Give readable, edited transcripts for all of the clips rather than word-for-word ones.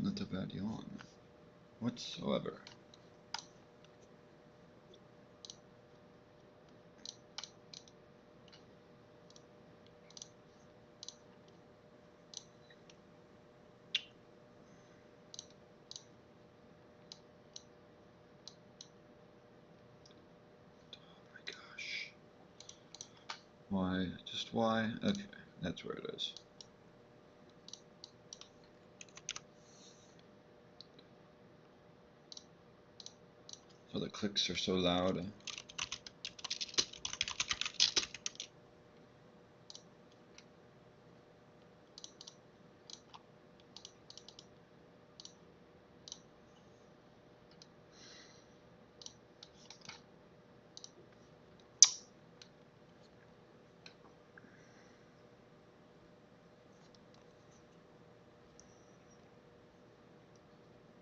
not a bad yawn whatsoever. Why? Just why? Okay, that's where it is. So the clicks are so loud.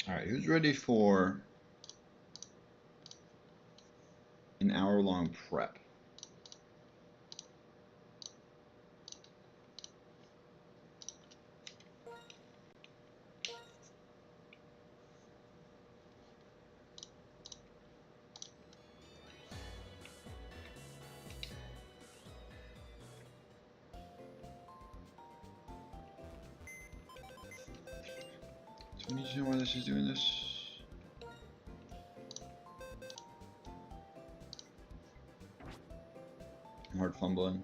Alright, who's ready for an hour-long prep? Do we need to know why this is doing this? Hard fumbling.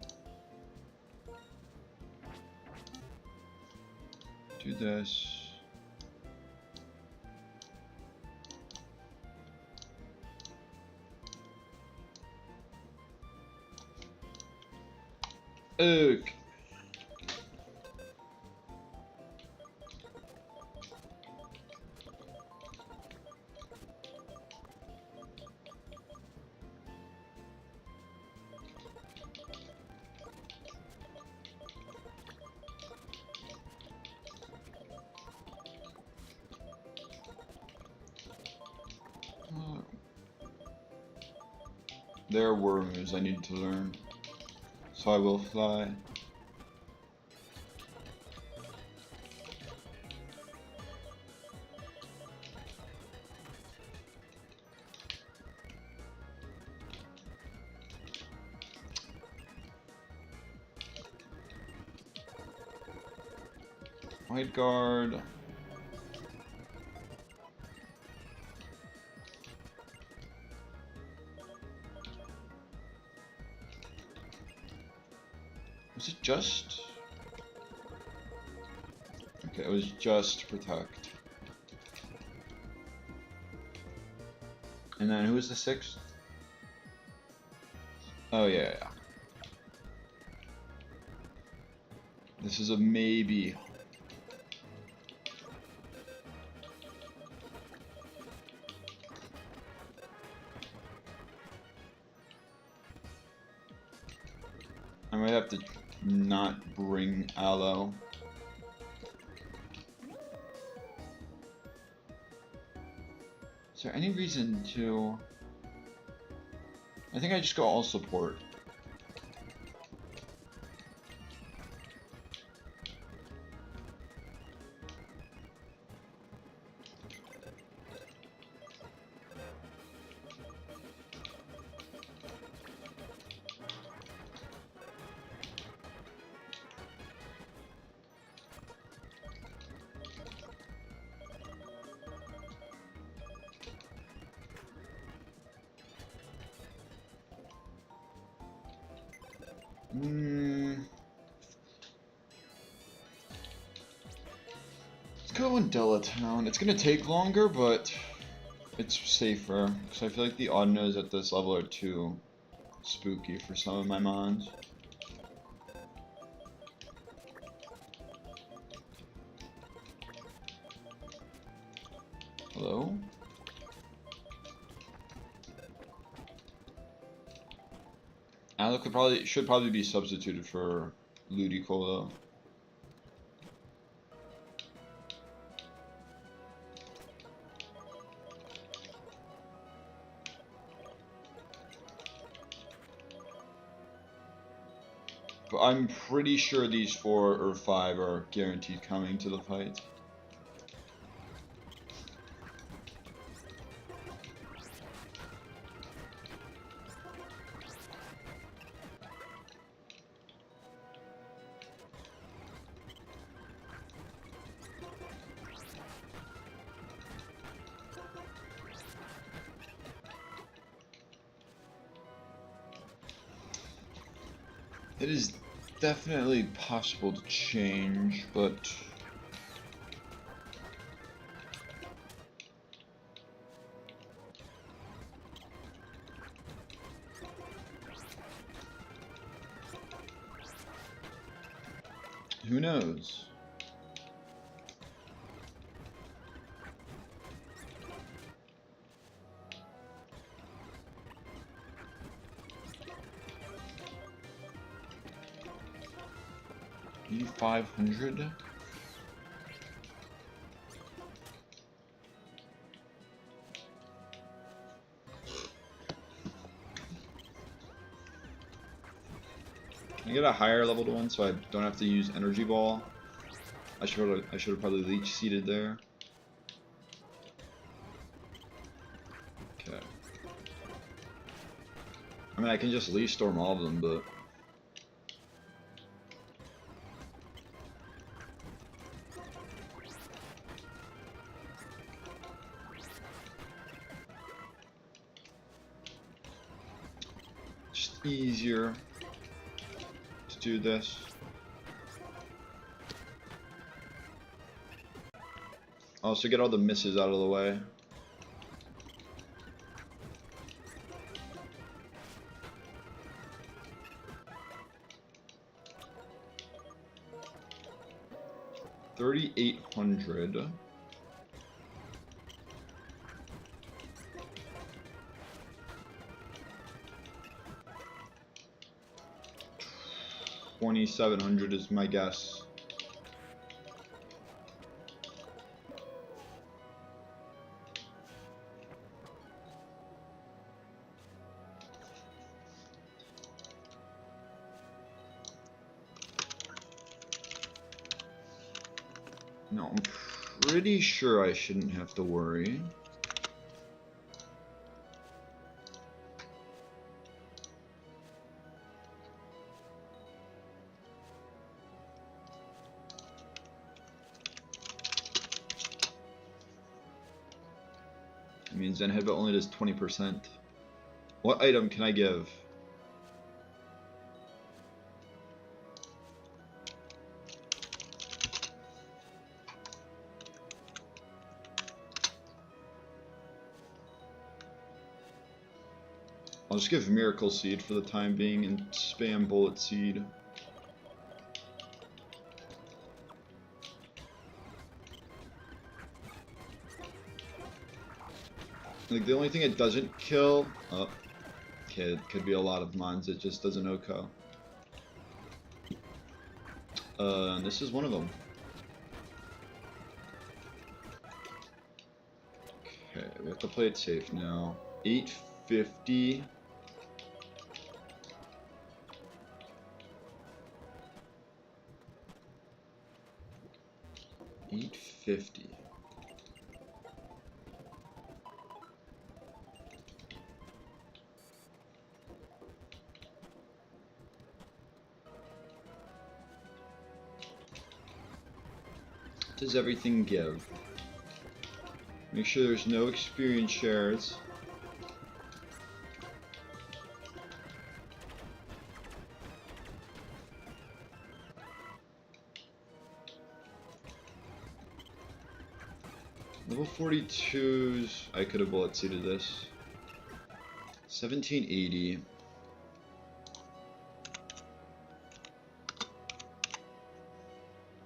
Do this. Ugh. There were moves I needed to learn, so I will fly. White guard. Was it just? Okay, it was just protect. And then who was the sixth? Oh yeah. This is a maybe. I might have to not bring aloe. Is there any reason to... I think I just go all support. Let's go in Town. It's gonna take longer, but it's safer. Because I feel like the odd-nos at this level are too spooky for some of my mons. Hello? Alec should probably be substituted for Ludicolo. But I'm pretty sure these 4 or 5 are guaranteed coming to the fight. It is definitely possible to change, but who knows? Maybe 500? Can I get a higher leveled one so I don't have to use energy ball? I should have probably leech seeded there. Okay. I mean, I can just leech storm all of them, but just easier to do this. Also get all the misses out of the way. $3,800. $2,700 is my guess. No, I'm pretty sure I shouldn't have to worry. It means Zen Headbutt only does 20%. What item can I give? I'll just give Miracle Seed for the time being and spam Bullet Seed. Like, the only thing it doesn't kill... Oh, okay, it could be a lot of mons, it just doesn't OHKO. This is one of them. Okay, we have to play it safe now. 850. $850. Does everything give? Make sure there's no experience shares. Level 42s, I could have bullet seeded this. 1780.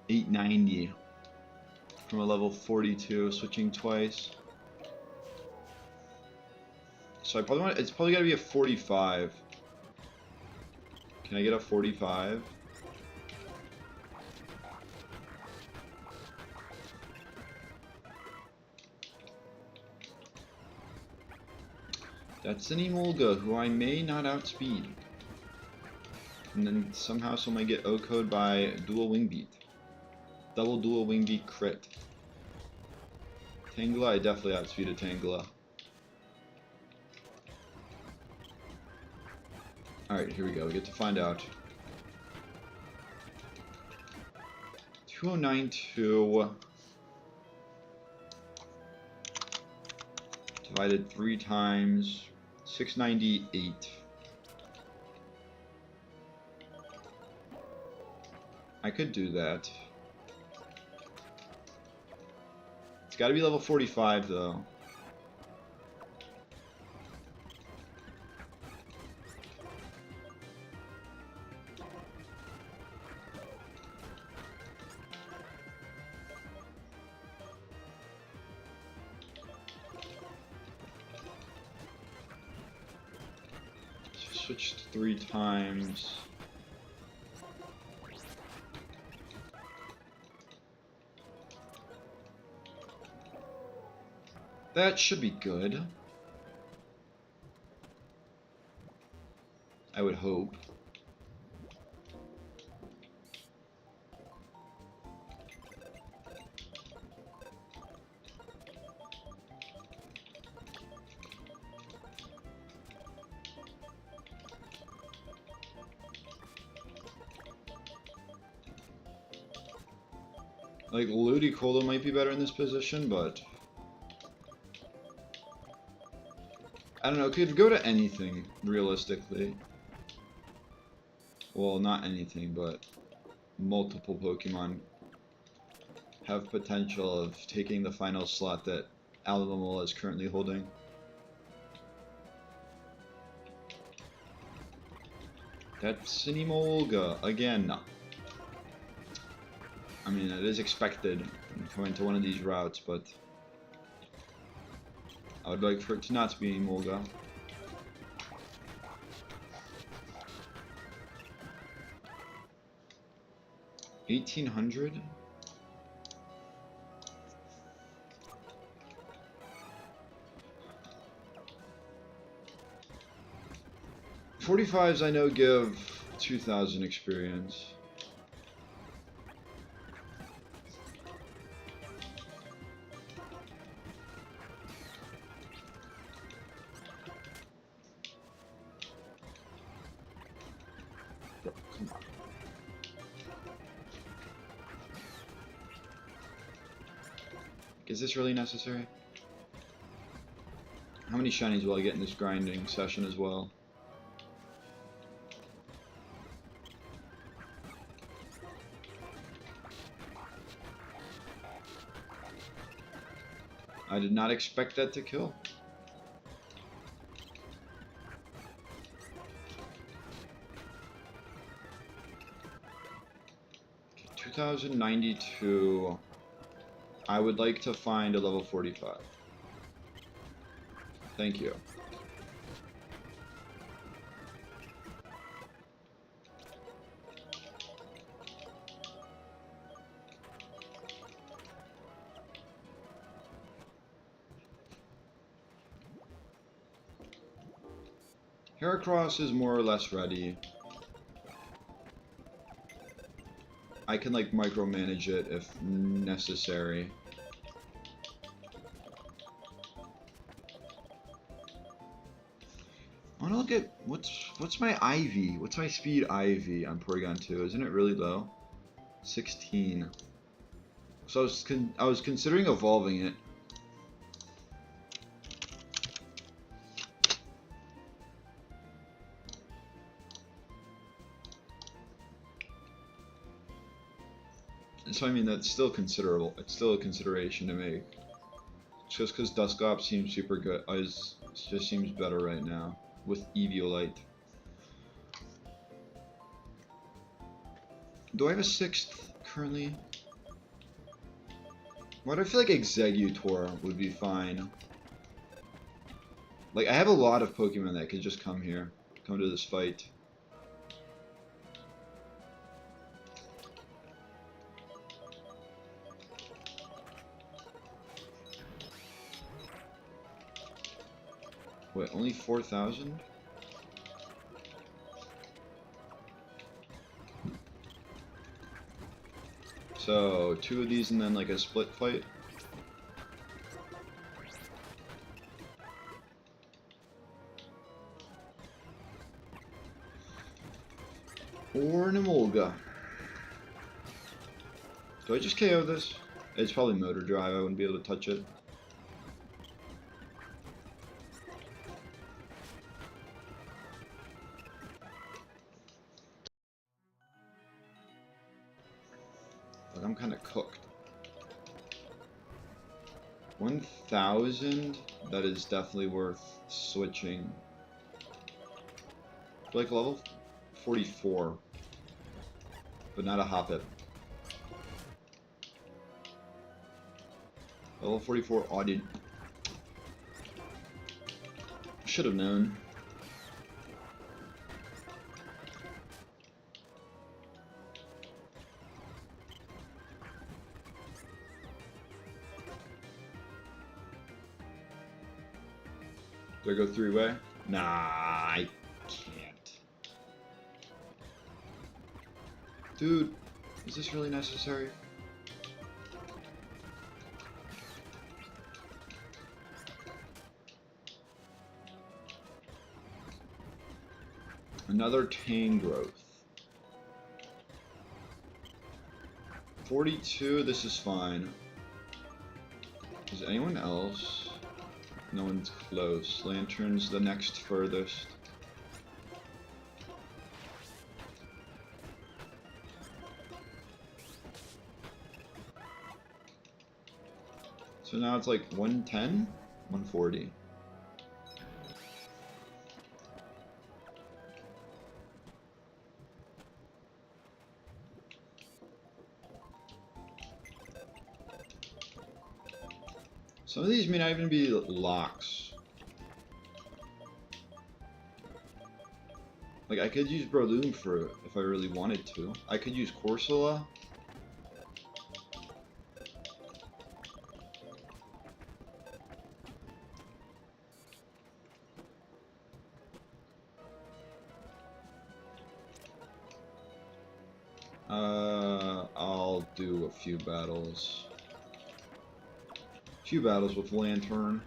$890 from a level 42, switching twice. So I probably want, it's probably gotta be a 45. Can I get a 45? That's an Emolga who I may not outspeed. And then somehow someone get OHKO'd by dual wing beat. Double dual wing beat crit. Tangela, I definitely outspeed a Tangela. Alright, here we go. We get to find out. 2092 divided 3 times 698. I could do that. It's gotta be level 45 though. Switched 3 times. That should be good. I would hope. Like, Ludicolo might be better in this position, but I don't know, it could go to anything, realistically. Well, not anything, but multiple Pokemon have potential of taking the final slot that Alomomola is currently holding. That's an Emolga, again. I mean, it is expected coming to one of these routes, but I would like for it to not be Emolga. $1,800? $45s I know give 2,000 experience. Come on. Is this really necessary? How many shinies will I get in this grinding session as well? I did not expect that to kill. Okay, 2092. I would like to find a level 45. Thank you. Heracross is more or less ready. I can like micromanage it if necessary. I wanna look at what's my IV? What's my speed IV on Porygon 2? Isn't it really low? 16. So I was considering evolving it. So I mean that's still considerable. It's still a consideration to make. Just because Dusclops seems super good, it just seems better right now with Eviolite. Do I have a 6th currently? Why do I feel like Exeggutor would be fine? Like I have a lot of Pokemon that could just come here, come to this fight. Wait, only 4,000? So, 2 of these and then like a split fight? Or an Emolga. Do I just KO this? It's probably Motor Drive, I wouldn't be able to touch it. Like, I'm kind of cooked. 1,000, that is definitely worth switching. Like level 44, but not a hop it. Level 44 audit. Should have known. Do I go three-way? Nah, I can't. Dude, is this really necessary? Another Tang growth. 42, this is fine. Is anyone else? No one's close. Lantern's the next furthest. So now it's like 110? 140. Some of these may not even be locks. Like, I could use Breloom for it if I really wanted to. I could use Corsola. I'll do a few battles. Few battles with Lantern.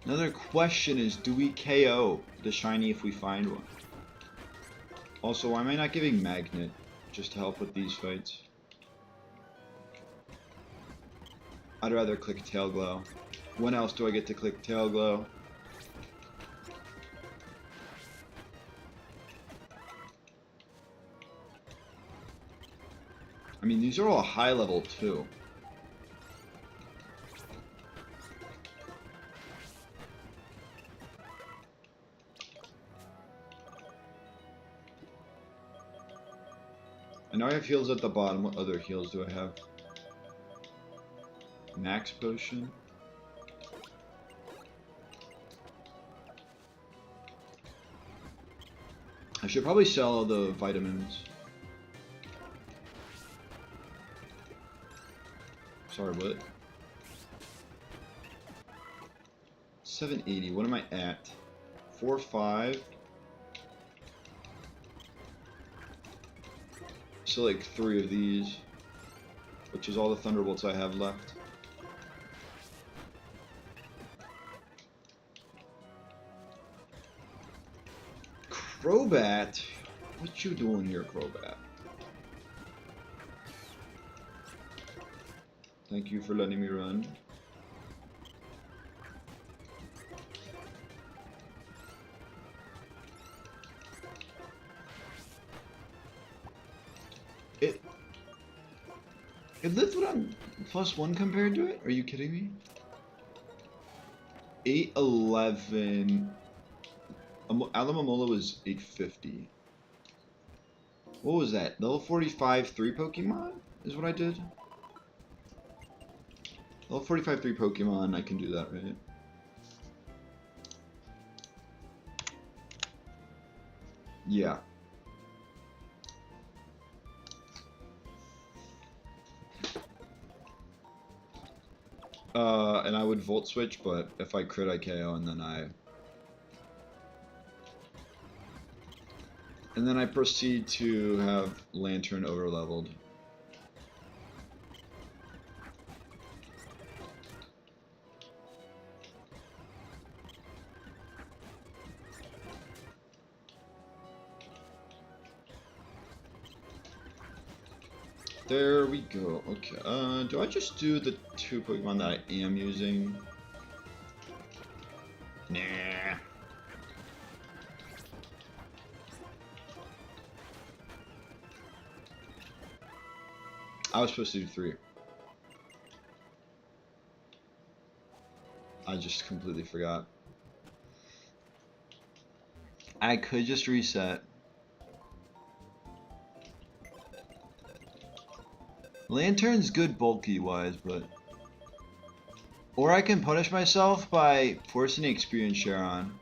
Another question is, do we KO the shiny if we find one? Also, why am I not giving Magnet just to help with these fights? I'd rather click Tail Glow. When else do I get to click Tail Glow? I mean, these are all high level too. I know I have heals at the bottom. What other heals do I have? Max Potion. I should probably sell all the vitamins. Sorry, what? 780. What am I at? 4.5. So like 3 of these, which is all the Thunderbolts I have left. Crobat? What you doing here, Crobat? Thank you for letting me run. It lived what I'm +1 compared to it? Are you kidding me? 811. Alamomola was 850. What was that? Level 45 3 Pokemon is what I did? Level 45 3 Pokemon, I can do that, right? Yeah. And I would Volt Switch, but if I crit, I KO, and then I proceed to have Lantern overleveled. There we go. Okay. Do I just do the 2 Pokemon that I am using? Nah. I was supposed to do 3. I just completely forgot. I could just reset. Lantern's good bulky wise, but... Or I can punish myself by forcing the experience share on.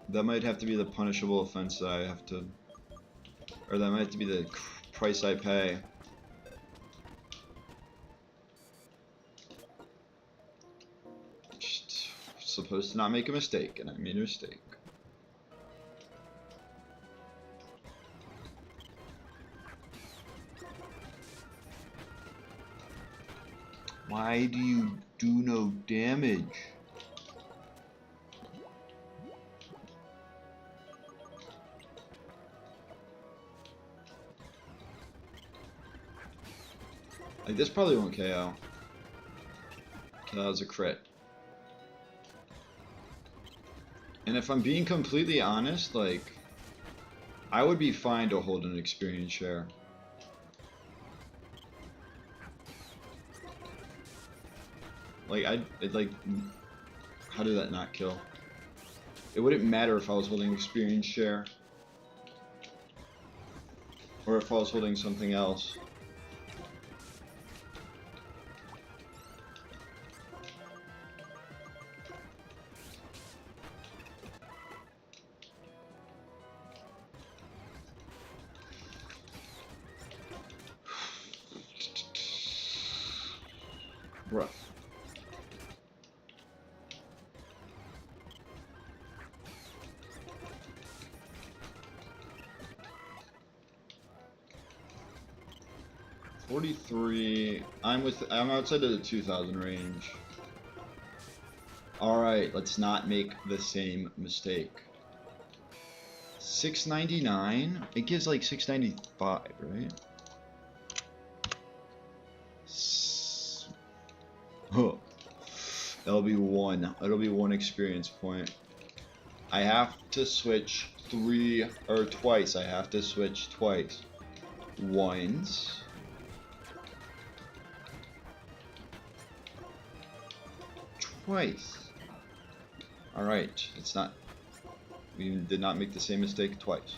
That might have to be the punishable offense that I have to... Or that might have to be the price I pay. Just supposed to not make a mistake, and I made a mistake. Why do you do no damage? Like, this probably won't KO. That was a crit. And if I'm being completely honest, like, I would be fine to hold an experience share. Like, how did that not kill? It wouldn't matter if I was holding experience share. Or if I was holding something else. Rough. $43. I'm outside of the 2,000 range. Alright, let's not make the same mistake. $6.99? It gives like $6.95, right? Huh. That'll be 1. It'll be 1 experience point. I have to switch twice. I have to switch twice. Once. Twice. Alright, it's not... We did not make the same mistake twice.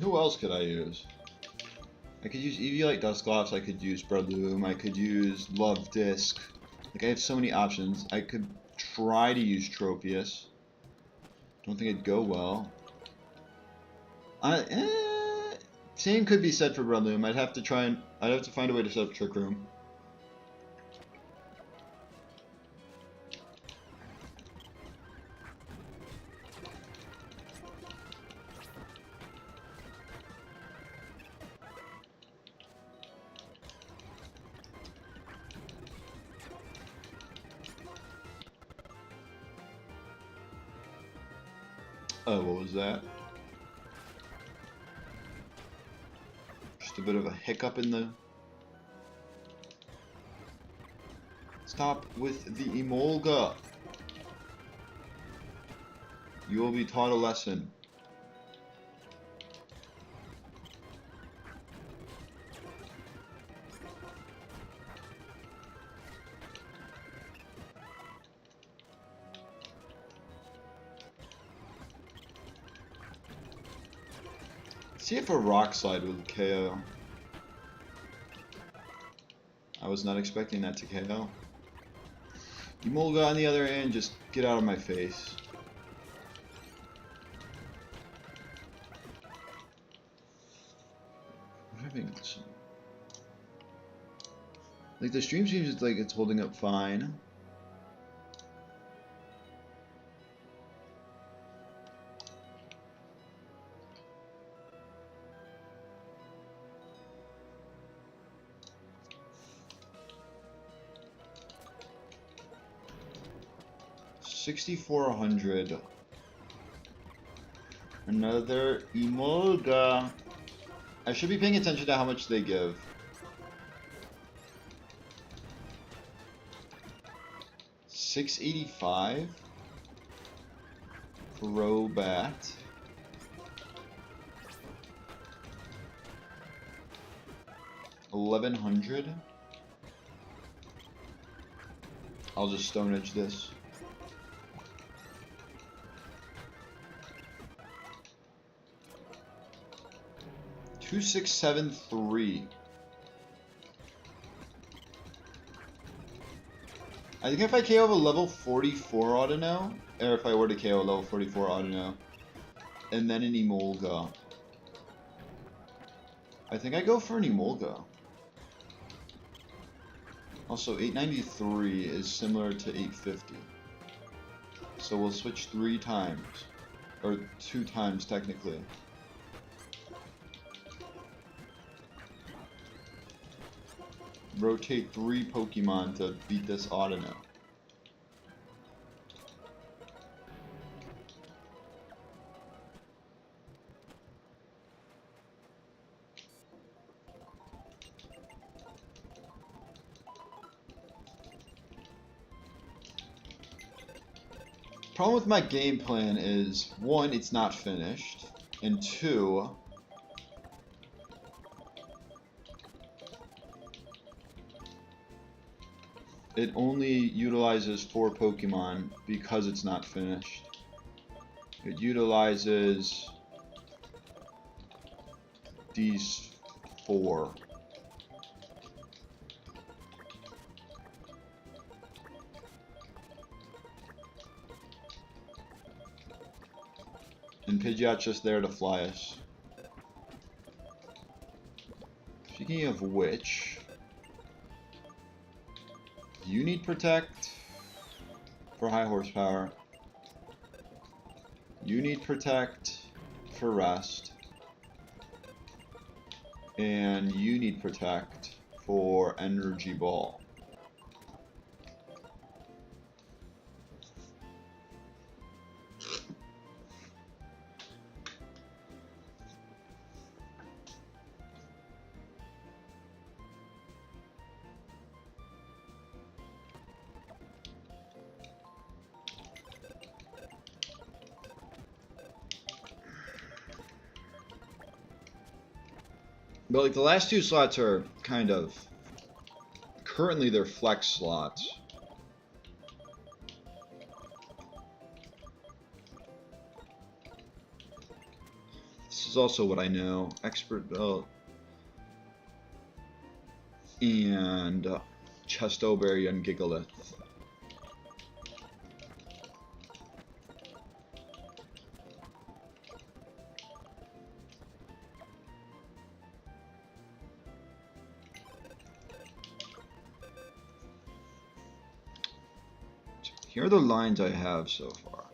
Who else could I use? I could use Eviolite Dusclops, I could use Breloom, I could use Love Disc. Like, I have so many options. I could try to use Tropius. Don't think it'd go well. Same could be said for Breloom. I'd have to find a way to set up Trick Room. Oh, what was that? Just a bit of a hiccup in the... Stop with the Emolga! You will be taught a lesson. See if a Rock Slide will KO. I was not expecting that to KO. Emolga on the other hand, just get out of my face. I'm having some... Like, the stream seems like it's holding up fine. 6,400. Another Emolga. I should be paying attention to how much they give. $685. Crobat. $1,100. I'll just Stone Edge this. $2,673. I think if I KO a level 44 Audino, or if I were to KO a level 44 Audino, and then an Emolga, I think I go for an Emolga. Also, 893 is similar to 850. So we'll switch 3 times. Or 2 times, technically. Rotate 3 Pokemon to beat this Audino. Problem with my game plan is, 1, it's not finished, and 2, it only utilizes 4 Pokemon because it's not finished. It utilizes these 4. And Pidgeot's just there to fly us. Speaking of which, you need Protect for high horsepower. You need Protect for rest. And you need Protect for Energy Ball. But like the last 2 slots are kind of, currently they're flex slots. This is also what I know. Expert Belt. And Chestoberry and Gigalith. Here are the lines I have so far.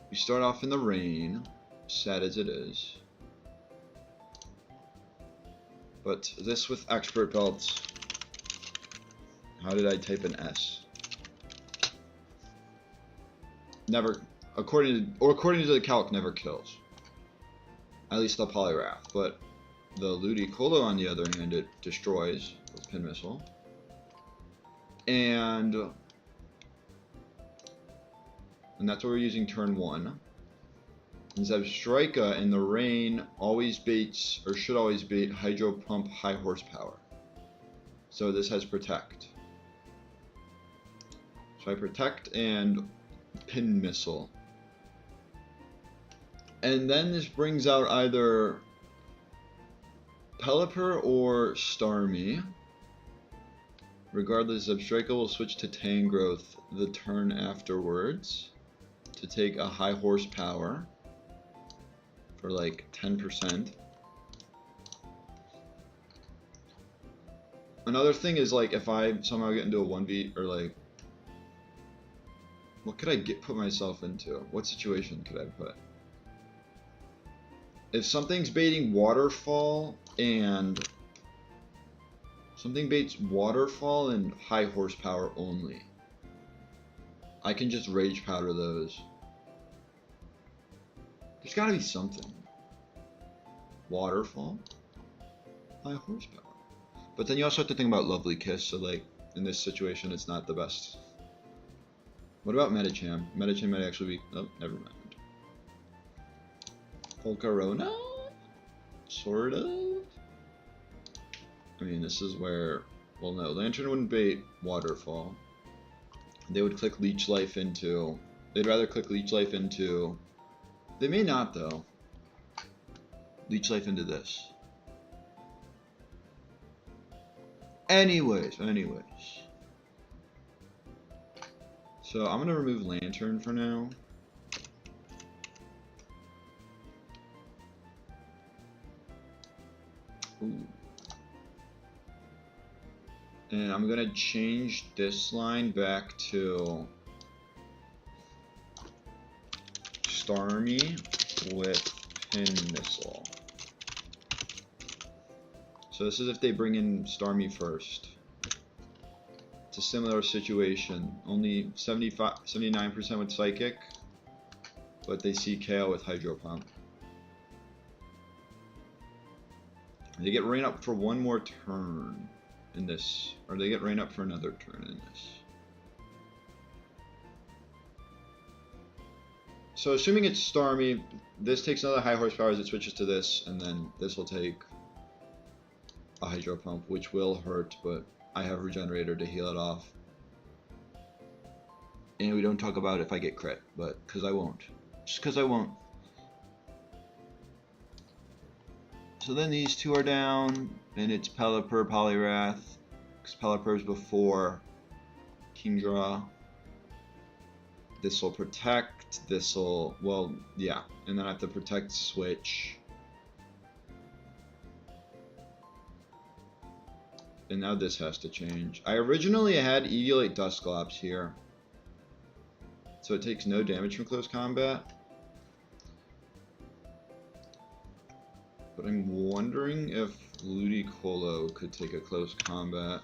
We start off in the rain, sad as it is. But this with Expert Belts. How did I type an S? Never, according to the calc, never kills. At least the Poliwrath, but the Ludicolo, on the other hand, it destroys with Pin Missile. And that's what we're using turn 1. And Zebstrika in the rain always baits, or should always bait, Hydro Pump high horsepower. So this has Protect. So I Protect and Pin Missile. And then this brings out either Pelipper or Starmie. Regardless, Zebstrika will switch to Tangrowth the turn afterwards to take a high horsepower for like 10%. Another thing is, like, if I somehow get into a 1v, or like, what could I put myself into? What situation could I put? If something's baiting Waterfall and Something baits waterfall and high horsepower only. I can just rage powder those. There's gotta be something. Waterfall? High horsepower. But then you also have to think about Lovely Kiss, so like, in this situation it's not the best. What about Medicham? Medicham might actually be... oh, never mind. Volcarona? Sort of? I mean, this is where... well, no, Lantern wouldn't bait Waterfall. They would click Leech Life into... they'd rather click Leech Life into... they may not, though. Leech Life into this. Anyways. So, I'm gonna remove Lantern for now. Ooh. And I'm gonna change this line back to Starmie with Pin Missile. So this is if they bring in Starmie first. It's a similar situation. Only 79% with Psychic, but they see KO with Hydro Pump. They get Rain Up for one more turn in this, or they get Rain Up for another turn in this. So assuming it's Starmie, this takes another high horsepower as it switches to this, and then this will take a Hydro Pump, which will hurt, but I have Regenerator to heal it off. And we don't talk about if I get crit, but because I won't. Just because I won't. So then these two are down, and it's Pelipper, Poliwrath, because Pelipper's before Kingdra. This will protect, this will, well, yeah, and then I have to protect switch. And now this has to change. I originally had Eviolite Dusclops here, so it takes no damage from close combat. But I'm wondering if Ludicolo could take a close combat.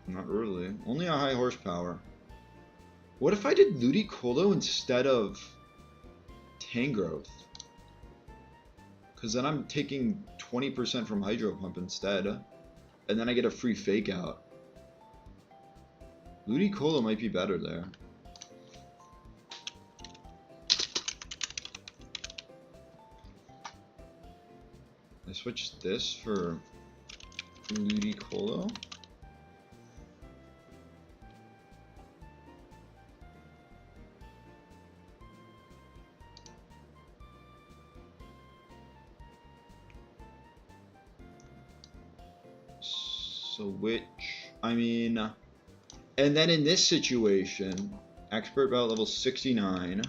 Not really. Only a high horsepower. What if I did Ludicolo instead of Tangrowth? Because then I'm taking 20% from Hydro Pump instead. And then I get a free Fake Out. Ludicolo might be better there. I switched this for Ludicolo. So which, I mean, and then in this situation, Expert Belt level 69.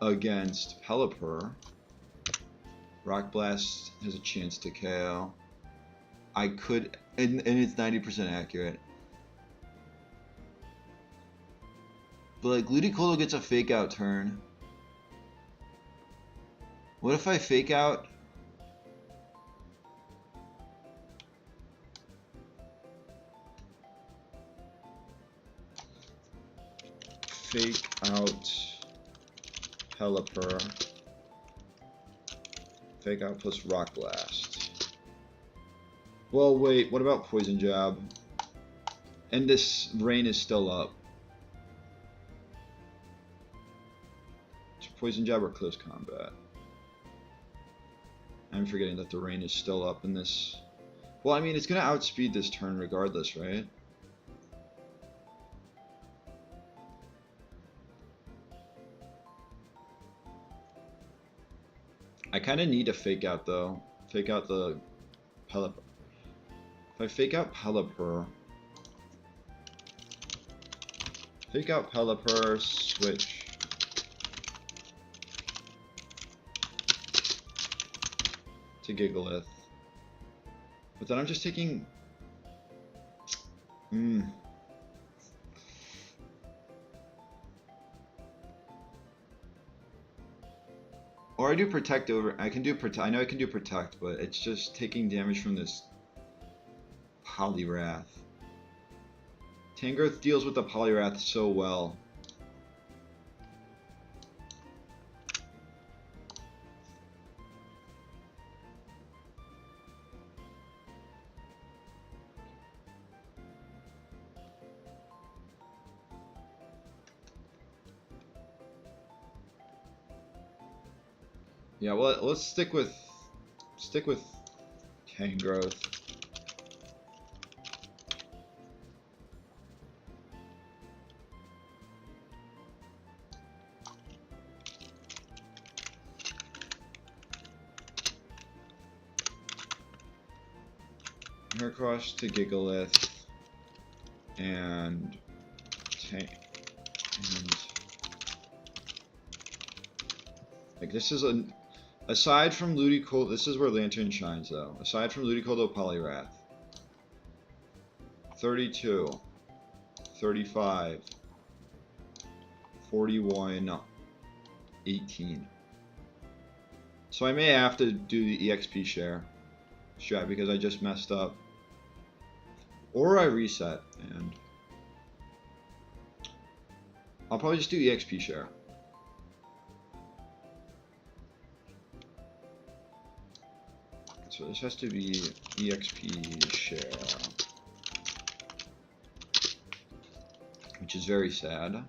Against Pelipper. Rock Blast has a chance to KO. I could, and it's 90% accurate. But like Ludicolo gets a Fake Out turn. What if I Fake Out? Fake Out Pelipper. Fake Out plus Rock Blast. Well, wait, what about Poison Jab? And this Rain is still up. So Poison Jab or Close Combat? I'm forgetting that the Rain is still up in this. Well, I mean, it's going to outspeed this turn regardless, right? I kind of need to Fake Out, though. Fake Out the Pelipper. If I Fake Out Pelipper... Fake Out Pelipper, switch... to Gigalith. But then I'm just taking... Before I do protect over, I can do protect. I know I can do protect, but it's just taking damage from this Poliwrath. Tangrowth deals with the Poliwrath so well. Yeah, well, let's stick with Tangrowth. Heracross to Gigalith and like this is a aside from Ludicolo, this is where Lantern shines though. Aside from Ludicolo Poliwrath. 32, 35, 41, 18. So I may have to do the EXP share strat because I just messed up. Or I reset and I'll probably just do EXP share. So this has to be EXP share, which is very sad.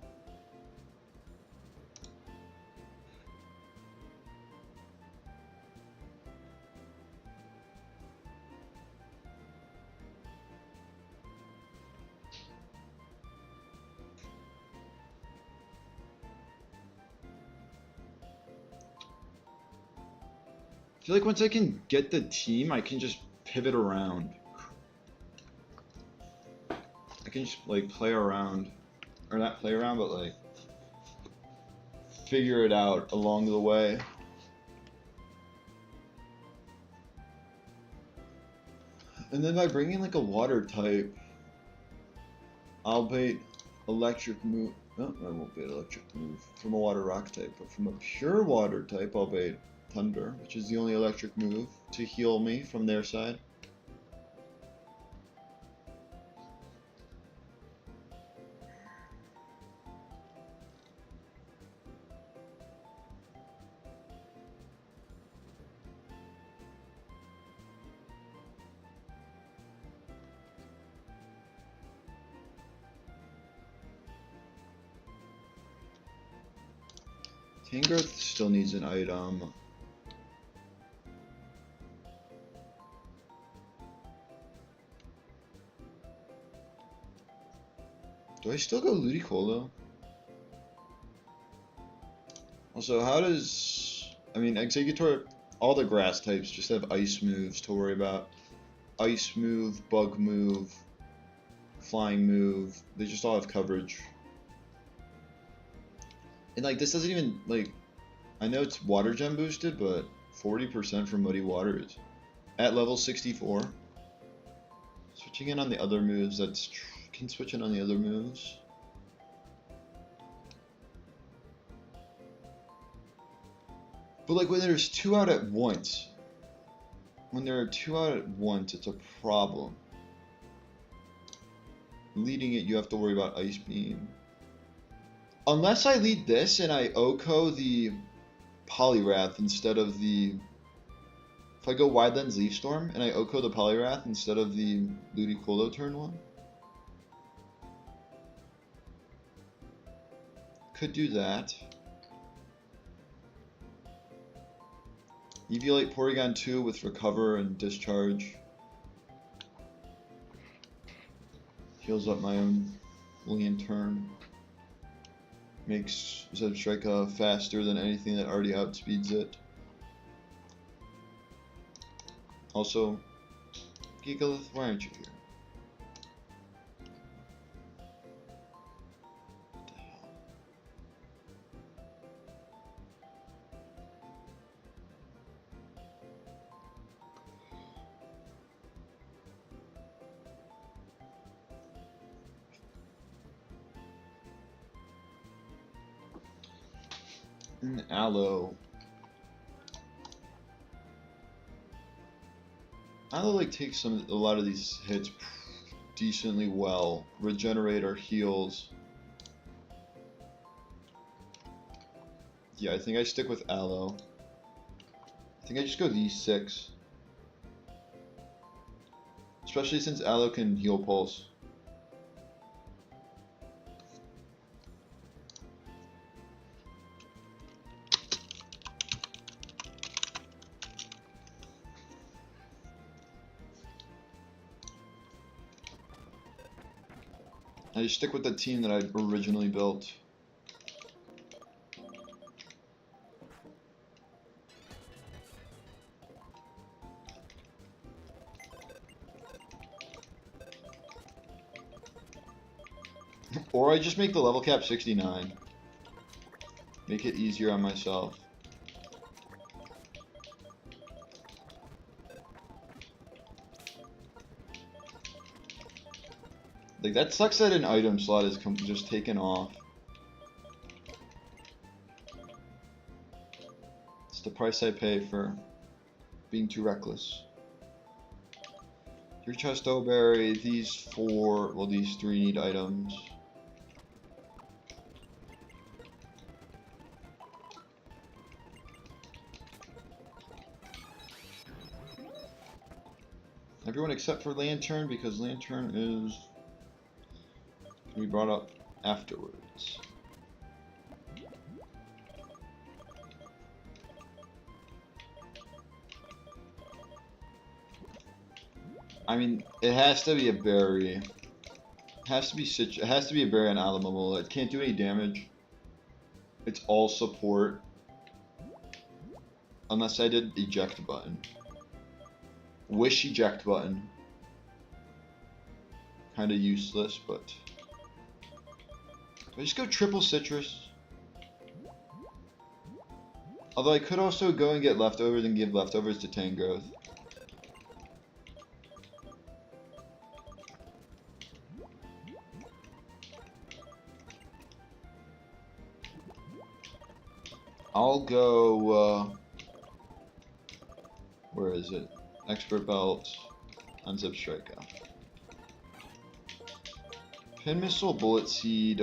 I feel like once I can get the team, I can just pivot around. I can just like play around, or not play around, but like figure it out along the way. And then by bringing like a water type, I'll bait electric move. No, I won't bait electric move from a water rock type, but from a pure water type, I'll bait Thunder, which is the only electric move to heal me from their side. Tangrowth still needs an item. Do I still go Ludicolo? Also, how does... I mean, Exeggutor, all the grass types just have ice moves to worry about. Ice move, bug move, flying move. They just all have coverage. And like, this doesn't even, like... I know it's water gem boosted, but 40% from Muddy Waters. At level 64. Switching in on the other moves, that's... Can switch in on the other moves. But like when there's two out at once, when there are two out at once, it's a problem. Leading it, you have to worry about Ice Beam. Unless I lead this and I OHKO the Poliwrath instead of the... If I go Wide Lens Leaf Storm and I OHKO the Poliwrath instead of the Ludicolo turn 1. Could do that. Eviolate Porygon 2 with Recover and Discharge. Heals up my own Lantern. Makes Zebstrika faster than anything that already outspeeds it. Also, Gigalith, why aren't you here? An Aloe. I'll like take a lot of these hits decently well. Regenerate our heals. Yeah, I think I stick with Aloe. I think I just go these 6. Especially since Aloe can heal pulse. I just stick with the team that I originally built. Or I just make the level cap 69. Make it easier on myself. Like, that sucks that an item slot is just taken off. It's the price I pay for being too reckless. Your Chesto Berry, these 4, well, these 3 need items. Everyone except for Lantern, because Lantern is to be brought up afterwards. I mean, it has to be a berry. It has to be a berry on Alamomola. It can't do any damage. It's all support. Unless I did eject button. Wish eject button. Kinda useless, but I just go triple citrus. Although I could also go and get leftovers and give leftovers to Tangrowth. I'll go, where is it? Expert Belt on Zebstrika. Pin Missile, Bullet Seed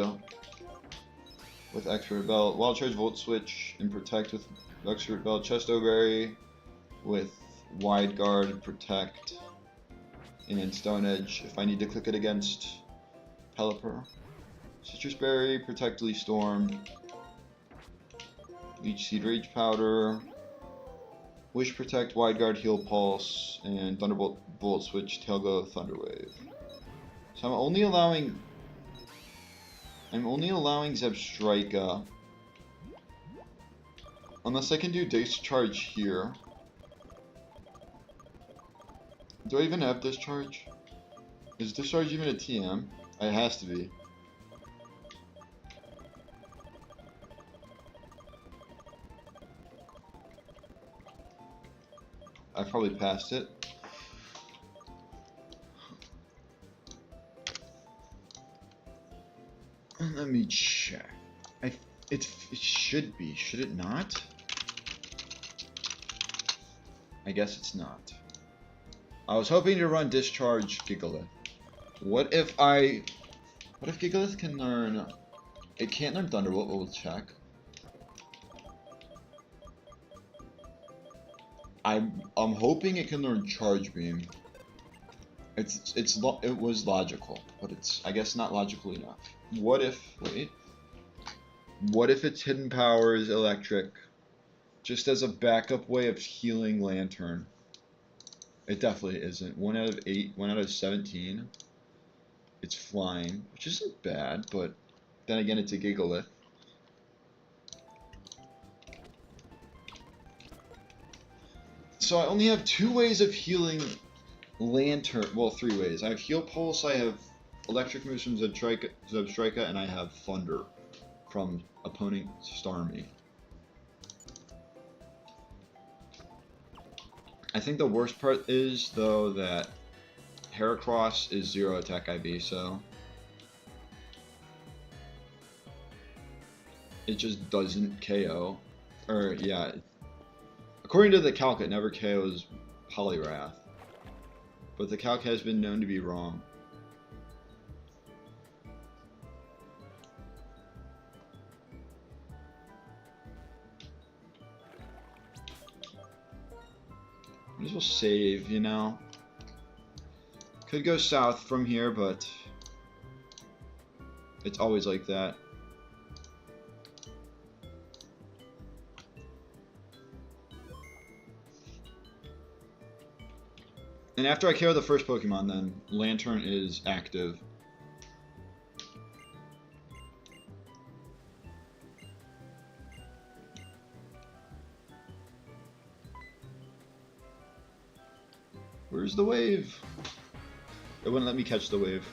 with Expert Belt. Wild Charge, Volt Switch, and Protect with Expert Belt. Chesto Berry with Wide Guard, Protect, and Stone Edge if I need to click it against Pelipper. Citrus Berry, Protect, Leaf Storm. Leech Seed, Rage Powder. Wish, Protect, Wide Guard, Heal Pulse, and Thunderbolt, Bullet Switch, Tailglow, Thunderwave. So I'm only allowing Zebstrika. Unless I can do Discharge here. Do I even have Discharge? Is Discharge even a TM? It has to be. I probably passed it. Let me check. It should be. Should it not? I guess it's not. I was hoping to run Discharge Gigalith. What if Gigalith can learn... It can't learn Thunderbolt, but we'll check. I'm hoping it can learn Charge Beam. It was logical, but it's, I guess, not logical enough. What if its hidden power is Electric, just as a backup way of healing Lantern? It definitely isn't. 1 out of 8, 1 out of 17. It's flying, which isn't bad, but then again, it's a Gigalith. So I only have 2 ways of healing Lantern. Well, 3 ways. I have Heal Pulse, I have Electric moves from Zebstrika, and I have Thunder from opponent Starmie. I think the worst part is, though, that Heracross is 0 attack IV, so it just doesn't KO. Or, yeah. According to the calc, it never KOs Poliwrath. but the calc has been known to be wrong. Might as well save, you know. Could go south from here, but it's always like that. And after I KO the first Pokemon, then Lantern is active. Where's the wave? It wouldn't let me catch the wave.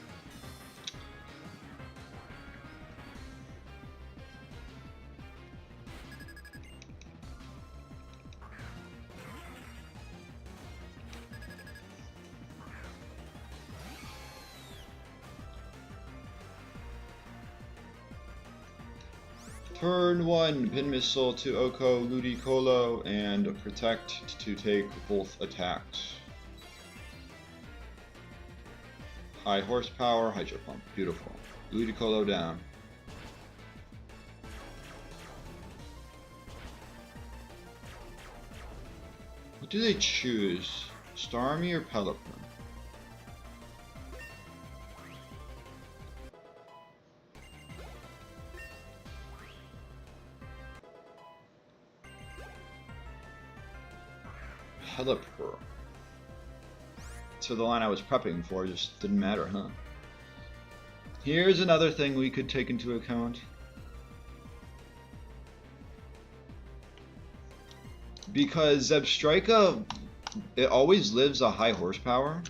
Turn 1, Pin Missile to Oko Ludicolo, and Protect to take both attacks. High horsepower, Hydro Pump. Beautiful. Ludicolo down. What do they choose? Starmie or Pelipper? Pelipper. So the line I was prepping for just didn't matter, huh? Here's another thing we could take into account. Because Zebstrika, it always lives a high horsepower.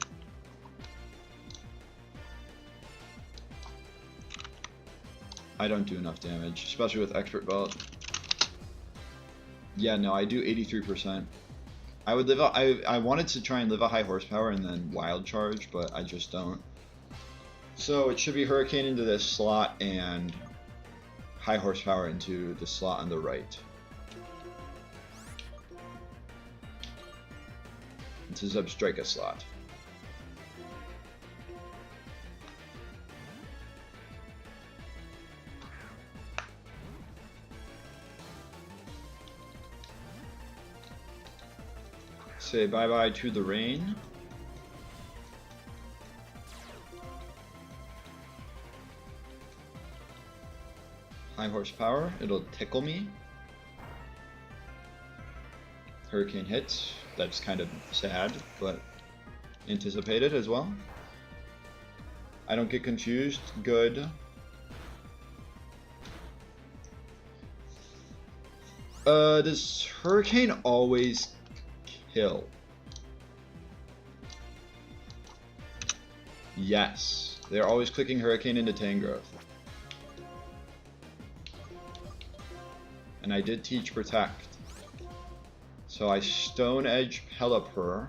I don't do enough damage, especially with Expert Belt. Yeah, no, I do 83%. I would live. I wanted to try and live a high horsepower and then wild charge, but I just don't. So it should be Hurricane into this slot and high horsepower into the slot on the right. It's a Zebstrika slot. Say bye-bye to the rain. High horsepower, it'll tickle me. Hurricane hits, that's kind of sad, but anticipated as well. I don't get confused, good. Does Hurricane always kill? Yes, they're always clicking Hurricane into Tangrowth. And I did teach Protect. So I Stone Edge Pelipper.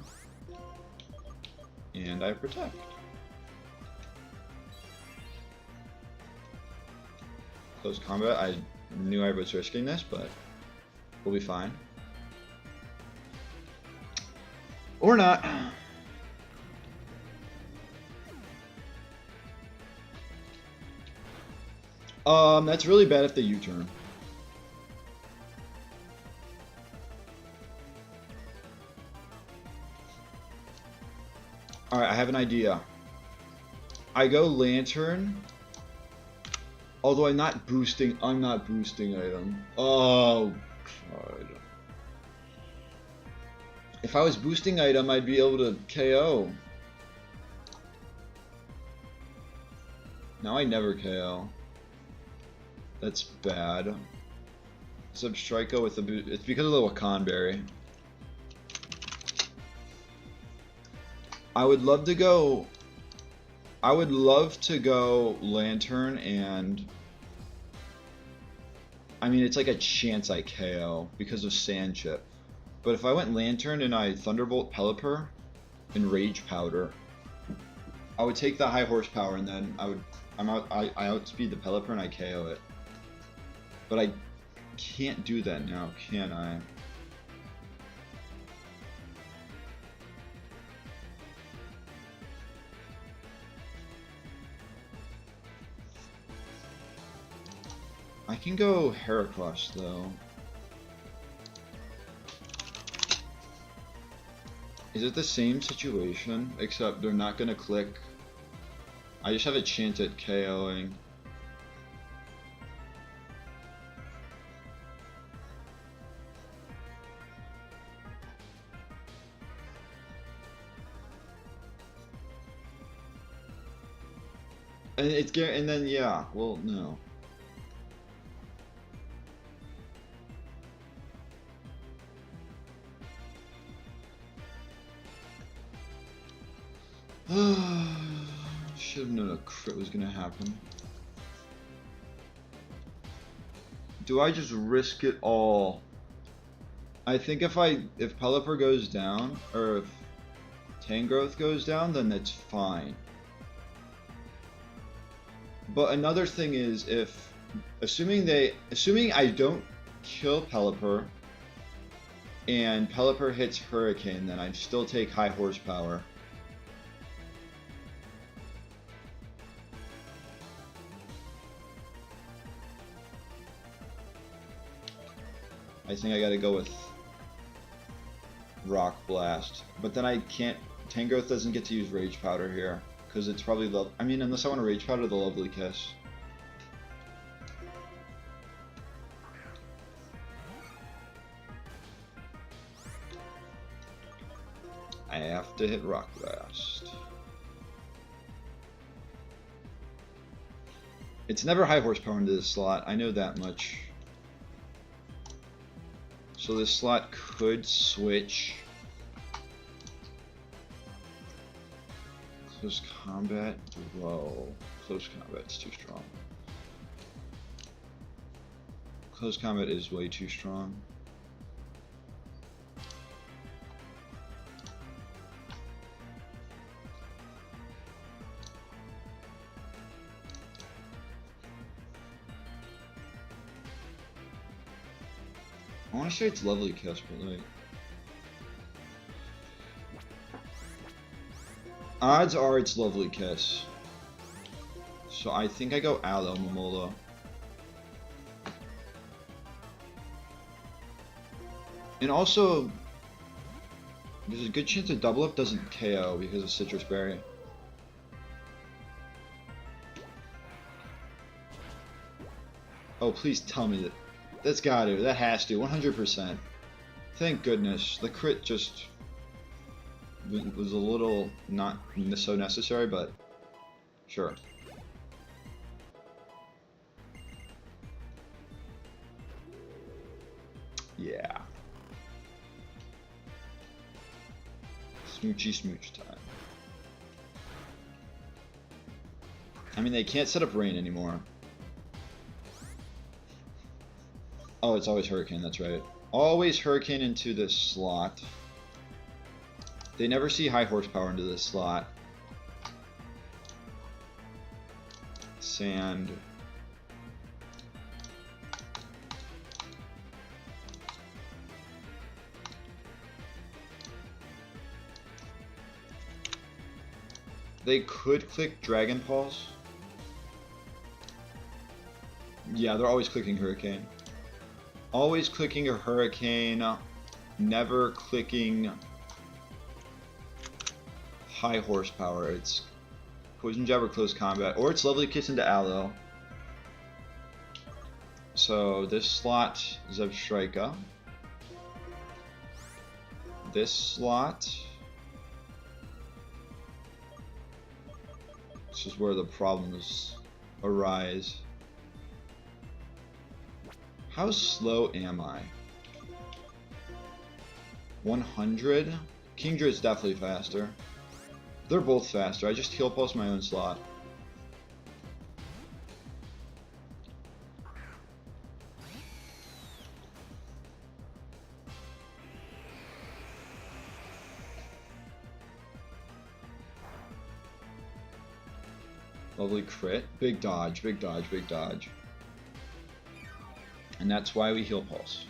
And I Protect. Close combat, I knew I was risking this, but we'll be fine. Or not. That's really bad if they U-turn. Alright, I have an idea. I go Lantern. Although I'm not boosting item. Oh, God. If I was boosting item, I'd be able to KO. Now I never KO. That's bad. Zebstrika with the boost. It's because of the Wakan Berry. I would love to go Lantern and I mean it's like a chance I KO because of Sand Chip. But if I went Lantern and I Thunderbolt Pelipper and Rage Powder, I would take the high horsepower and then I outspeed the Pelipper and I KO it. But I can't do that now, can I? I can go Heracross though. Is it the same situation, except they're not gonna click? I just have a chance at KOing. And it's and then yeah, well no. Should have known a crit was gonna happen. Do I just risk it all? I think if Pelipper goes down, or if Tangrowth goes down, then it's fine. But another thing is, assuming I don't kill Pelipper, and Pelipper hits Hurricane, then I still take high horsepower. I think I gotta go with Rock Blast, but then I can't. Tangrowth doesn't get to use Rage Powder here because it's probably the. I mean, unless I want to Rage Powder the Lovely Kiss. I have to hit Rock Blast. It's never high horsepower into this slot. I know that much. So this slot could switch. Close combat, whoa. Close combat's too strong. Close combat is way too strong. I want to say it's Lovely Kiss, but like... Odds are it's Lovely Kiss. So I think I go Aloe Momola. And also, there's a good chance a double up doesn't KO because of Citrus Berry. Oh, please tell me that. That's gotta, that has to, 100%. Thank goodness. The crit just was a little not so necessary, but sure. Yeah. Smoochy smooch time. I mean, they can't set up rain anymore. Oh, it's always Hurricane, that's right. Always Hurricane into this slot. They never see high horsepower into this slot. Sand. They could click Dragon Pulse. Yeah, they're always clicking Hurricane. Always clicking a Hurricane, never clicking high horsepower. It's Poison Jab or Close Combat, or it's Lovely Kiss into Aloe. So this slot is Zebstrika. This slot, this is where the problems arise. How slow am I? 100? Kingdra is definitely faster. They're both faster. I just heal pulse my own slot. Lovely crit. Big dodge, big dodge, big dodge. And that's why we heal pulse.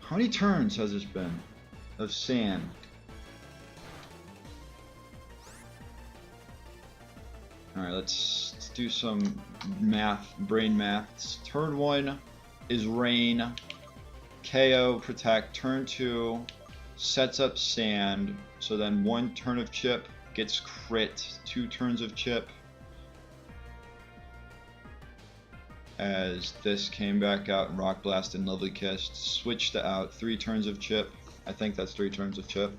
How many turns has this been? Of sand. Alright, let's do some math, brain maths. Turn 1 is rain, KO, protect. Turn 2 sets up sand, so then 1 turn of chip gets crit, 2 turns of chip. As this came back out and Rock Blast and Lovely Kiss, switched to out, 3 turns of chip. I think that's 3 turns of chip.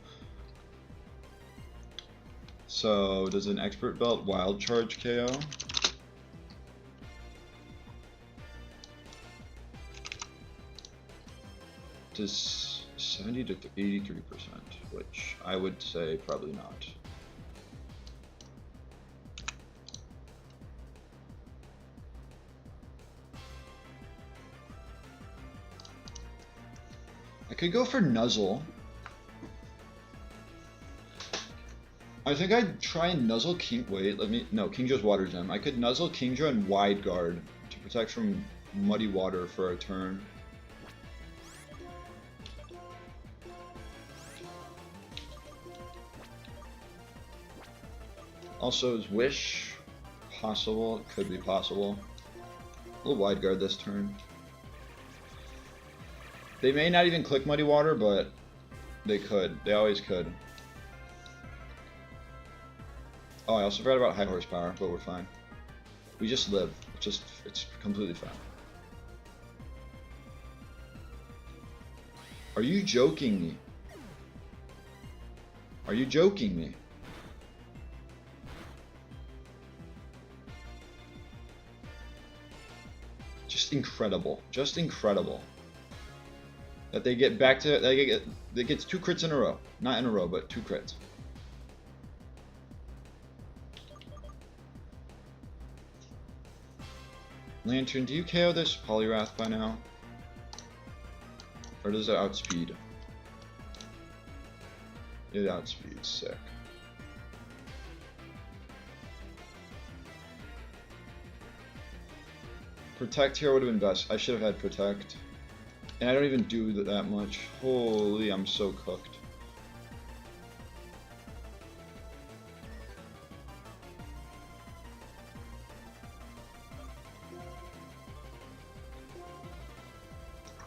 So, does an Expert Belt Wild Charge KO? Does 70 to 83%, which I would say probably not. I could go for Nuzzle. I think I'd try and Nuzzle King. Wait, no, Kingdra's Water Gem. I could Nuzzle Kingdra and Wide Guard to protect from Muddy Water for a turn. Also, is Wish possible? It could be possible. We'll Wide Guard this turn. They may not even click Muddy Water, but they could. They always could. Oh, I also forgot about high horsepower, but we're fine. We just live. It's completely fine. Are you joking me? Are you joking me? Just incredible. Just incredible. That they get back to, they get 2 crits in a row. Not in a row, but 2 crits. Lantern, do you KO this Poliwrath by now? Or does it outspeed? It outspeeds, sick. Protect here would have been best. I should have had Protect. And I don't even do that much. Holy, I'm so cooked.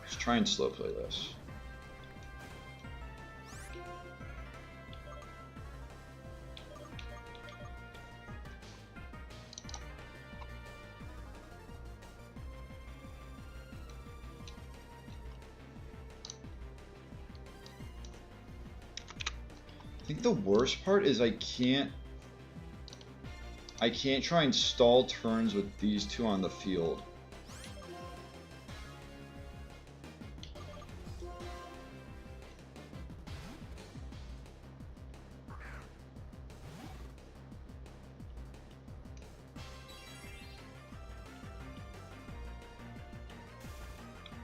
Let's try and slow play this. I think the worst part is I can't try and stall turns with these 2 on the field.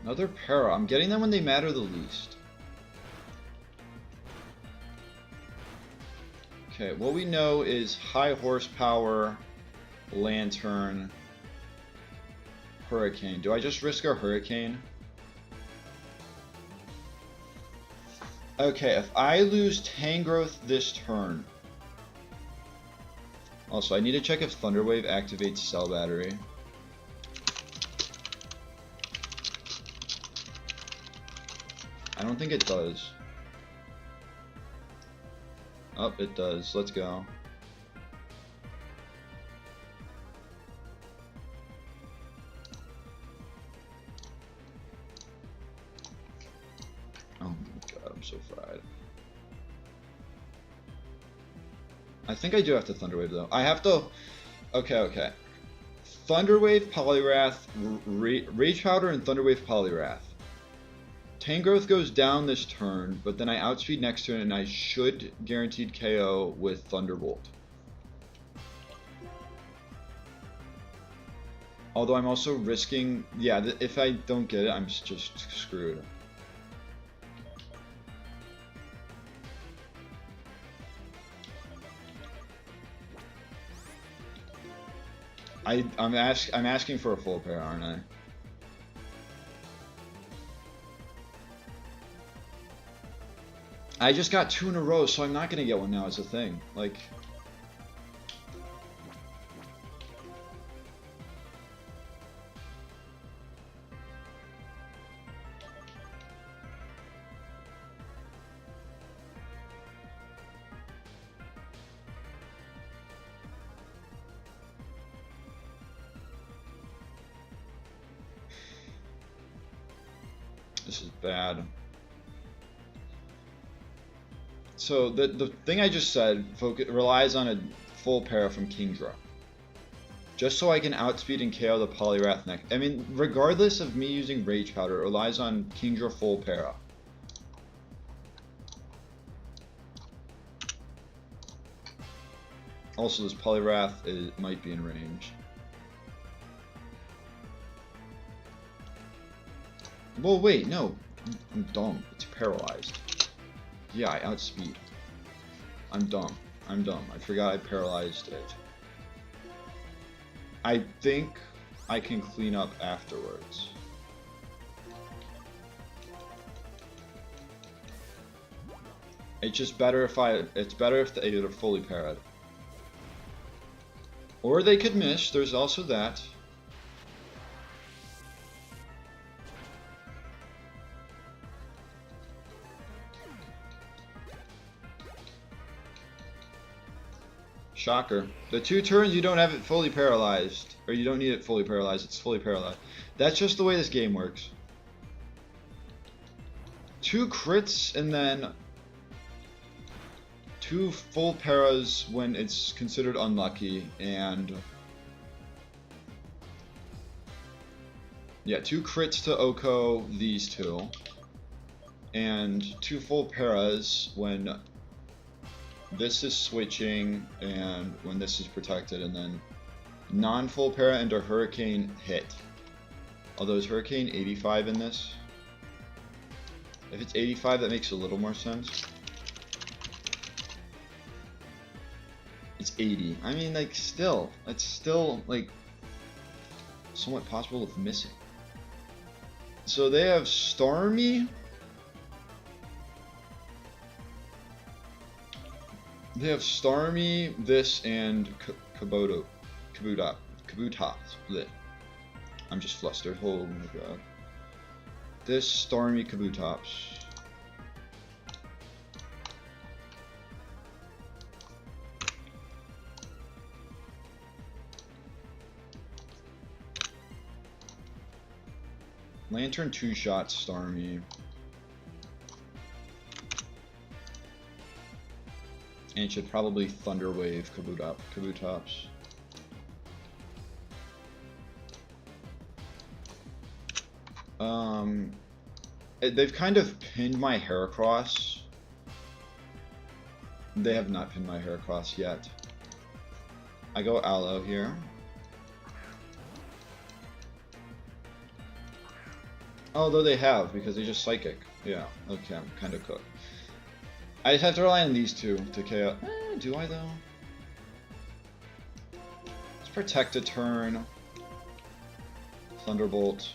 Another para. I'm getting them when they matter the least. Okay, what we know is high horsepower, Lantern, Hurricane. Do I just risk a Hurricane? Okay, if I lose Tangrowth this turn. Also, I need to check if Thunder Wave activates Cell Battery. I don't think it does. Oh, it does. Let's go. Oh my god, I'm so fried. I think I do have to Thunder Wave though. I have to... Okay. Thunder Wave, Poliwrath, Rage Powder, and Thunder Wave, Poliwrath. Tangrowth goes down this turn, but then I outspeed next turn and I should guaranteed KO with Thunderbolt. Although I'm also risking... Yeah, if I don't get it, I'm just screwed. I'm asking for a full pair, aren't I? I just got 2 in a row, so I'm not gonna get one now. It's a thing. Like, This is bad. So the thing I just said relies on a full para from Kingdra. Just so I can outspeed and KO the Poliwrath next. I mean, regardless of me using Rage Powder, it relies on Kingdra full para. Also, this Poliwrath might be in range. Well, wait, no. I'm dumb. It's paralyzed. Yeah, I outspeed. I'm dumb. I'm dumb. I forgot I paralyzed it. I think I can clean up afterwards. It's just better if it's better if they are fully parried. Or they could miss, there's also that. Shocker. The 2 turns you don't have it fully paralyzed. Or you don't need it fully paralyzed, it's fully paralyzed. That's just the way this game works. 2 crits and then 2 full paras when it's considered unlucky, and yeah, 2 crits to Oko, these 2, and 2 full paras when this is switching and when this is protected, and then non-full para and a Hurricane hit. Although is Hurricane 85 in this? If it's 85, that makes a little more sense. It's 80. I mean, like, still. It's still, like, somewhat possible of missing. So they have Starmie. They have Starmie, this, and Kabutops. Blech. I'm just flustered. Oh my god. This Starmie Kabutops. Lantern 2-shot Starmie. And it should probably Thunder Wave Kabutops. They've kind of pinned my Heracross. They have not pinned my Heracross yet. I go Aloe here. Although they have, because they just Psychic. Yeah, okay, I'm kind of cooked. I just have to rely on these 2 to KO. Do I though? Let's protect a turn. Thunderbolt.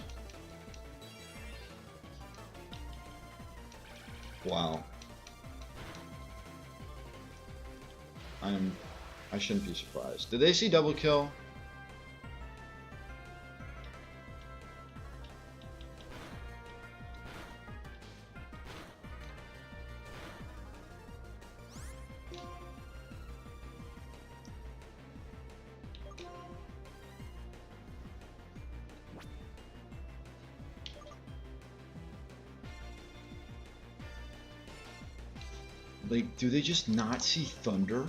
Wow. I shouldn't be surprised. Did they see double kill? Like, do they just not see Thunder?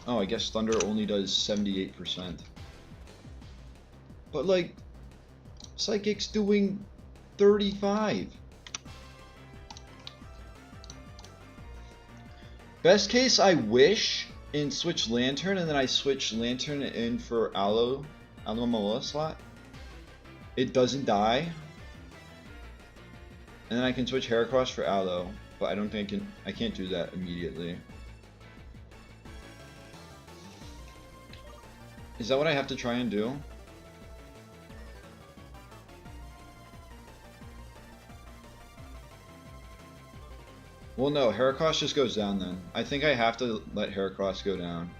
Oh, I guess Thunder only does 78%. But, like, Psychic's doing 35. Best case, I wish and switch Lantern, and then I switch Lantern in for Alomomola slot. It doesn't die. And then I can switch Heracross for Aloe. But I don't think I can't do that immediately. Is that what I have to try and do? Well, no, Heracross just goes down then. I think I have to let Heracross go down.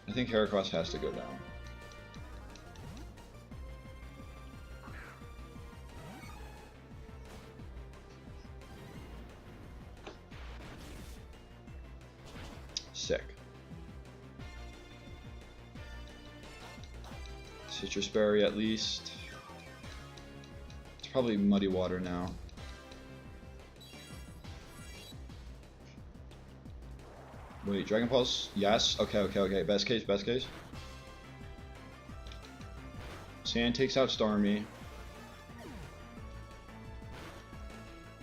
I think Heracross has to go down. Sick. Citrus berry at least. It's probably muddy water now. Wait, Dragon Pulse? Yes. Okay, okay, okay. Best case, best case. Sand takes out Starmie.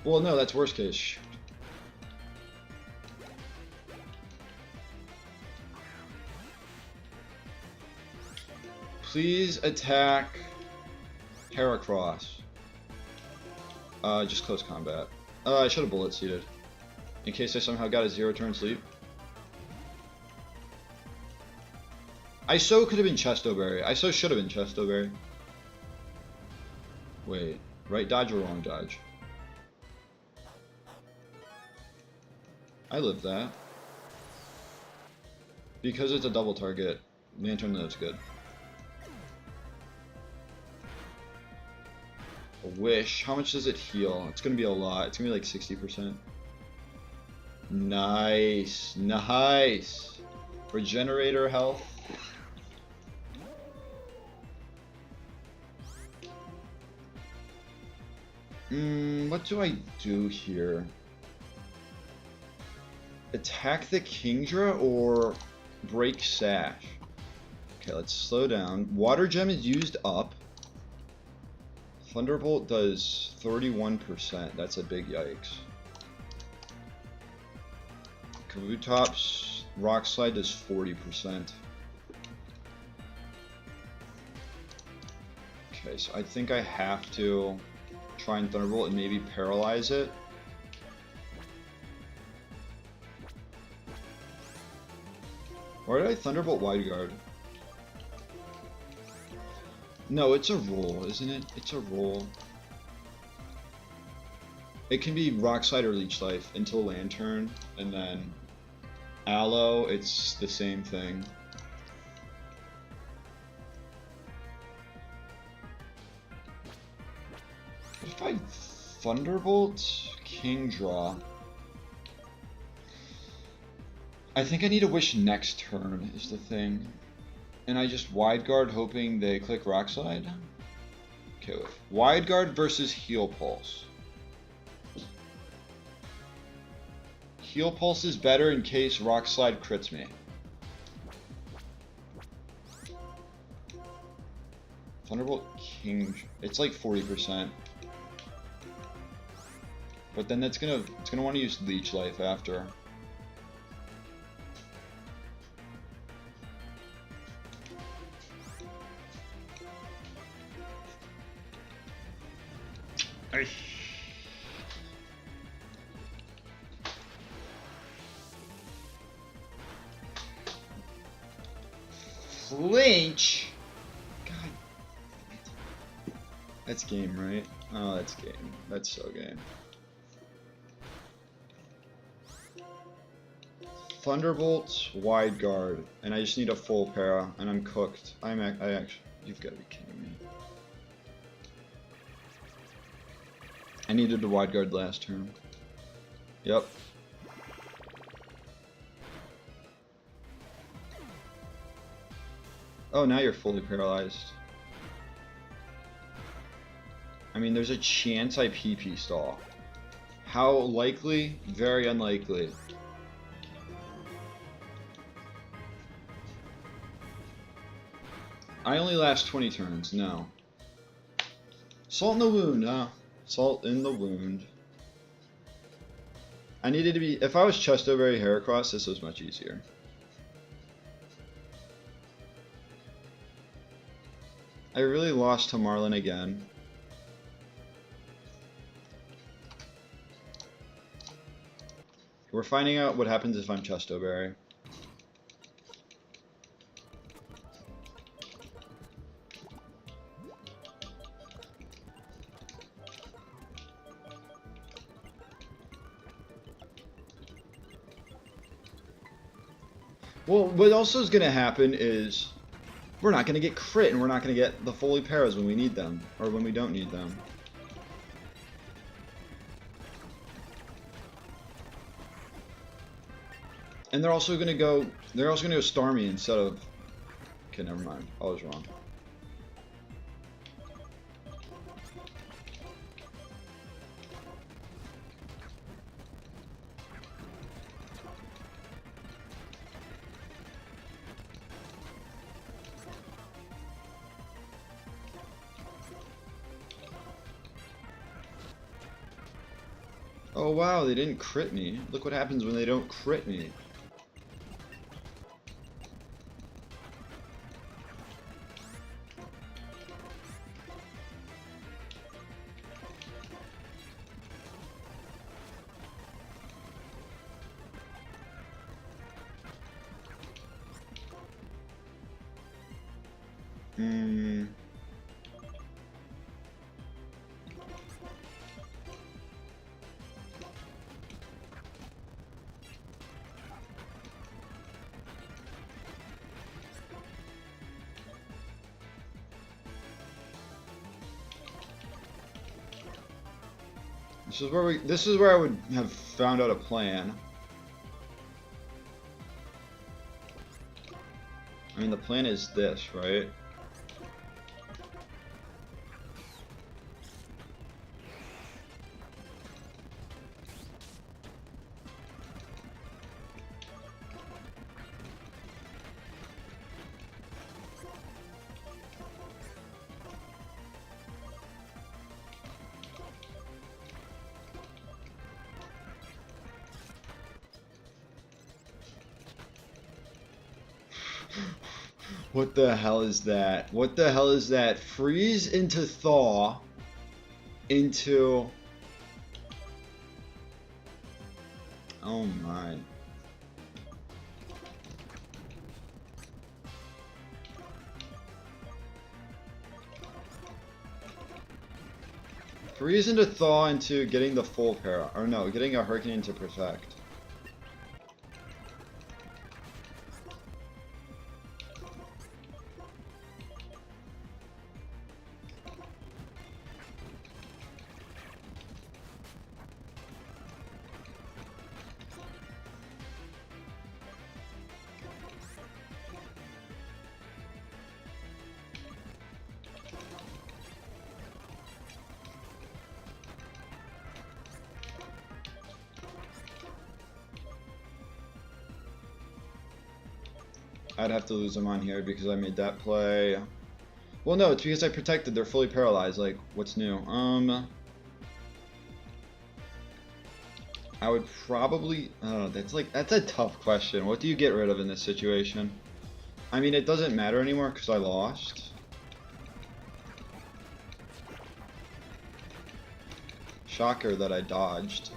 Well, no, that's worst case. Please attack Heracross. Just close combat. I should have bullet seeded. In case I somehow got a 0-turn sleep. I so could have been Chestoberry. I so should have been Chestoberry. Wait, right dodge or wrong dodge? I lived that. Because it's a double target, Lantern Live's good. A wish. How much does it heal? It's gonna be a lot. It's gonna be like 60%. Nice. Nice. Regenerator health. What do I do here? Attack the Kingdra or break Sash? Okay, let's slow down. Water Gem is used up. Thunderbolt does 31%. That's a big yikes. Kabutops Rock Slide does 40%. Okay, so I think I have to try and Thunderbolt and maybe paralyze it. Or did I Thunderbolt Wide Guard? No, it's a roll, isn't it? It's a roll. It can be Rock Slide or Leech Life until Lantern, and then Aloe, it's the same thing. If I Thunderbolt Kingdra, I think I need to wish next turn is the thing. And I just Wide Guard hoping they click Rock Slide. Okay, wait. Wide Guard versus Heal Pulse. Heal Pulse is better in case Rock Slide crits me. Thunderbolt King, it's like 40%. But then it's gonna want to use Leech Life after. Flinch? God. That's game, right? Oh, that's game. That's so game. Thunderbolt, Wide Guard, and I just need a full para, and I'm cooked. I actually, you've got to be kidding me. I needed the Wide Guard last turn. Yep. Oh, now you're fully paralyzed. I mean, there's a chance I PP stall. How likely? Very unlikely. I only last 20 turns, no. Salt in the wound, salt in the wound. I needed to be, if I was Chestoberry Heracross, this was much easier. I really lost to Marlin again. We're finding out what happens if I'm Chestoberry. Well, what also is going to happen is we're not going to get crit and we're not going to get the fully paras when we need them, or when we don't need them. And they're also going to go Starmie instead of... Okay, never mind. I was wrong. Oh wow, they didn't crit me. Look what happens when they don't crit me. This is where I would have found out a plan. I mean, the plan is this, right? What the hell is that? What the hell is that? Freeze into thaw into... Oh my. Freeze into thaw into getting the full para. Or no, getting a hurricane into perfect. I'd have to lose them on here because I made that play. Well, no, it's because I protected. They're fully paralyzed. Like, what's new? I would probably... I don't know. That's a tough question. What do you get rid of in this situation? I mean, it doesn't matter anymore because I lost. Shocker that I dodged.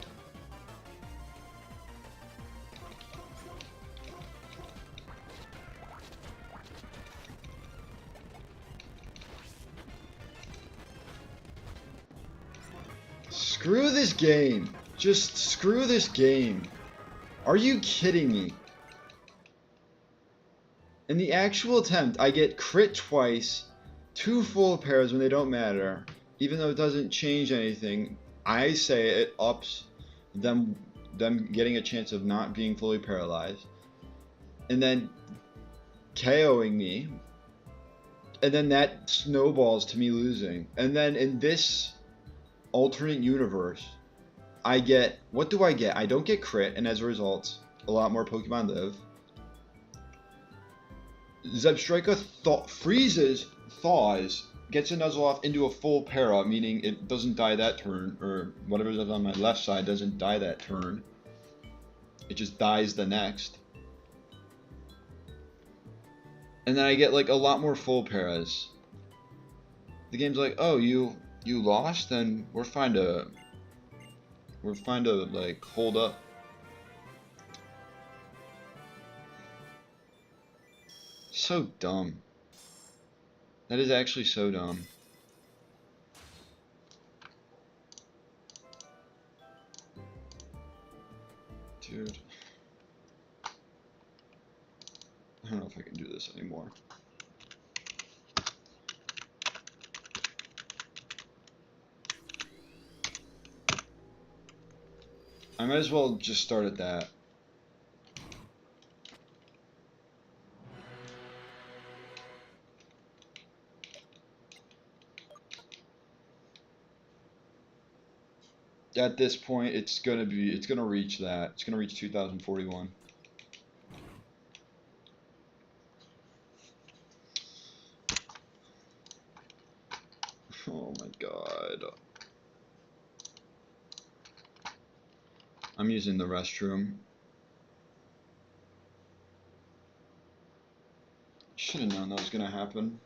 Screw this game. Just screw this game. Are you kidding me? In the actual attempt, I get crit twice, 2 full pairs when they don't matter, even though it doesn't change anything. I say it ups them getting a chance of not being fully paralyzed, and then KOing me, and then that snowballs to me losing. And then in this alternate universe, I get, what do I get? I don't get crit, and as a result, a lot more Pokemon live. Zebstrika freezes, thaws, gets a Nuzlocke into a full para, meaning it doesn't die that turn, or whatever's on my left side doesn't die that turn. It just dies the next. And then I get like a lot more full paras. The game's like, oh, you lost? Then we're fine to like hold up. So dumb. That is actually so dumb. Dude. I don't know if I can do this anymore. I might as well just start at that. At this point, it's gonna reach that. It's gonna reach 2041. Oh my god. I'm using the restroom. Should have known that was gonna happen.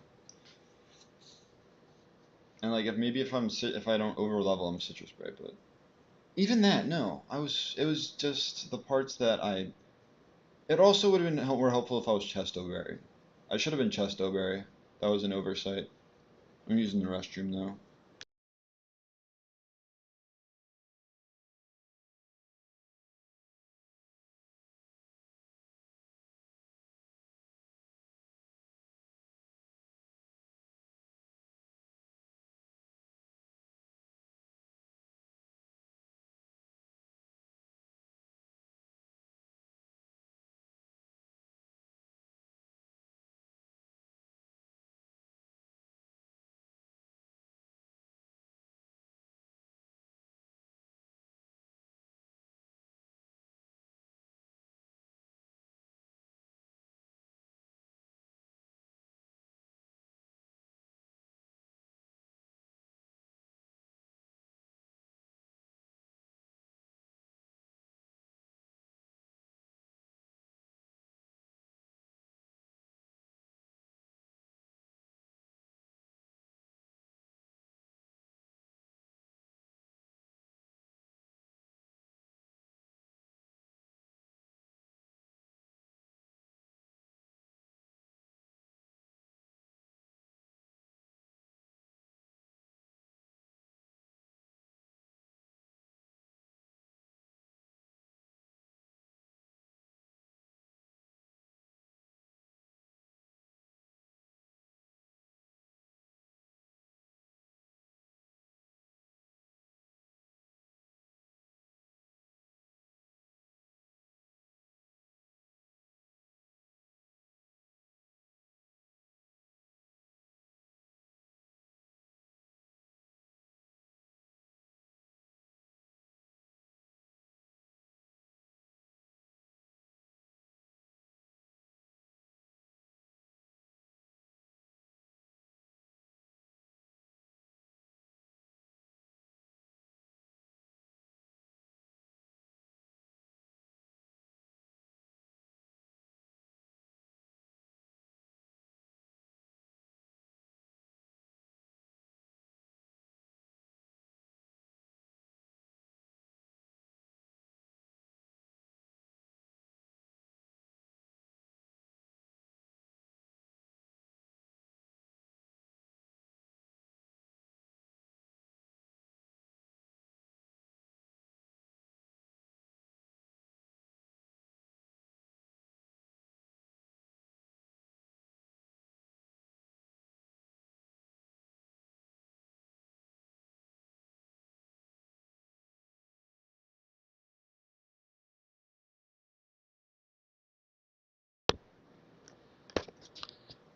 And like, if I don't over level, I'm citrus spray, but even that, no. It was just the parts that it also would have been more helpful if I was Chesto Berry. I should have been Chesto Berry. That was an oversight. I'm using the restroom though.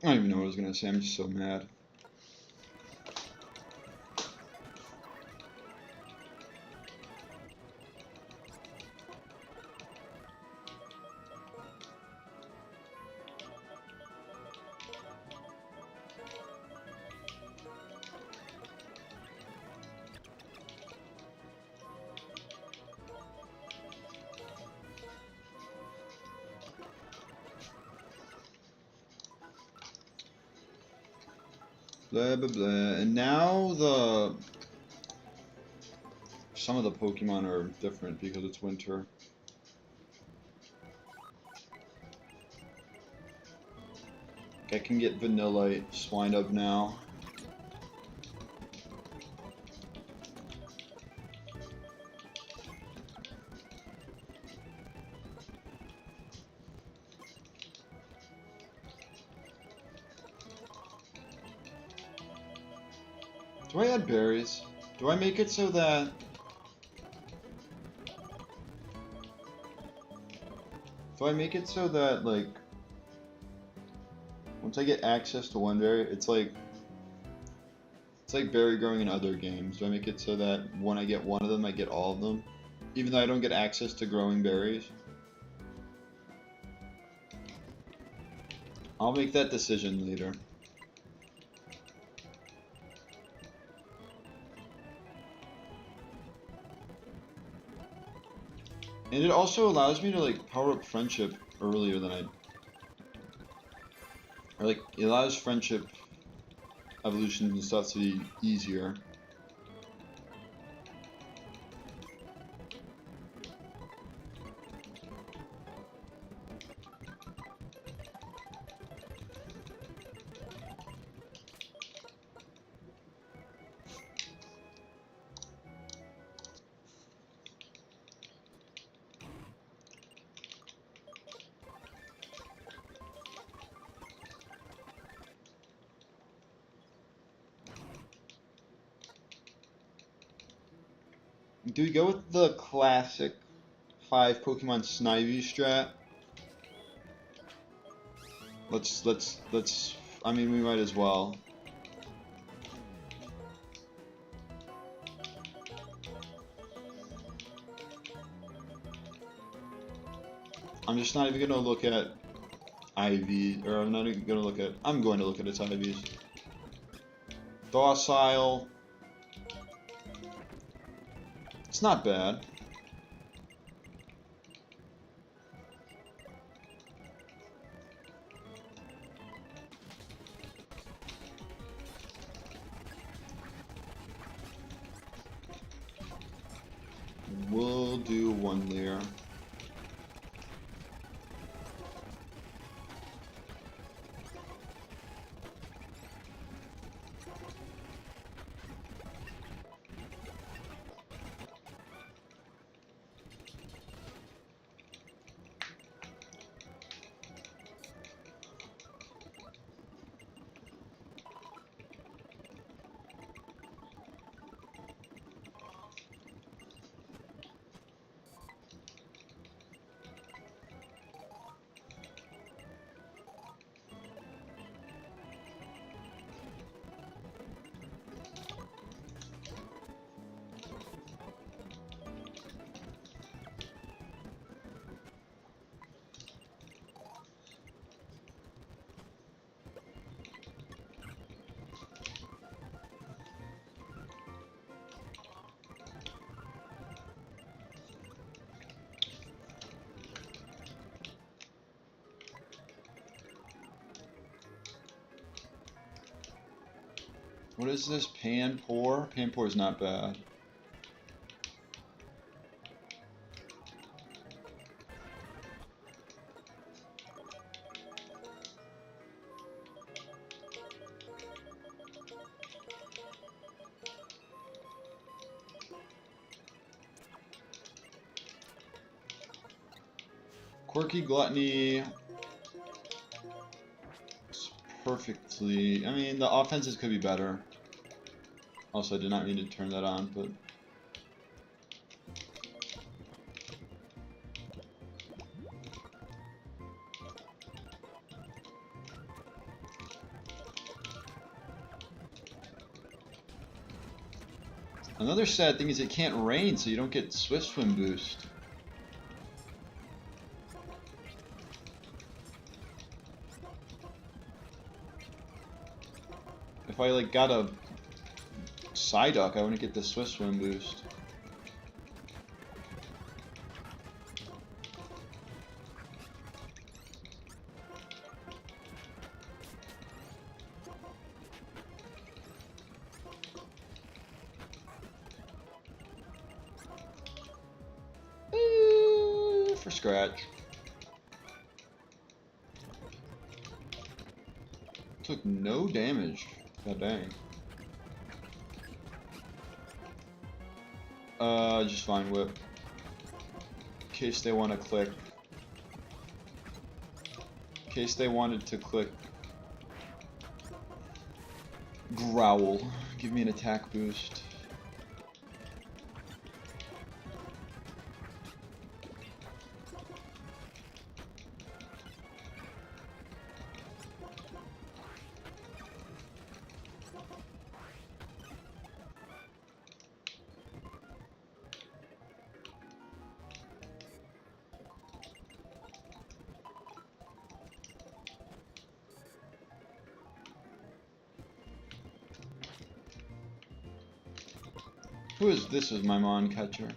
I don't even know what I was gonna say. I'm just so mad. Blah blah blah. And now some of the Pokemon are different because it's winter. I can get Vanillite, Swinub now. Do I add berries? Do I make it so that... Do I make it so that, like... Once I get access to one berry, it's like berry growing in other games. Do I make it so that when I get one of them, I get all of them? Even though I don't get access to growing berries? I'll make that decision later. And it also allows me to like power up friendship earlier than or like it allows friendship evolutions and stuff to be easier. Do we go with the classic 5 Pokemon Snivy strat? Let's I mean we might as well. I'm just not even gonna look at IV, or I'm not even gonna look at I'm going to look at its IVs. Docile. It's not bad. We'll do one there. What is this? Panpour? Panpour is not bad. Quirky Gluttony. Perfectly. I mean, the offenses could be better. Also, I did not mean to turn that on, but... Another sad thing is it can't rain, so you don't get Swift Swim boost. If I like got a Psyduck, I wouldn't get the Swift Swim boost. For scratch. Took no damage. God dang. Just Vine Whip. In case they want to click. In case they wanted to click. Growl. Give me an attack boost. Who is this? Is my Mon catcher?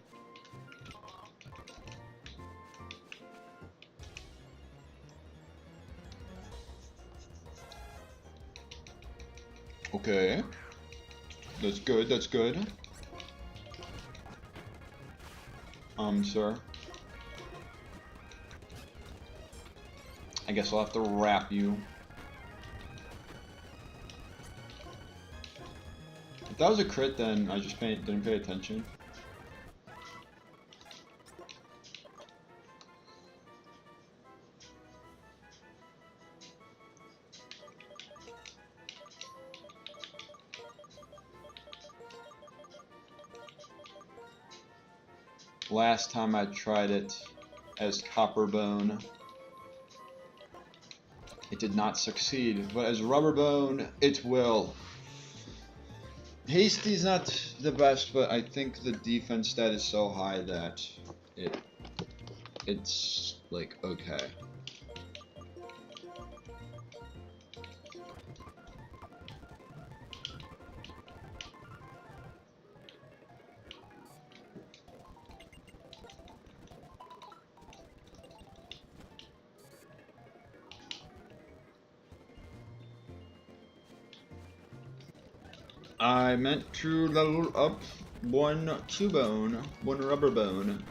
Okay. That's good, that's good. Sir. I guess I'll have to wrap you. If that was a crit, then I just didn't pay attention. Last time I tried it as Copperbone, it did not succeed, but as Rubberbone, it will. Hasty's not the best, but I think the defense stat is so high that it's like okay. I meant to level up one Cubone, one Rubberbone.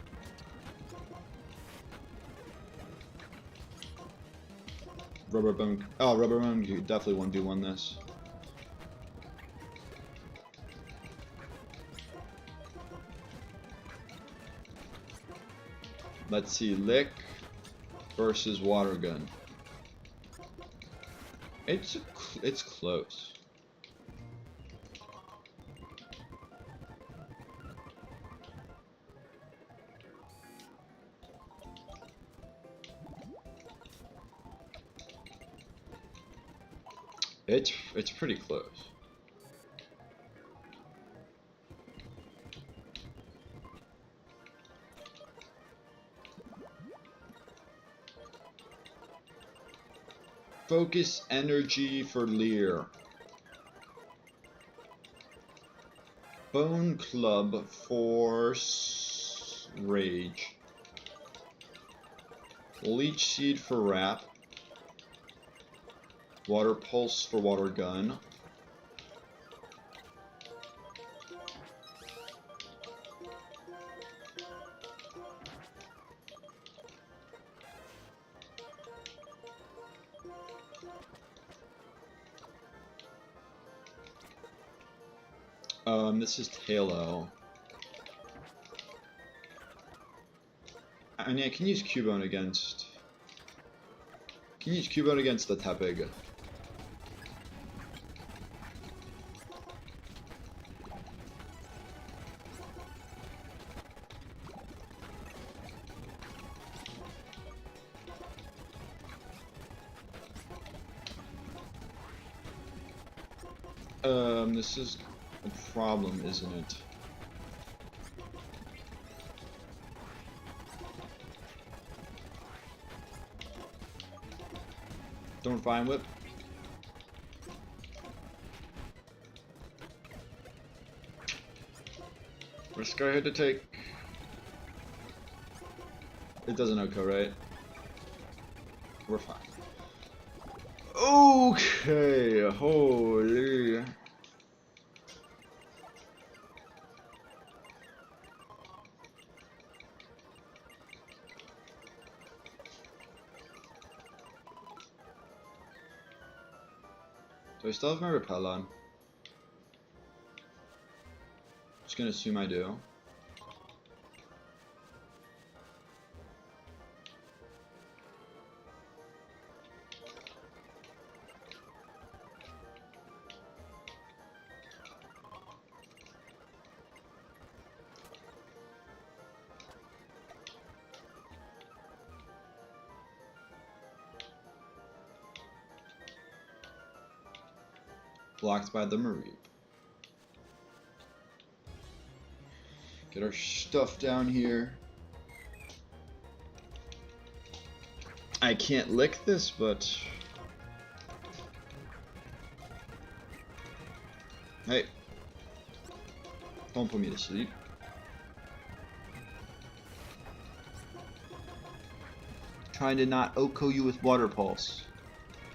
Rubberbone. Oh, Rubberbone, you definitely 1v1 this. Let's see, Lick versus Water Gun. It's close. It's pretty close. Focus energy for Leer. Bone Club for Rage. Leech Seed for Wrap. Water Pulse for Water Gun. This is Talo. I mean, I can use Cubone against... Can use Cubone against the Tepig. This is a problem, isn't it? Don't Vine Whip. Risk I had to take. It doesn't echo, right? We're fine. Okay, holy. Do I still have my repel on? Just gonna assume I do. Blocked by the Mareep. Get our stuff down here. I can't lick this, but... Hey. Don't put me to sleep. Trying to not OHKO you with Water Pulse.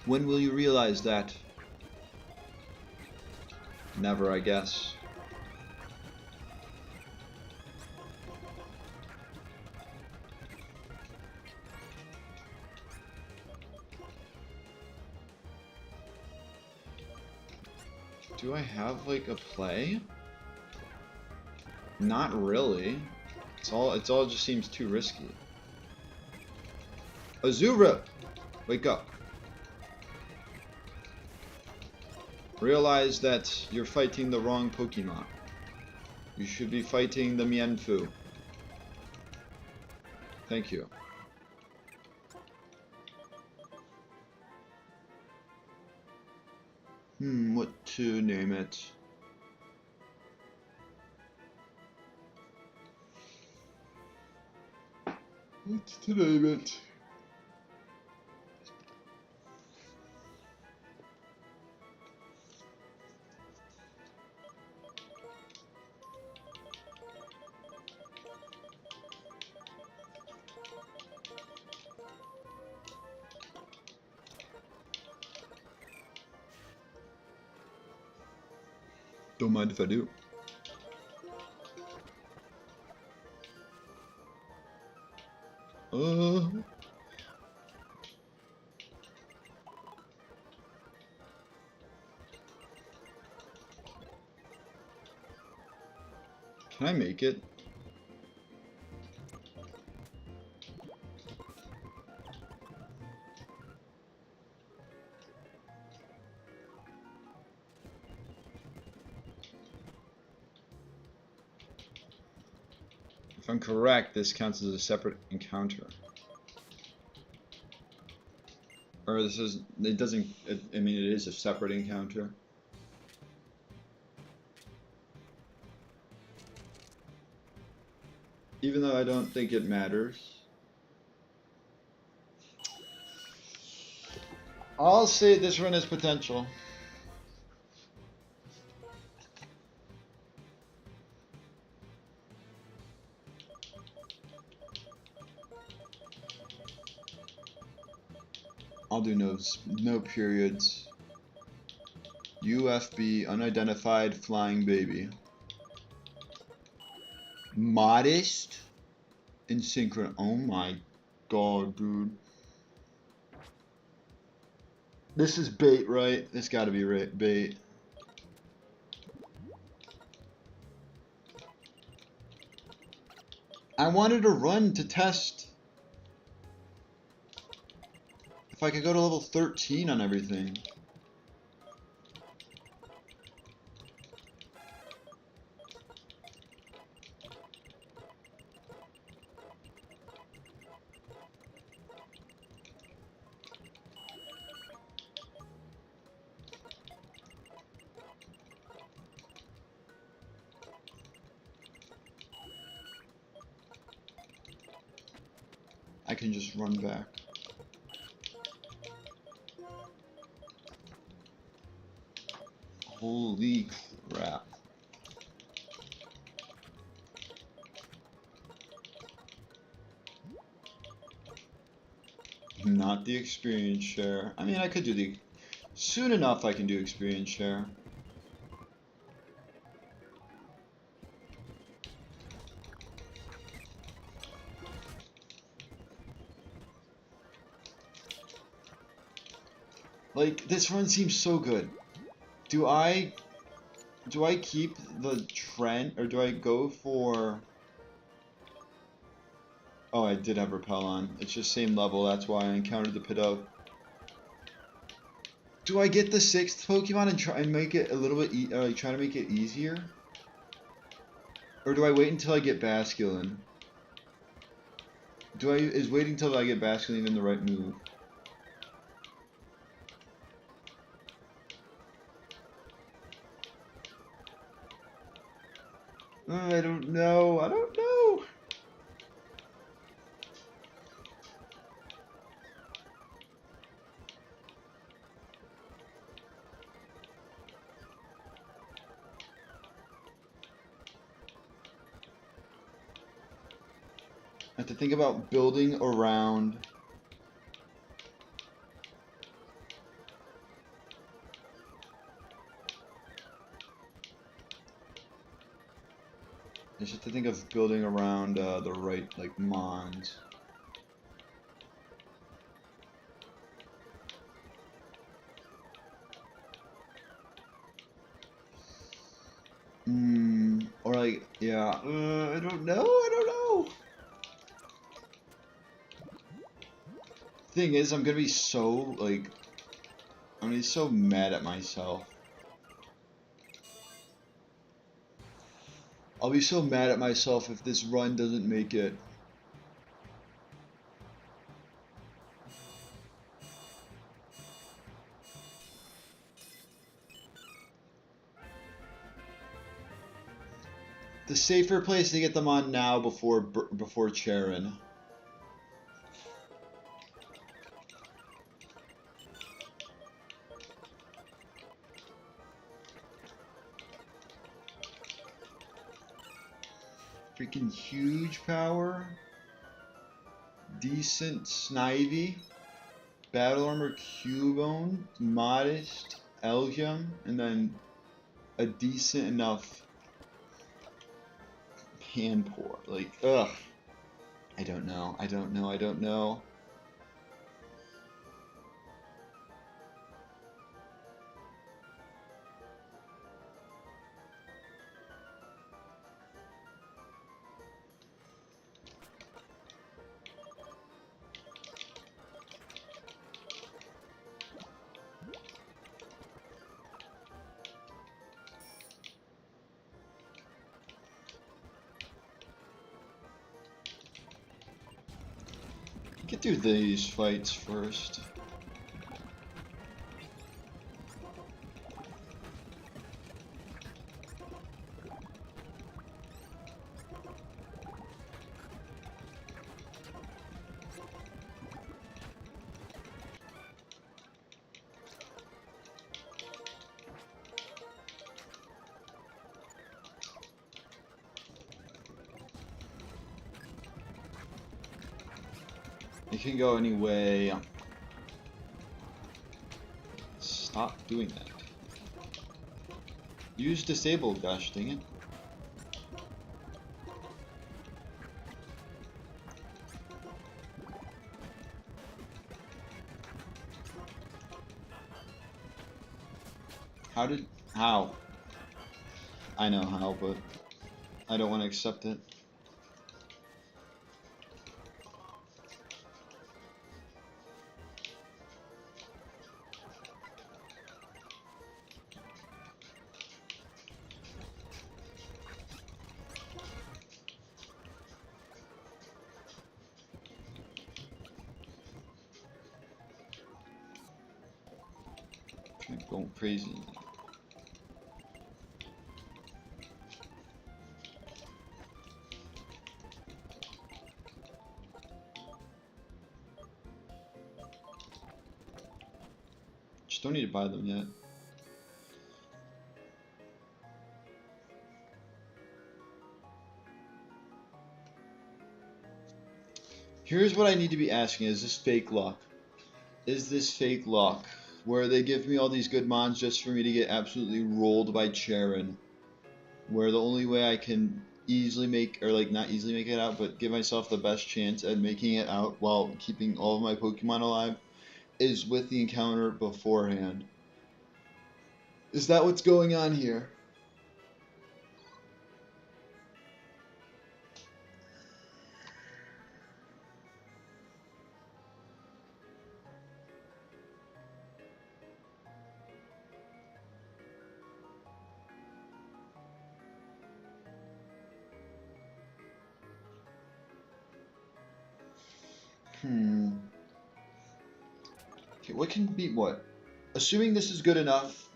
When will you realize that? never, I guess. Do I have like a play? Not really. It all just seems too risky. Azura! Wake up. Realize that you're fighting the wrong Pokemon. You should be fighting the Mienfoo. Thank you. What to name it? What to name it? Don't mind if I do. Can I make it? If I'm correct, this counts as a separate encounter. Or this is, it doesn't, I mean it is a separate encounter. Even though I don't think it matters. I'll say this run has potential. I'll do no periods. UFB, unidentified flying baby. Modest and synchron. Oh my god, dude. This is bait, right? This gotta be bait. I wanted to run to test if I could go to level 13 on everything. I can just run back. Holy crap. Not the experience share. I mean, I could do the... Soon enough I can do experience share. Like, this run seems so good. Do I keep the trend, or do I go for... Oh, I did have Repel on. It's just same level, that's why I encountered the Pidove. Do I get the 6th Pokemon and try and make it a little bit, like try to make it easier? Or do I wait until I get Basculin? Is waiting until I get Basculin even the right move? I don't know. I don't know. I have to think about building around. I just have to think of building around the right, like, mons. Or like, yeah, I don't know. Thing is, I'm gonna be so, like, I'm gonna be so mad at myself. I'll be so mad at myself if this run doesn't make it. The safer place to get them on now before Charon. Freaking huge power. Decent Snivy. Battle Armor Cubone. Modest Elgium. And then a decent enough Panpour. Like, ugh. I don't know. Get through these fights first. It can go any way. Stop doing that. Use disable, gosh dang it. How? I know how, but I don't want to accept it. I'm going crazy. Just don't need to buy them yet. Here's what I need to be asking. Is this fake luck? Is this fake luck? Where they give me all these good mons just for me to get absolutely rolled by Charon. Where the only way I can easily make, or like not easily make it out, but give myself the best chance at making it out while keeping all of my Pokemon alive is with the encounter beforehand. Is that what's going on here? Okay, what can beat what? Assuming this is good enough,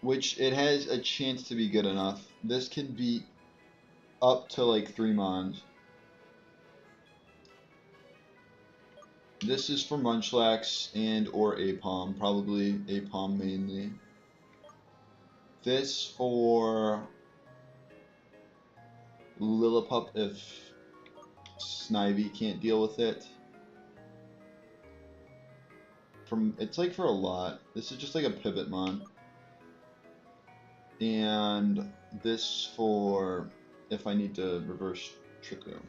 which it has a chance to be good enough, this can beat up to like 3 mons. This is for Munchlax and or Apom, probably Apom mainly. This for Lillipup if Snivy can't deal with it. It's like for a lot. This is just like a pivot mon. And this for if I need to reverse Trick Room.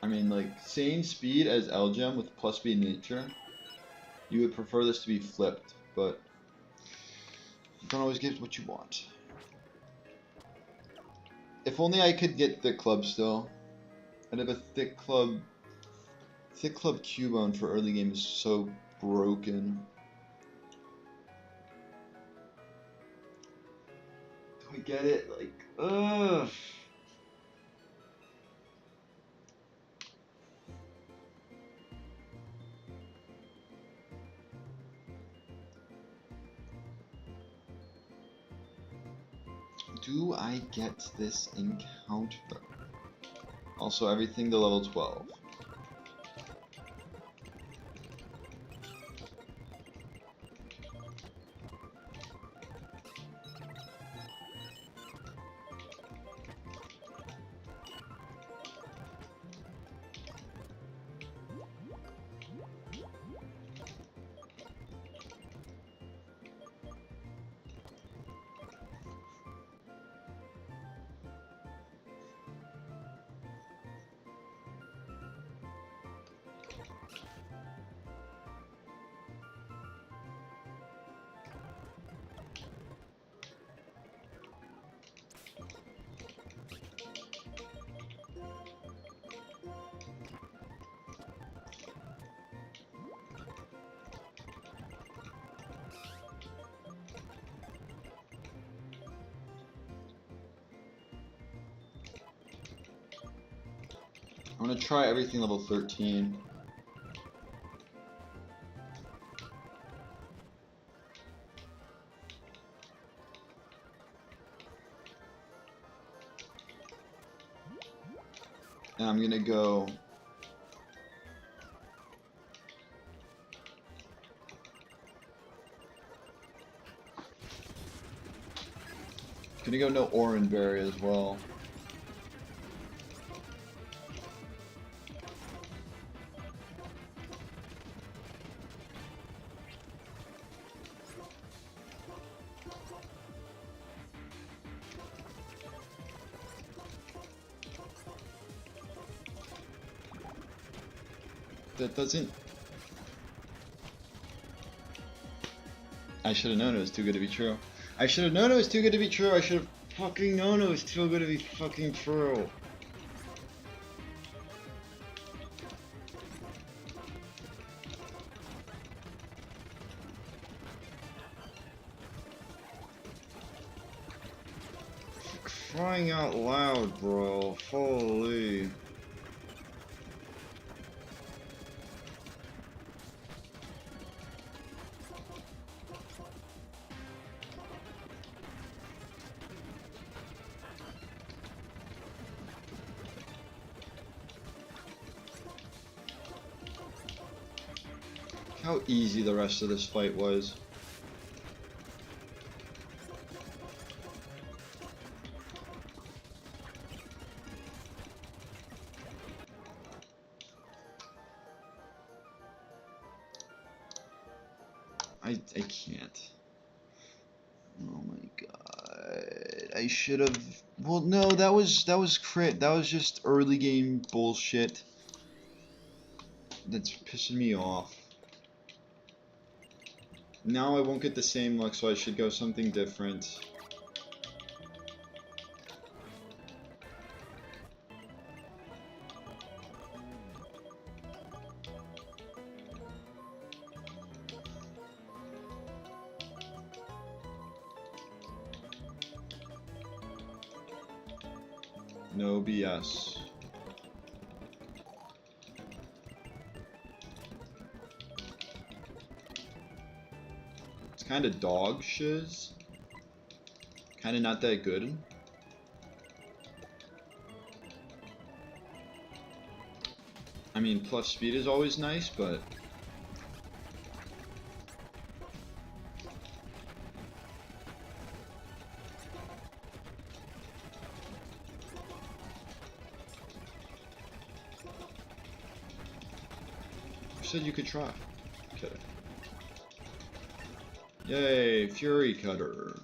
I mean, like, same speed as L-Gem with plus speed nature. You would prefer this to be flipped, but you don't always get what you want. If only I could get Thick Club still. I'd have a Thick Club Cubone for early game is so broken. Do I get it? Like, ugh. Do I get this encounter? Also, everything to level 12. I'm gonna try everything level 13. And I'm gonna go... Gonna go no Oranberry as well. That doesn't... I should have known it was too good to be true. I should have known it was too good to be true. I should have fucking known it was too good to be fucking true. Crying out loud, bro. Holy. How easy the rest of this fight was. I can't. Oh my god. I should have... Well, no, that was crit. That was just early game bullshit. That's pissing me off. Now I won't get the same luck, so I should go something different. No BS. It's kind of dog shiz. Kind of not that good. I mean, plus speed is always nice, but... said you could try? Kidding. Yay, Fury Cutter.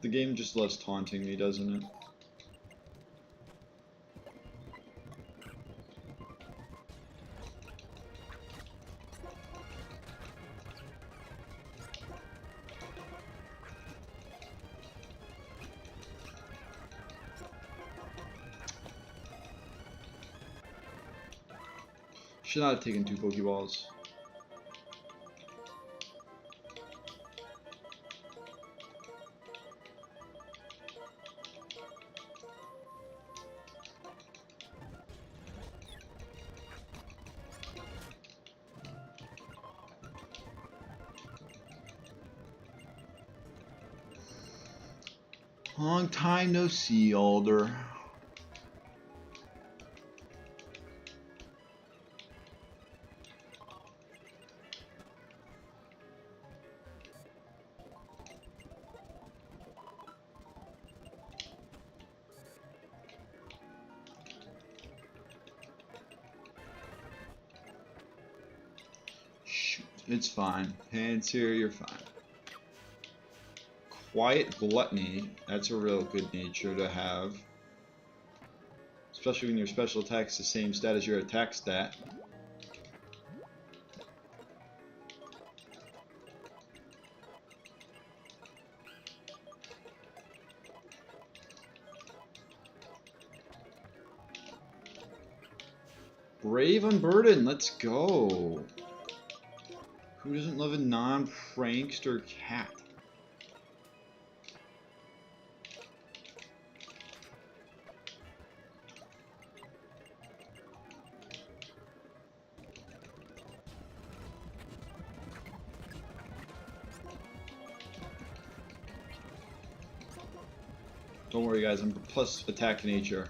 The game just loves taunting me, doesn't it? Should not have taken 2 Pokeballs. Long time no see, Alder. Shoot, it's fine. Hands here, you're fine. Quiet Gluttony, that's a real good nature to have. Especially when your special attack's the same stat as your attack stat. Brave Unburdened, let's go. Who doesn't love a non-prankster cat? Don't worry guys, I'm plus attack nature.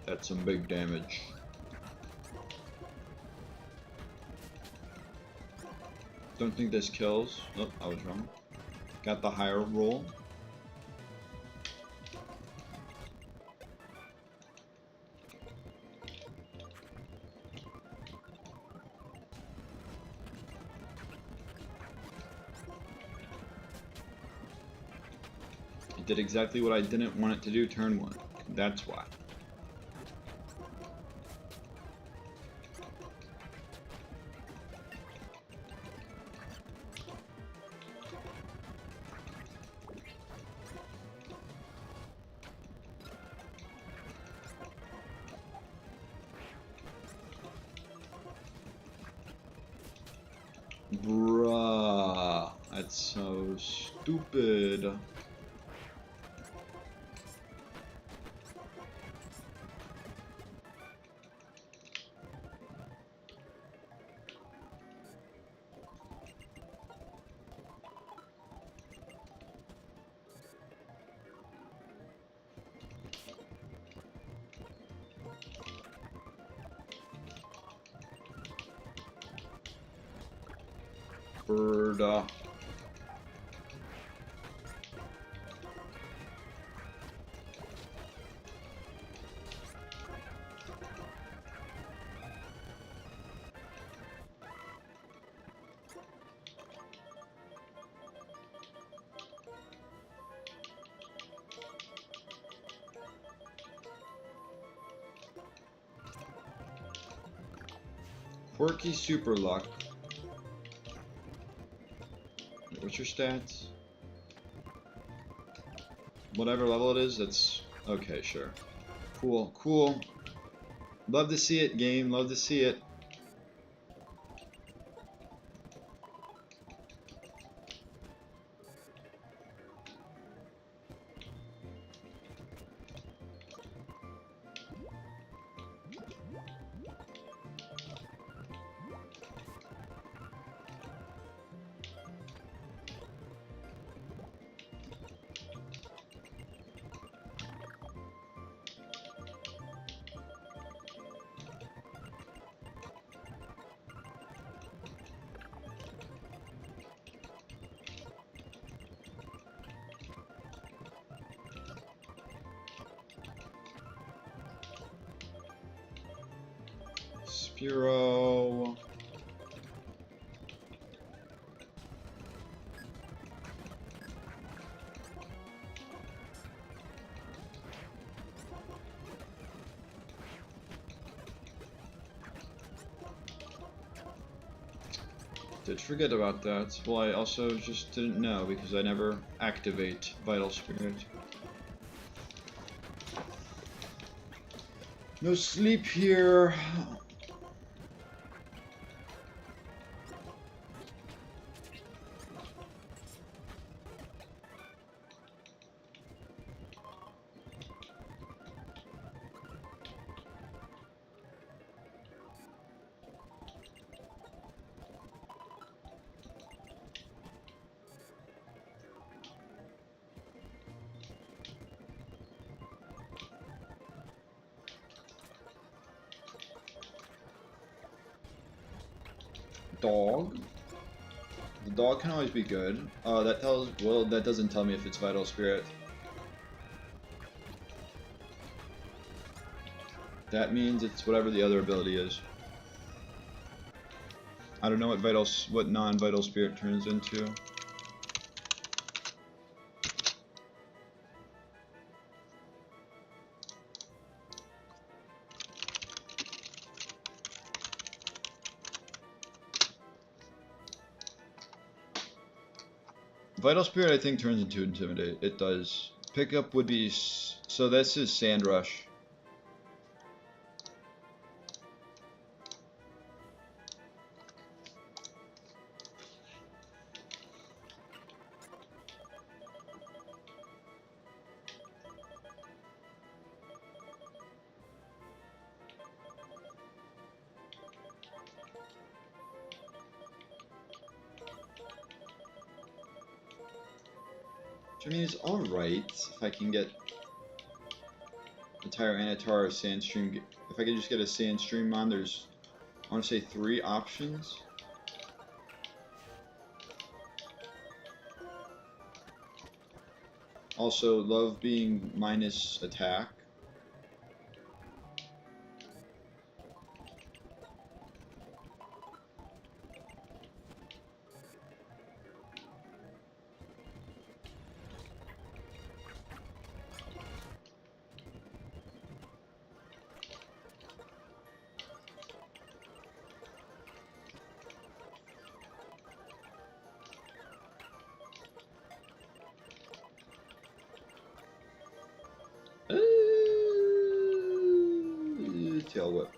That's some big damage. Don't think this kills. Oh, I was wrong. Got the higher roll. It did exactly what I didn't want it to do turn 1. That's why. Bruh, that's so stupid. Bird. Quirky Super Luck. What's your stats? Whatever level it is, that's... Okay, sure. Cool, cool. Love to see it, game. Love to see it. Furo. Did forget about that. Well, I also just didn't know because I never activate Vital Spirit. No sleep here. Dog. The dog can always be good. That tells. Well, that doesn't tell me if it's Vital Spirit. That means it's whatever the other ability is. I don't know what non-Vital Spirit turns into. Vital Spirit, I think, turns into Intimidate. It does. Pickup would be... So this is Sand Rush. Which I mean is alright if I can get the Tyranitar or Sandstream. If I could just get a Sandstream on, there's, I want to say, 3 options. Also, love being minus attack. Tail Whip.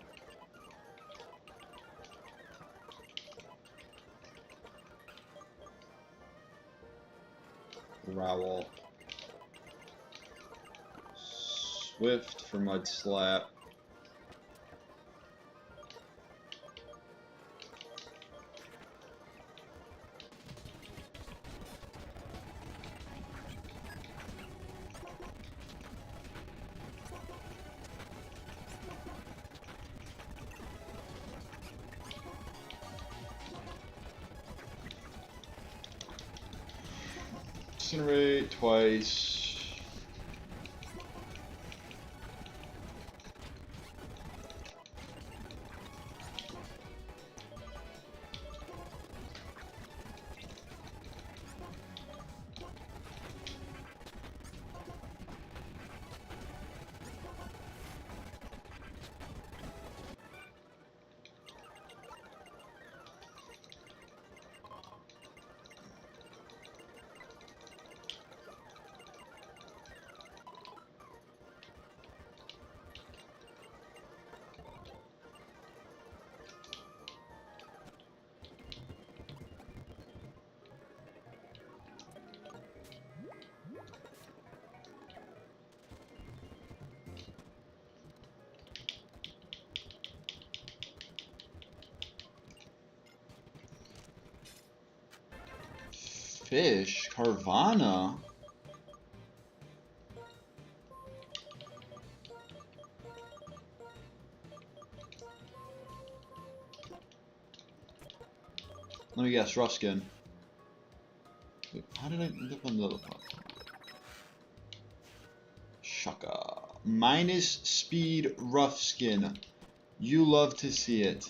Growl. Swift for Mud Slap. Incinerate twice. Fish? Carvana? Let me guess, rough skin. Wait, how did I end up on the other platform? Shaka. Minus speed rough skin. You love to see it.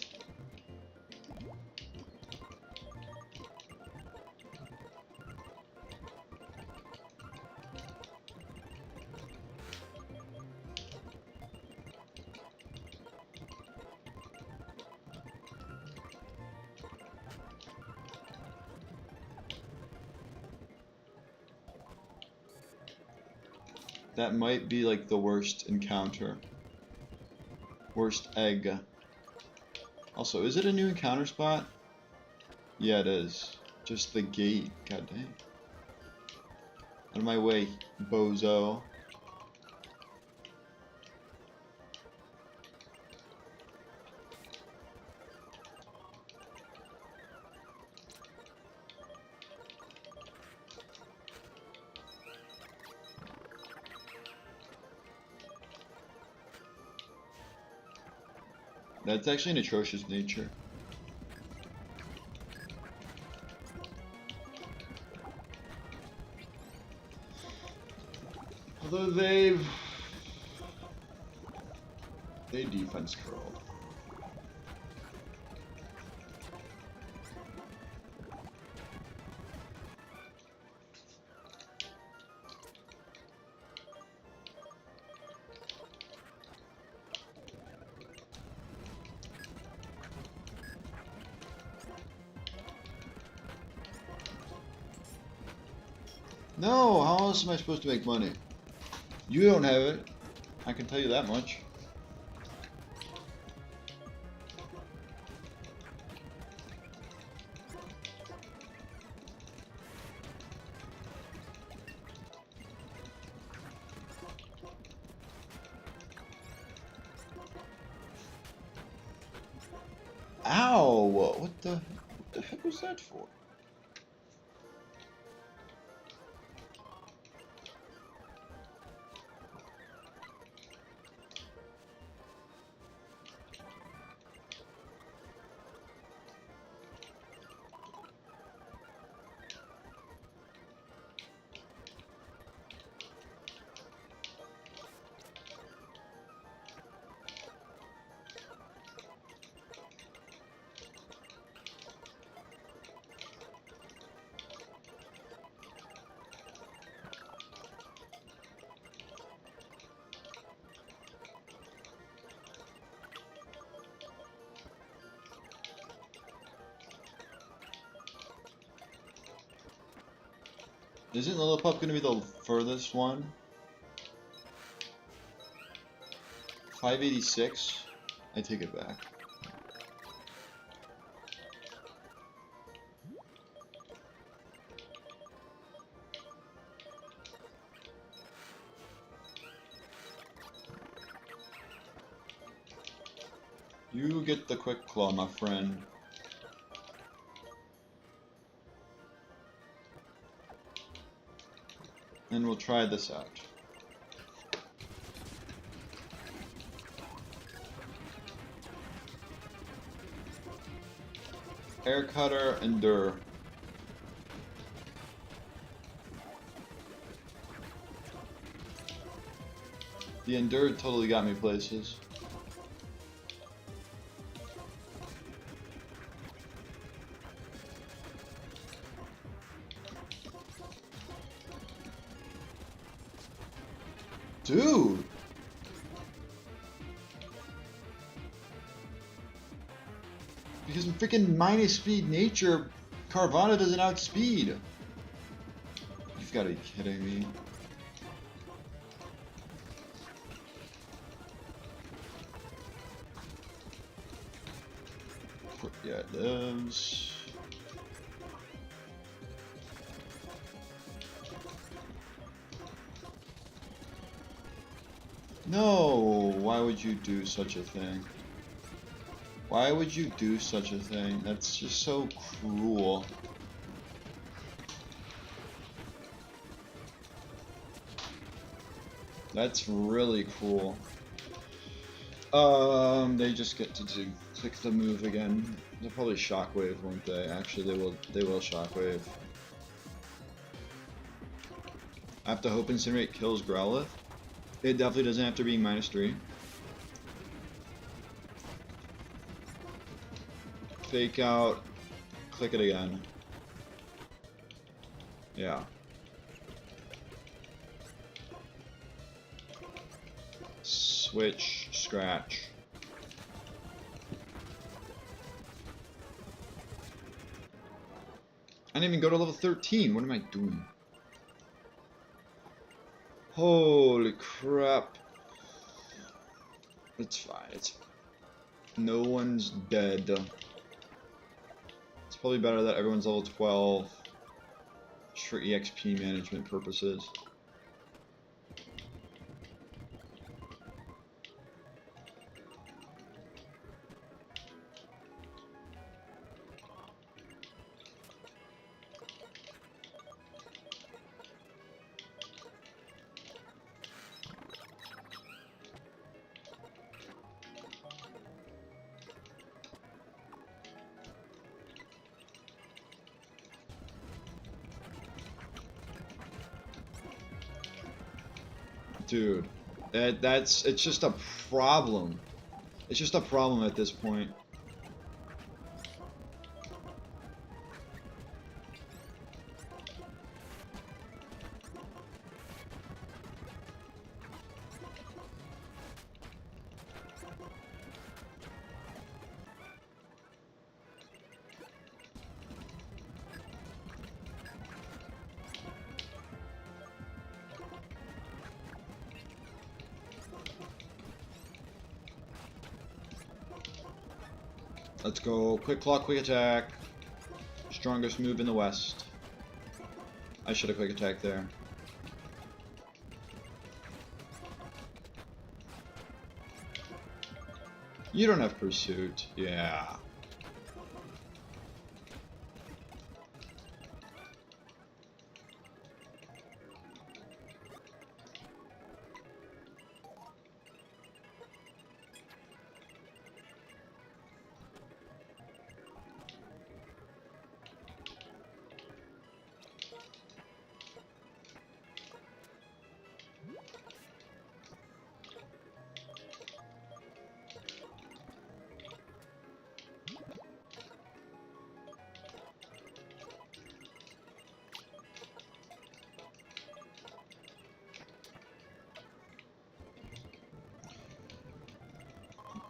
That might be like the worst encounter. Worst egg. Also, is it a new encounter spot? Yeah, it is. Just the gate. God dang. Out of my way, bozo. That's actually an atrocious nature. Although they defense curl. No, how else am I supposed to make money? You don't have it. I can tell you that much. Ow! What the heck was that for? Isn't Lillipup gonna be the furthest one? 586? I take it back. You get the quick claw, my friend. And we'll try this out. Air Cutter, Endure. The Endure totally got me places. Dude! Because in freaking minus speed nature, Carvana doesn't outspeed. You've got to be kidding me. Yeah, it lives. No, why would you do such a thing? Why would you do such a thing? That's just so cruel. That's really cruel. They just get to click the move again. They'll probably shockwave, won't they? Actually, they will shockwave. I have to hope Incinerate kills Growlithe. It definitely doesn't have to be -3. Fake out. Click it again. Yeah. Switch, scratch. I didn't even go to level 13. What am I doing? Holy crap. It's fine. It's fine. No one's dead. It's probably better that everyone's level 12 just for EXP management purposes. Dude, it's just a problem. It's just a problem at this point. Let's go. Quick claw, quick attack. Strongest move in the West. I should have quick attack there. You don't have pursuit. Yeah.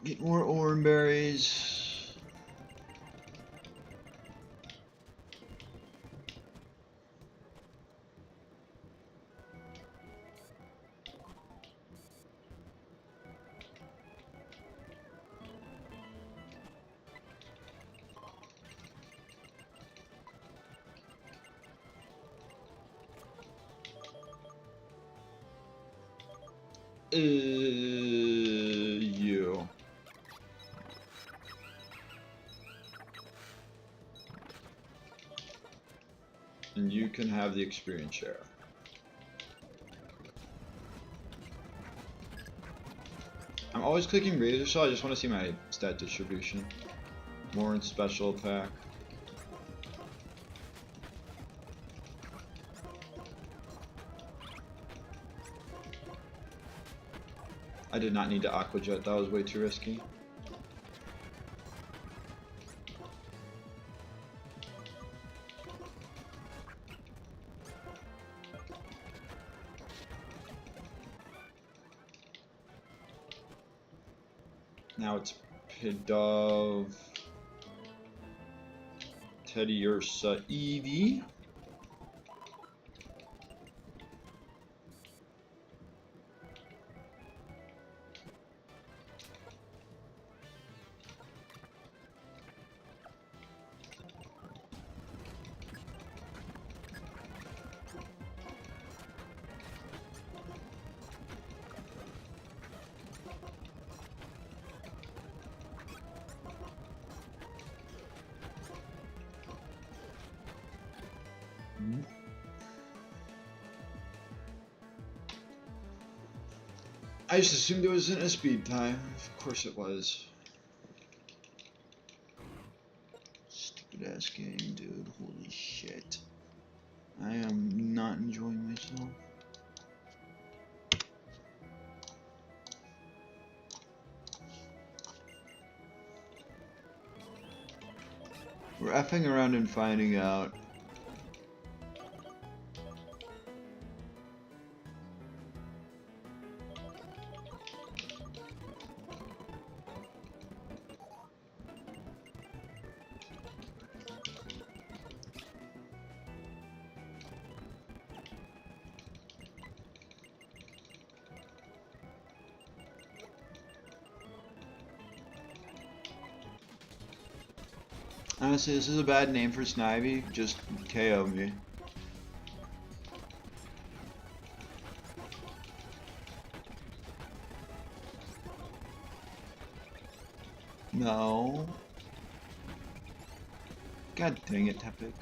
Get more orange berries. You. And you can have the experience share. I'm always clicking Razor Saw, I just want to see my stat distribution. More in special attack. I did not need to Aqua Jet, that was way too risky. Now it's Pidove, Teddy Ursa, Eevee. I just assumed it wasn't a speed time. Of course it was. Stupid ass game, dude. Holy shit. I am not enjoying myself. We're effing around and finding out. Honestly, this is a bad name for Snivy. Just KO me. No. God dang it, Tepic.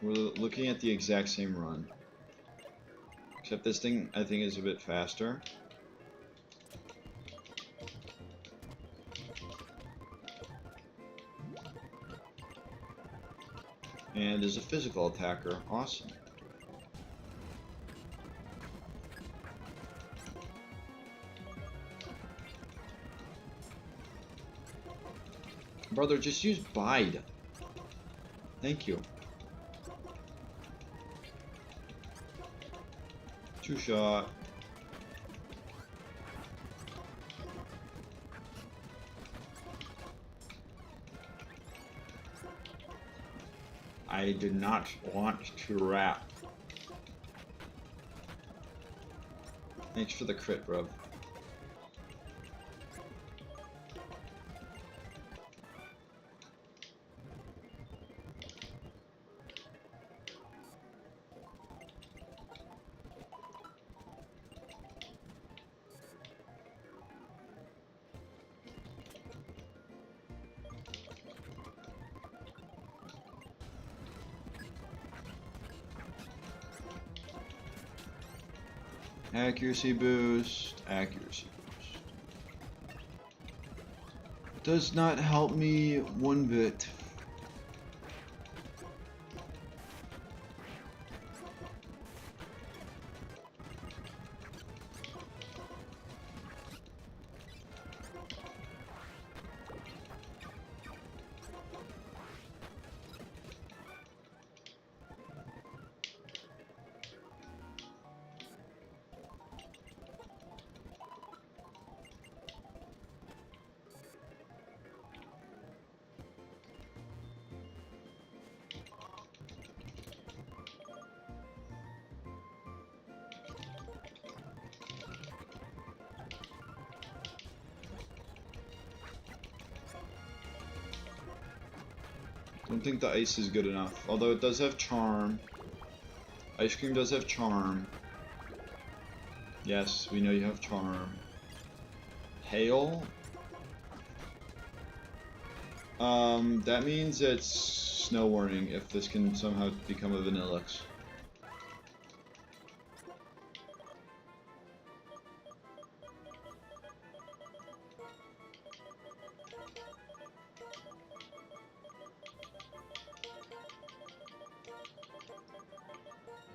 We're looking at the exact same run. Except this thing, I think, is a bit faster. And is a physical attacker. Awesome. Brother, just use Bide. Thank you. Two shot. I did not want to rap. Thanks for the crit, bro. Accuracy boost, accuracy boost. Does not help me one bit. I don't think the ice is good enough, although it does have charm. Ice cream does have charm. Yes, we know you have charm. Hail? That means it's snow warning if this can somehow become a Vanillix.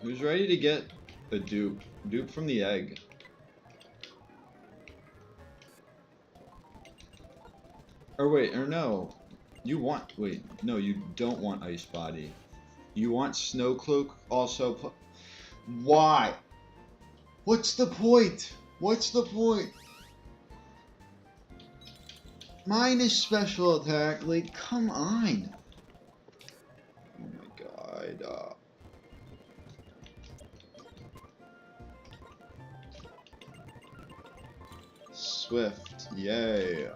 Who's ready to get a dupe? Dupe from the egg. Or wait, or no. You want, wait, no, you don't want Ice Body. You want Snow Cloak also. Why? What's the point? What's the point? Mine is special attack, like, come on. Oh my god. Swift, yay.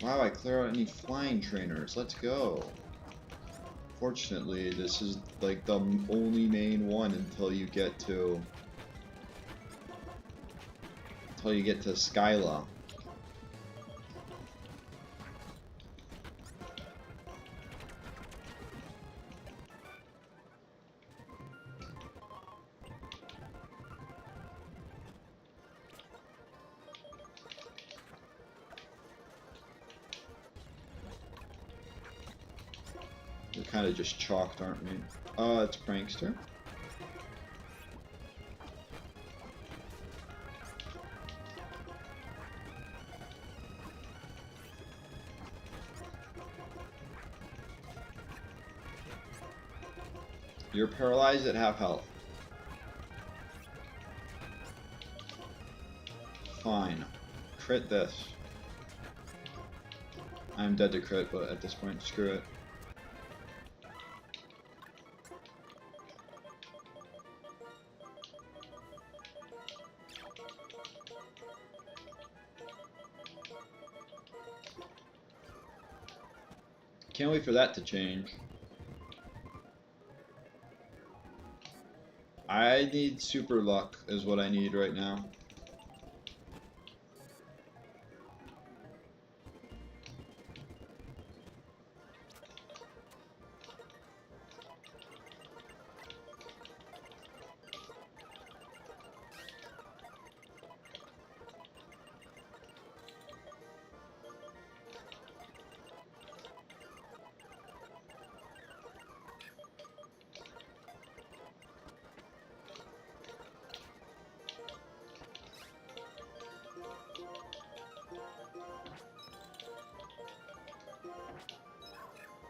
Wow, I clear out any flying trainers. Let's go. Fortunately, this is like the only main one until you get to Skyla. We're kind of just chalked, aren't we? It's Prankster. You're paralyzed at half health. Fine. Crit this. I'm dead to crit, but at this point, screw it. Can't wait for that to change. I need super luck is what I need right now.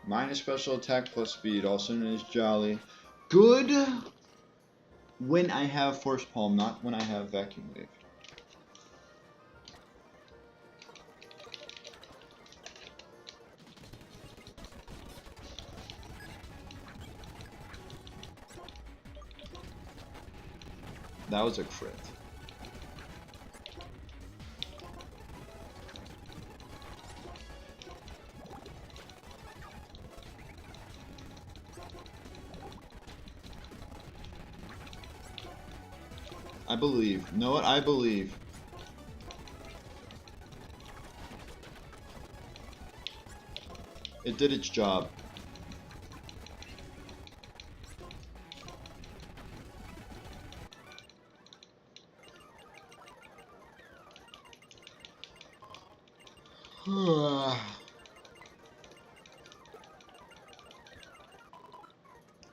Minus special attack plus speed, also known as Jolly. Good when I have Force Palm, not when I have Vacuum Wave. That was a crit. I believe. Know what? I believe. It did its job.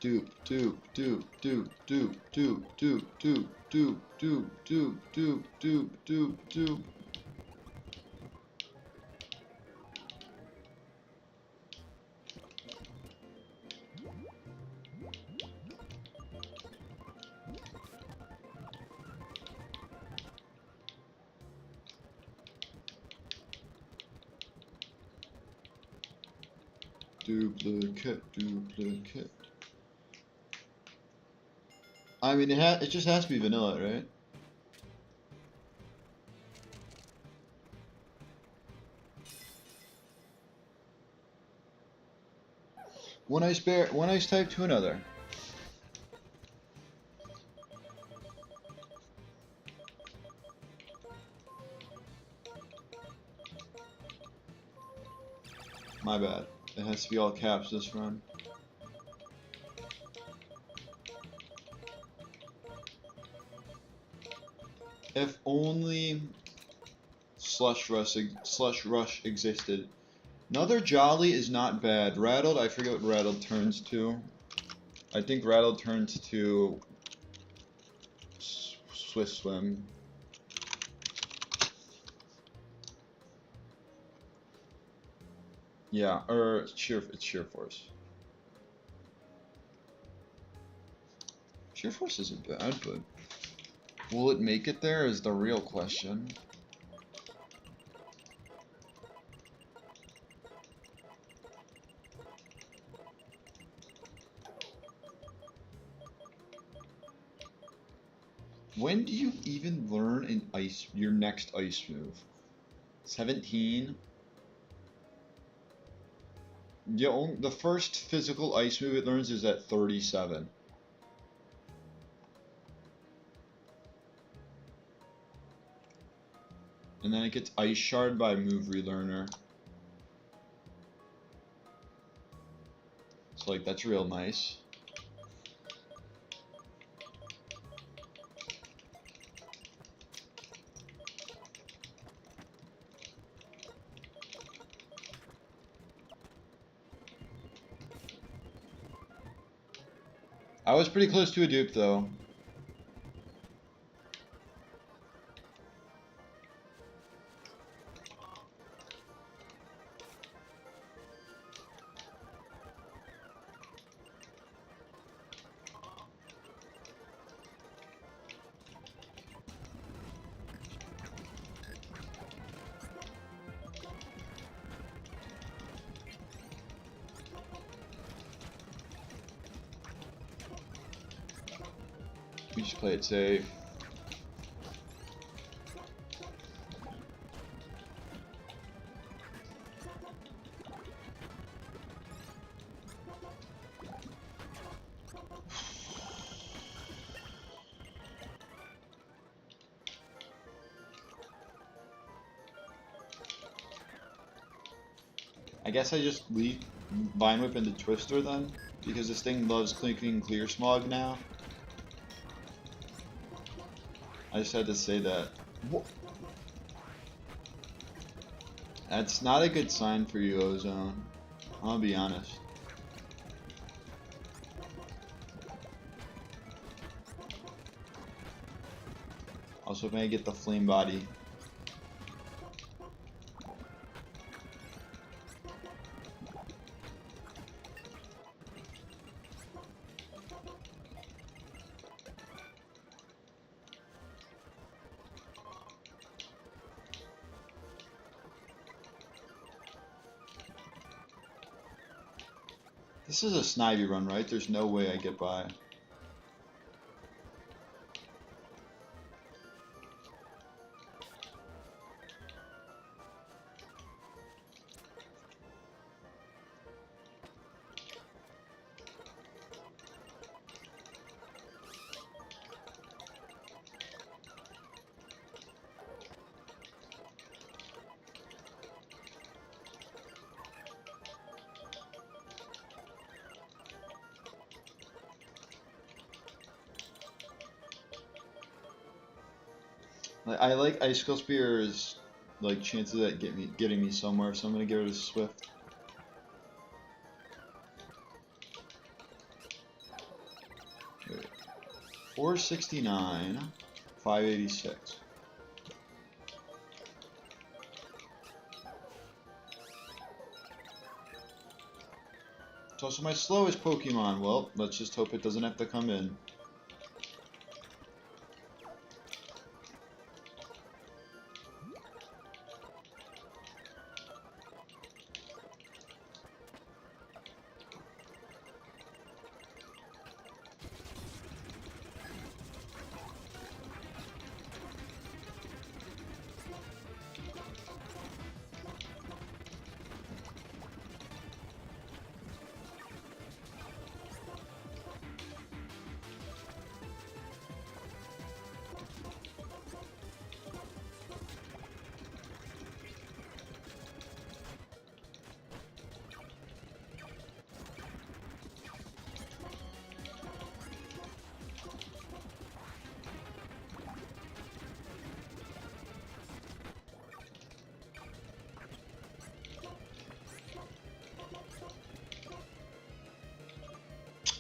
Dupe, dupe, dupe, dupe, dupe, dupe, dupe, dupe, dupe, dupe, dupe, dupe, dupe, dupe, dupe. Duplicate, duplicate. I mean, it just has to be vanilla, right? One ice type to another. My bad. It has to be all caps this run. If only Slush Rush existed. Another Jolly is not bad. Rattled, I forget what Rattled turns to. I think Rattled turns to Swift Swim. Yeah, or it's Sheer Force. Sheer Force isn't bad, but will it make it there is the real question. When do you even learn your next ice move? 17? The first physical ice move it learns is at 37. And then it gets Ice Shard by Move Relearner. So like that's real nice. I was pretty close to a dupe though. We just play it safe. I guess I just leave Vine Whip into Twister then, because this thing loves clinking Clear Smog now. I just had to say that. That's not a good sign for you, Ozone. I'll be honest. Also, may I get the Flame Body? This is a Snivy run, right? There's no way I get by. I like Icicle Spear's like chances at getting me somewhere, so I'm gonna give it a Swift. Okay. 469, 586. It's also my slowest Pokemon. Well, let's just hope it doesn't have to come in.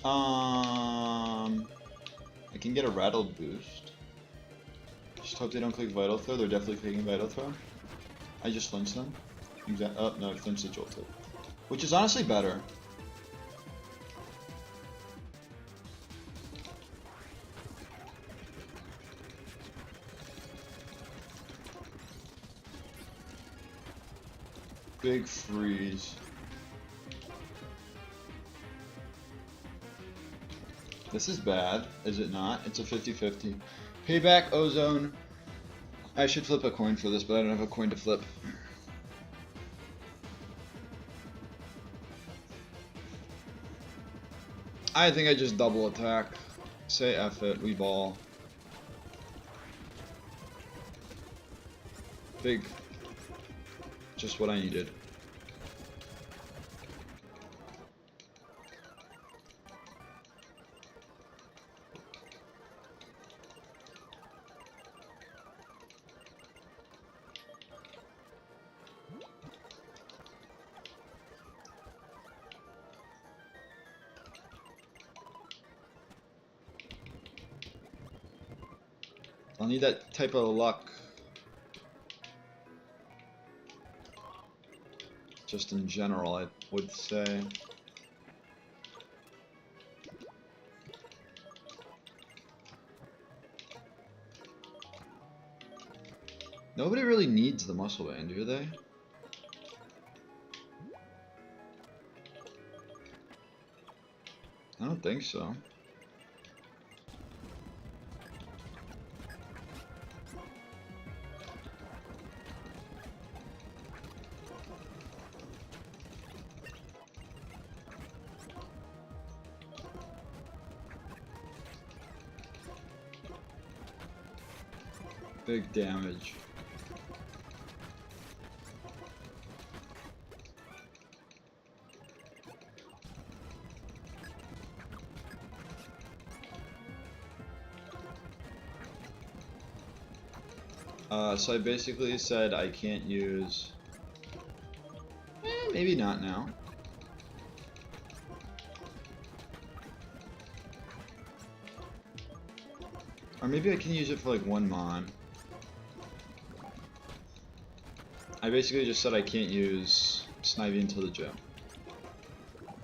I can get a rattled boost. Just hope they don't click Vital Throw. They're definitely clicking Vital Throw. I just flinched them. Oh, no, I flinched the Jolted. Which is honestly better. Big freeze. This is bad, is it not? It's a 50-50. Payback, Ozone. I should flip a coin for this, but I don't have a coin to flip. I think I just double attack. Say F it, we ball. Big. Just what I needed. I'll need that type of luck. Just in general, I would say. Nobody really needs the muscle band, do they? I don't think so. Big damage. So I basically said I can't use... maybe not now. Or maybe I can use it for like one mon. I basically just said I can't use Snivy until the gym.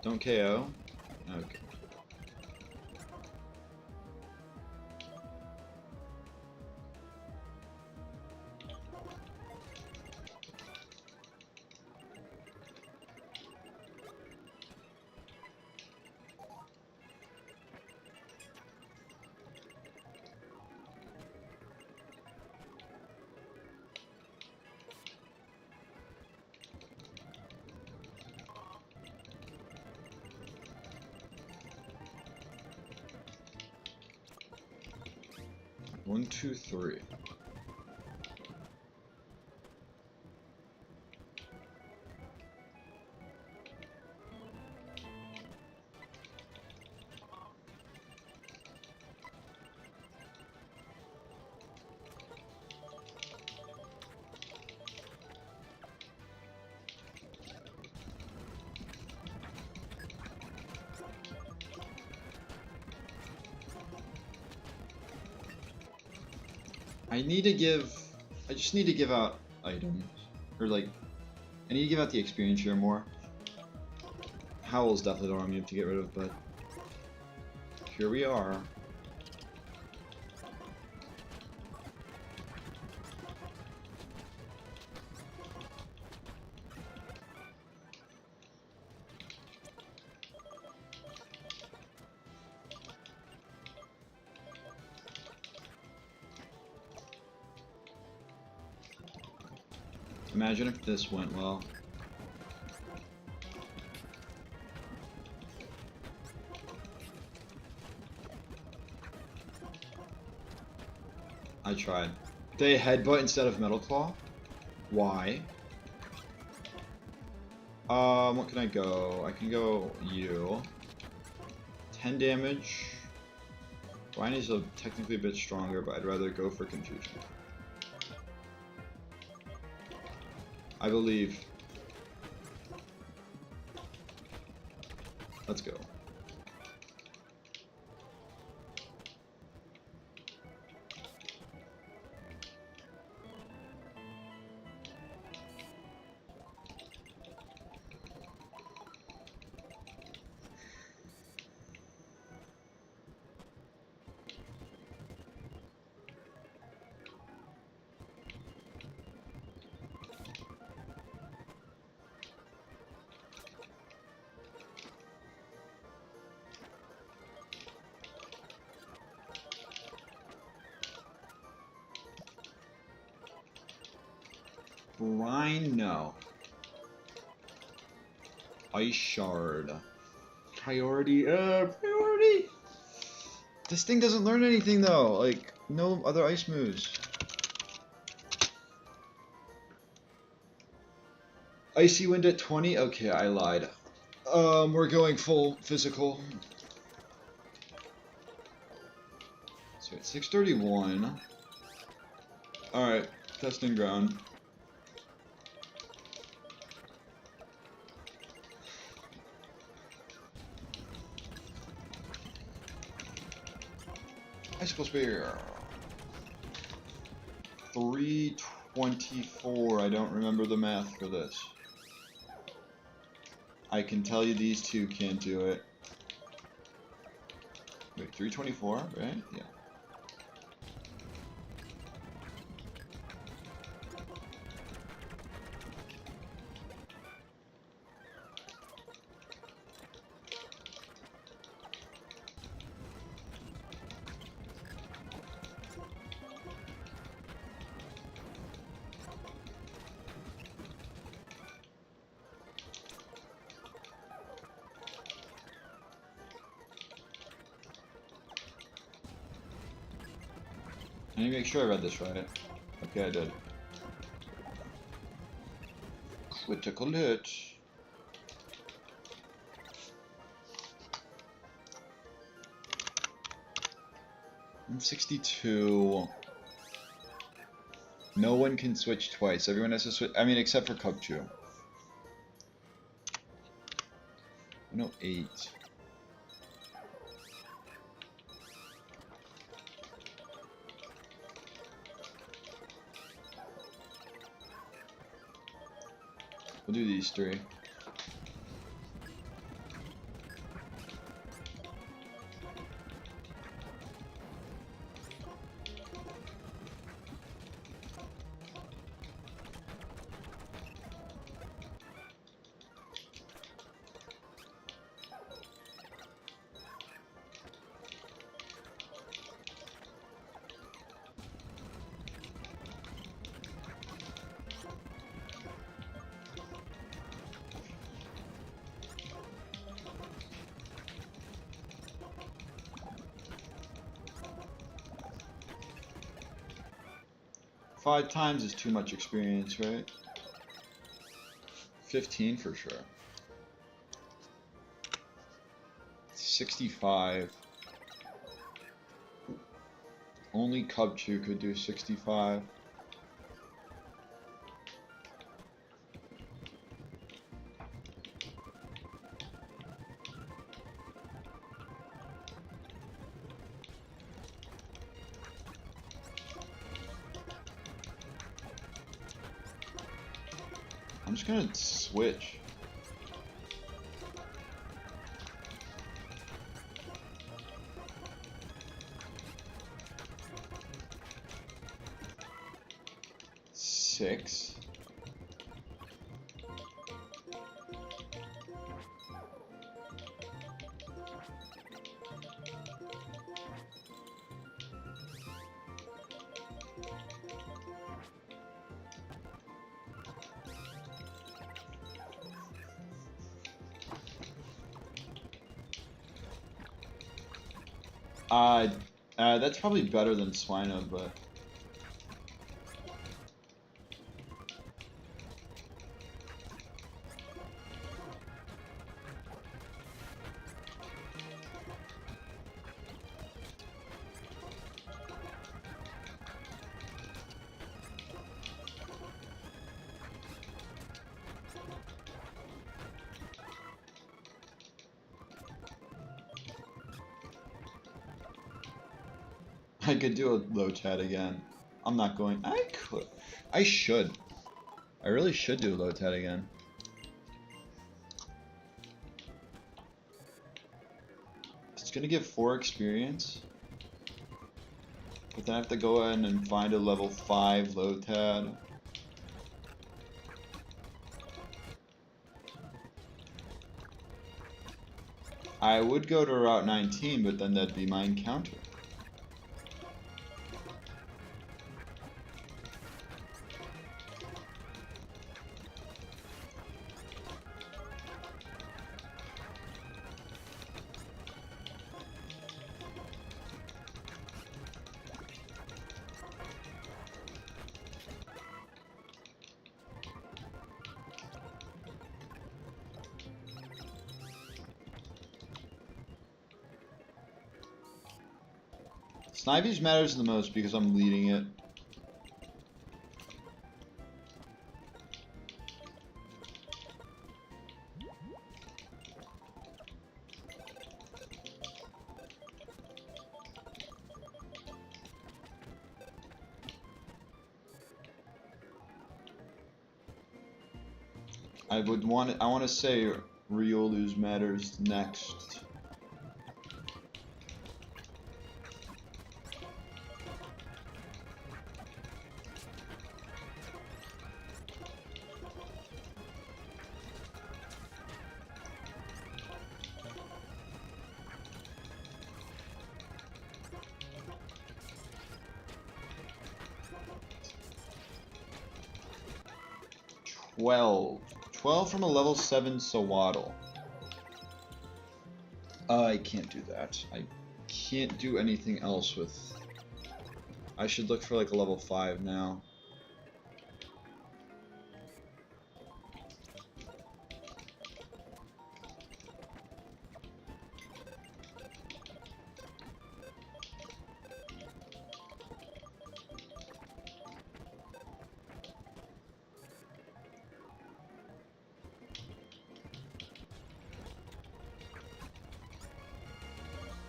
Don't KO? Okay. One, two, three. I just need to give out items. Or like, I need to give out the experience share more. Howl's definitely the wrong move to get rid of, but here we are. Imagine if this went well. I tried. They headbutt instead of Metal Claw? Why? What can I go? I can go you. 10 damage. Ryan is technically a bit stronger, but I'd rather go for Confusion. I believe. Let's go. Brine, no. Ice Shard. Priority, priority! This thing doesn't learn anything though, like, no other ice moves. Icy Wind at 20? Okay, I lied. We're going full physical. So it's 631. Alright, testing ground. Icicle Spear. 324. I don't remember the math for this. I can tell you these two can't do it. Wait, 324, right? Yeah. I need to make sure I read this right. Okay, I did. Critical hit. I'm 62. No one can switch twice. Everyone has to switch. I mean, except for Cubchoo. 108. We'll do these three. Five times is too much experience, right? 15 for sure. 65. Only Cubchoo could do 65. I'm just gonna switch. Six. That's probably better than Swino, but I could do a low chat again. I'm not going. I could. I should. I really should do a low tat again. It's gonna give 4 experience. But then I have to go in and find a level 5 low tad. I would go to Route 19, but then that'd be my encounter. Snivy's matters the most because I'm leading it. I want to say Riolu's matters next. Twelve from a level 7 Sawaddle. I can't do that. I can't do anything else with... I should look for like a level 5 now.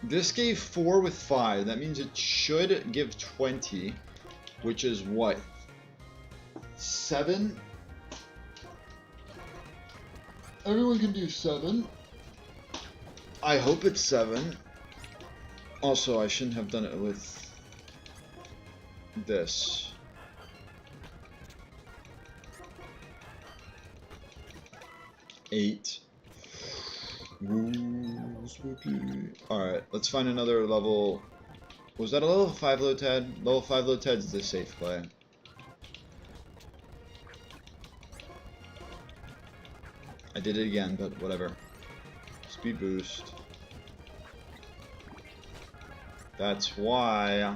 This gave 4 with 5. That means it should give 20, which is what? 7? Everyone can do 7. I hope it's 7. Also, I shouldn't have done it with this. Eight. Ooh, spooky. Alright, let's find another level. Was that a level 5 Lotad? Level 5 Lotad's the safe play. I did it again, but whatever. Speed boost. That's why.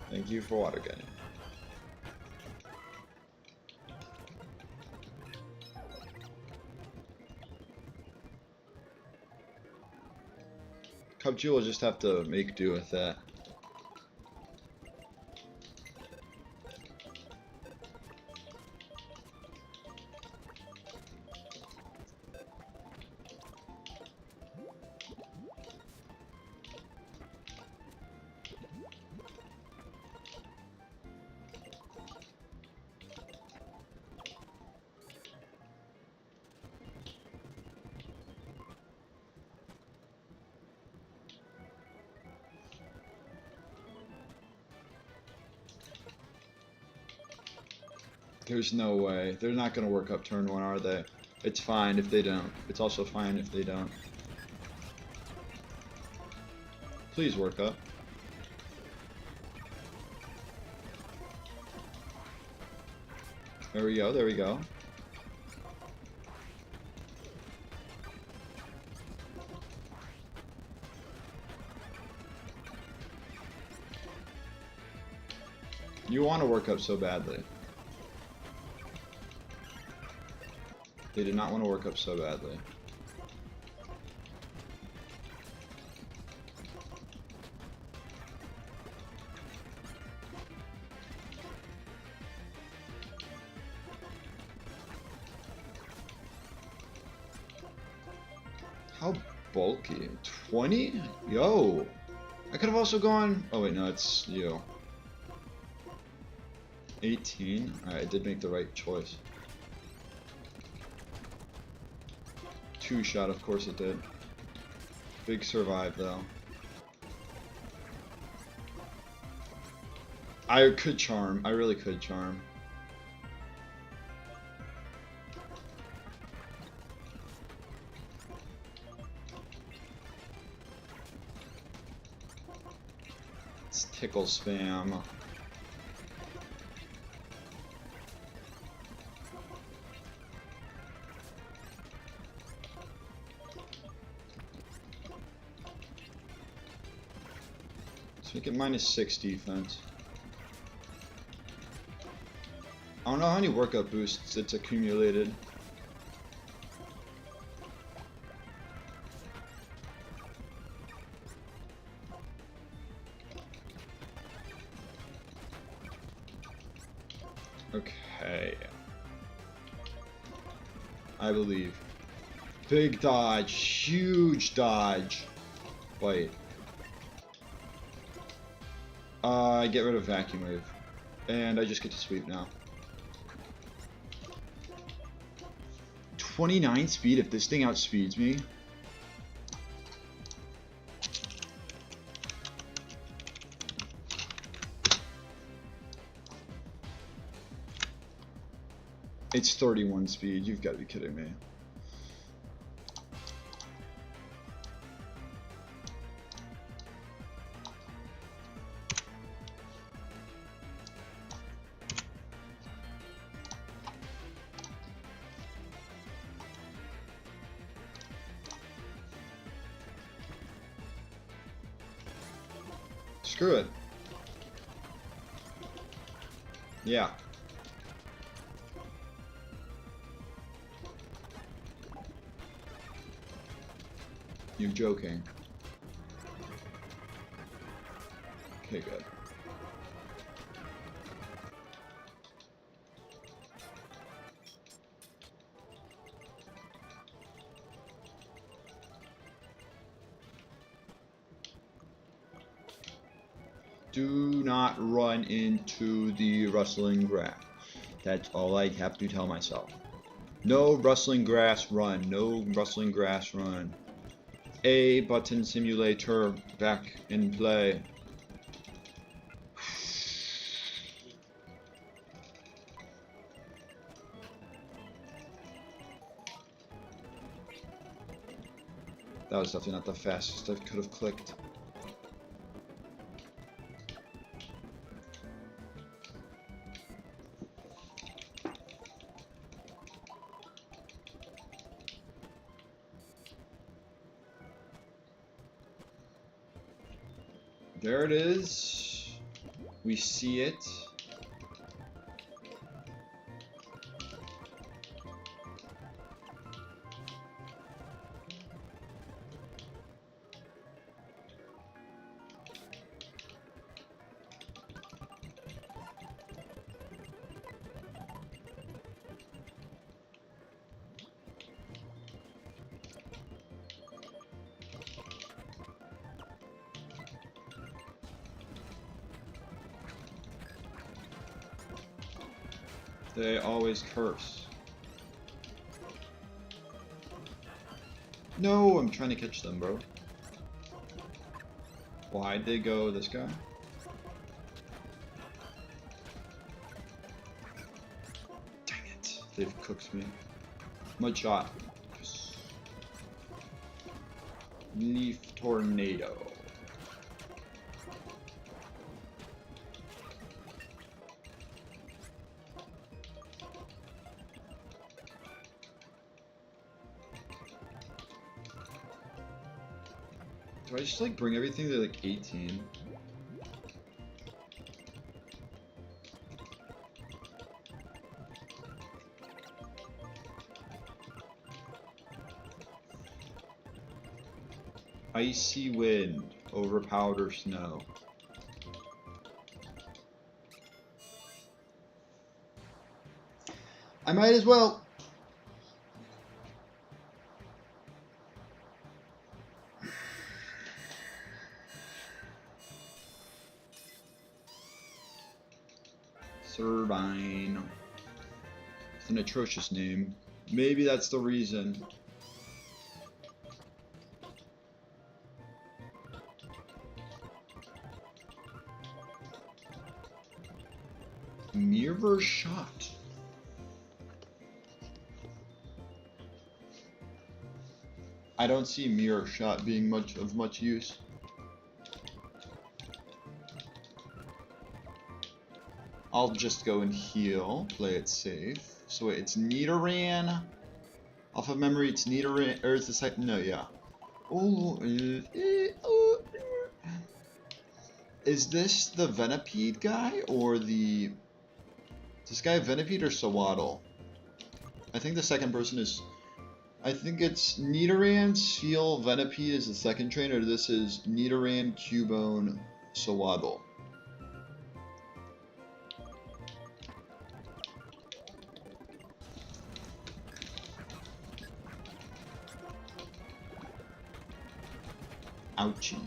Thank you for water getting. Cubchoo will just have to make do with that. There's no way. They're not going to work up turn 1, are they? It's fine if they don't. It's also fine if they don't. Please work up. There we go, there we go. You want to work up so badly. They did not want to work up so badly. How bulky? 20? Yo! I could have also gone... Oh wait, no, it's you. 18? Alright, I did make the right choice. 2-shot, of course it did. Big survive, though. I could charm. I really could charm. It's tickle spam. Make it -6 defense. I don't know how many workup boosts it's accumulated. Okay. I believe. Big dodge. Huge dodge. Wait. I get rid of vacuum wave. And I just get to sweep now. 29 speed if this thing outspeeds me. It's 31 speed. You've got to be kidding me. Screw it. Yeah. You're joking. Okay, good. Do not run into the rustling grass. That's all I have to tell myself. No rustling grass run. No rustling grass run. A button simulator back in play. That was definitely not the fastest I could have clicked. There it is. We see it. They always curse. No, I'm trying to catch them, bro. Why'd they go this guy? Dang it. They've cooked me. Mud shot. Leaf tornado. Do I just like bring everything to like 18? Icy wind over powder snow. I might as well. Turbine. It's an atrocious name. Maybe that's the reason. Mirror shot. I don't see mirror shot being much use. I'll just go and heal, play it safe. So wait, it's Nidoran. Off of memory, it's Nidoran, or is the second? No, yeah. Oh, is this the Venipede guy or the? Is this guy Venipede or Sawaddle? I think the second person is. I think it's Nidoran, Seal, Venipede is the second trainer. This is Nidoran, Cubone, Sawaddle. Ouchie.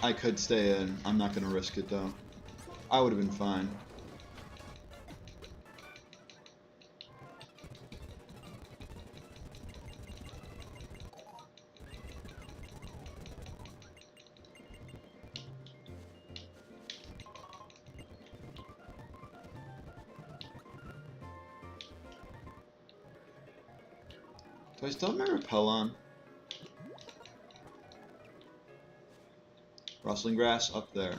I could stay in. I'm not gonna risk it though. I would have been fine. Do I still have my repel on? Rustling grass up there.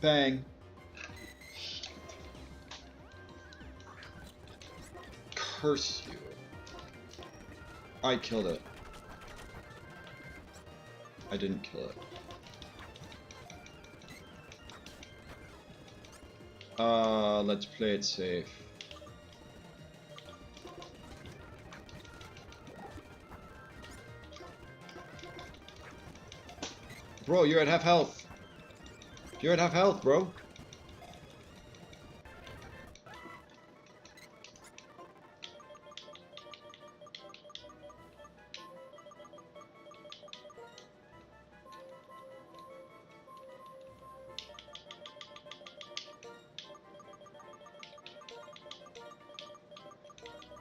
Bang. Curse you. I killed it. I didn't kill it. Let's play it safe. Bro, you're at half health. You're at half health, bro.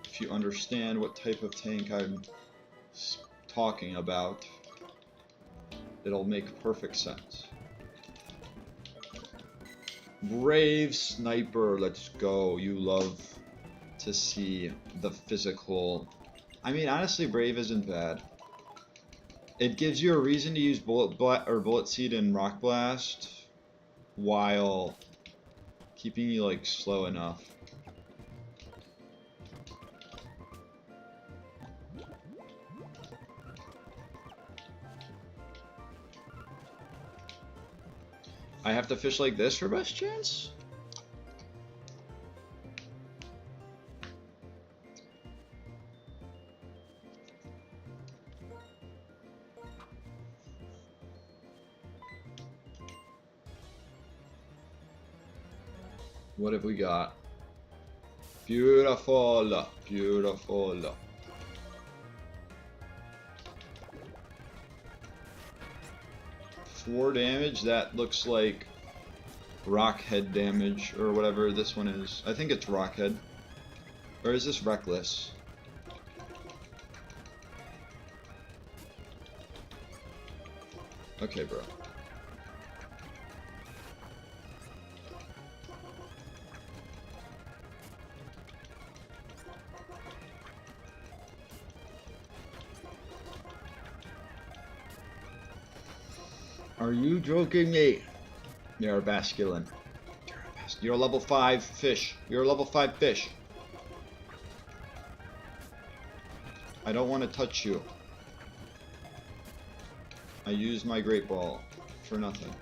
If you understand what type of tank I'm talking about, it'll make perfect sense. Brave sniper, let's go. You love to see the physical. I mean, honestly, brave isn't bad. It gives you a reason to use bullet seed and rock blast while keeping you like slow enough. I have to fish like this for best chance? What have we got? Beautiful, beautiful. Four damage, that looks like rockhead damage, or whatever this one is. I think it's rockhead. Or is this reckless? Okay, bro. Are you joking me? You're a basculin. You're a level 5 fish. You're a level 5 fish. I don't want to touch you. I used my great ball for nothing.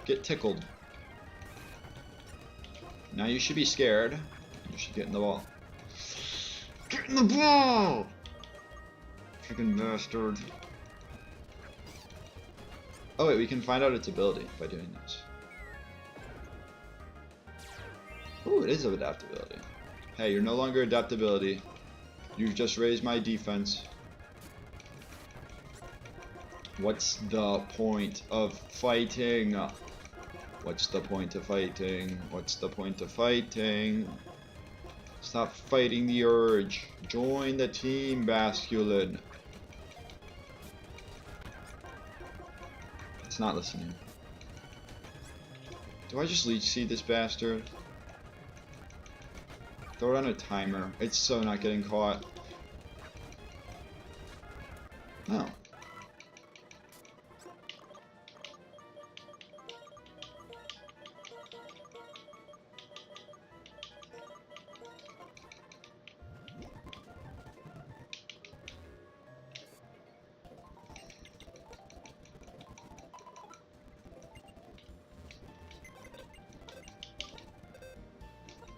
Get tickled. Now you should be scared. You should get in the ball. Get in the ball! Freaking bastard. Oh wait, we can find out its ability by doing this. Oh, it is of adaptability. Hey, you're no longer adaptability. You've just raised my defense. What's the point of fighting? What's the point of fighting? What's the point of fighting? Stop fighting the urge. Join the team, Basculin. It's not listening. Do I just leech seed this bastard? Throw it on a timer. It's so not getting caught. No.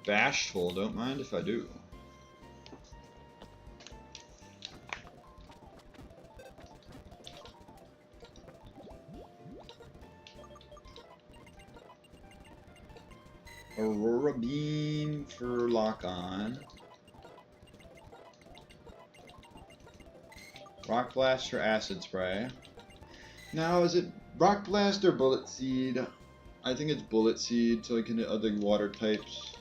Bashful, don't mind if I do. Aurora Beam for lock on. Rock Blast for Acid Spray. Now, is it Rock Blast or Bullet Seed? I think it's Bullet Seed, so I can hit other water types.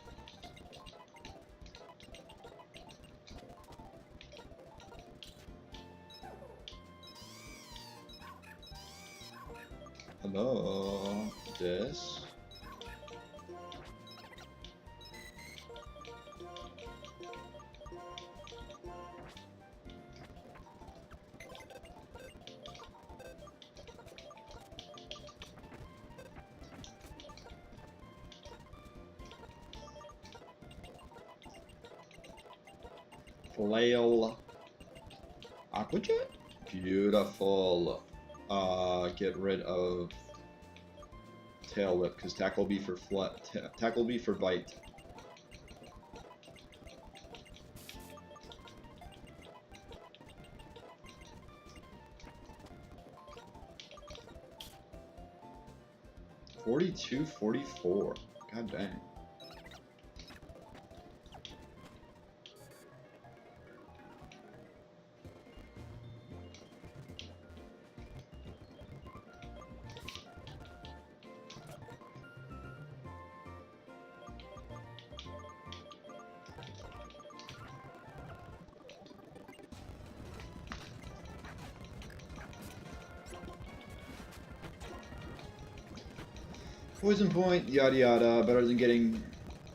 Hello, this. Flail. Aqua Jet? Beautiful. Get rid of Tail Whip because Tackle B for Tackle B for Bite. $42, $44. God dang. Poison point, yada yada, better than getting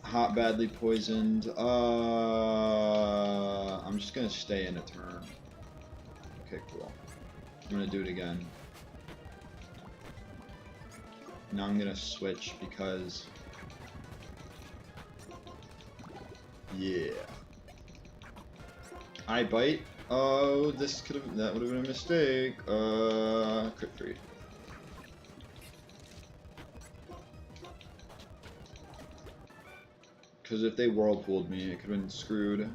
hot badly poisoned. I'm just gonna stay in a turn. Okay, cool. I'm gonna do it again. Now I'm gonna switch because... yeah. I bite. Oh, that would have been a mistake. Crit free. Because if they whirlpooled me, it could have been screwed.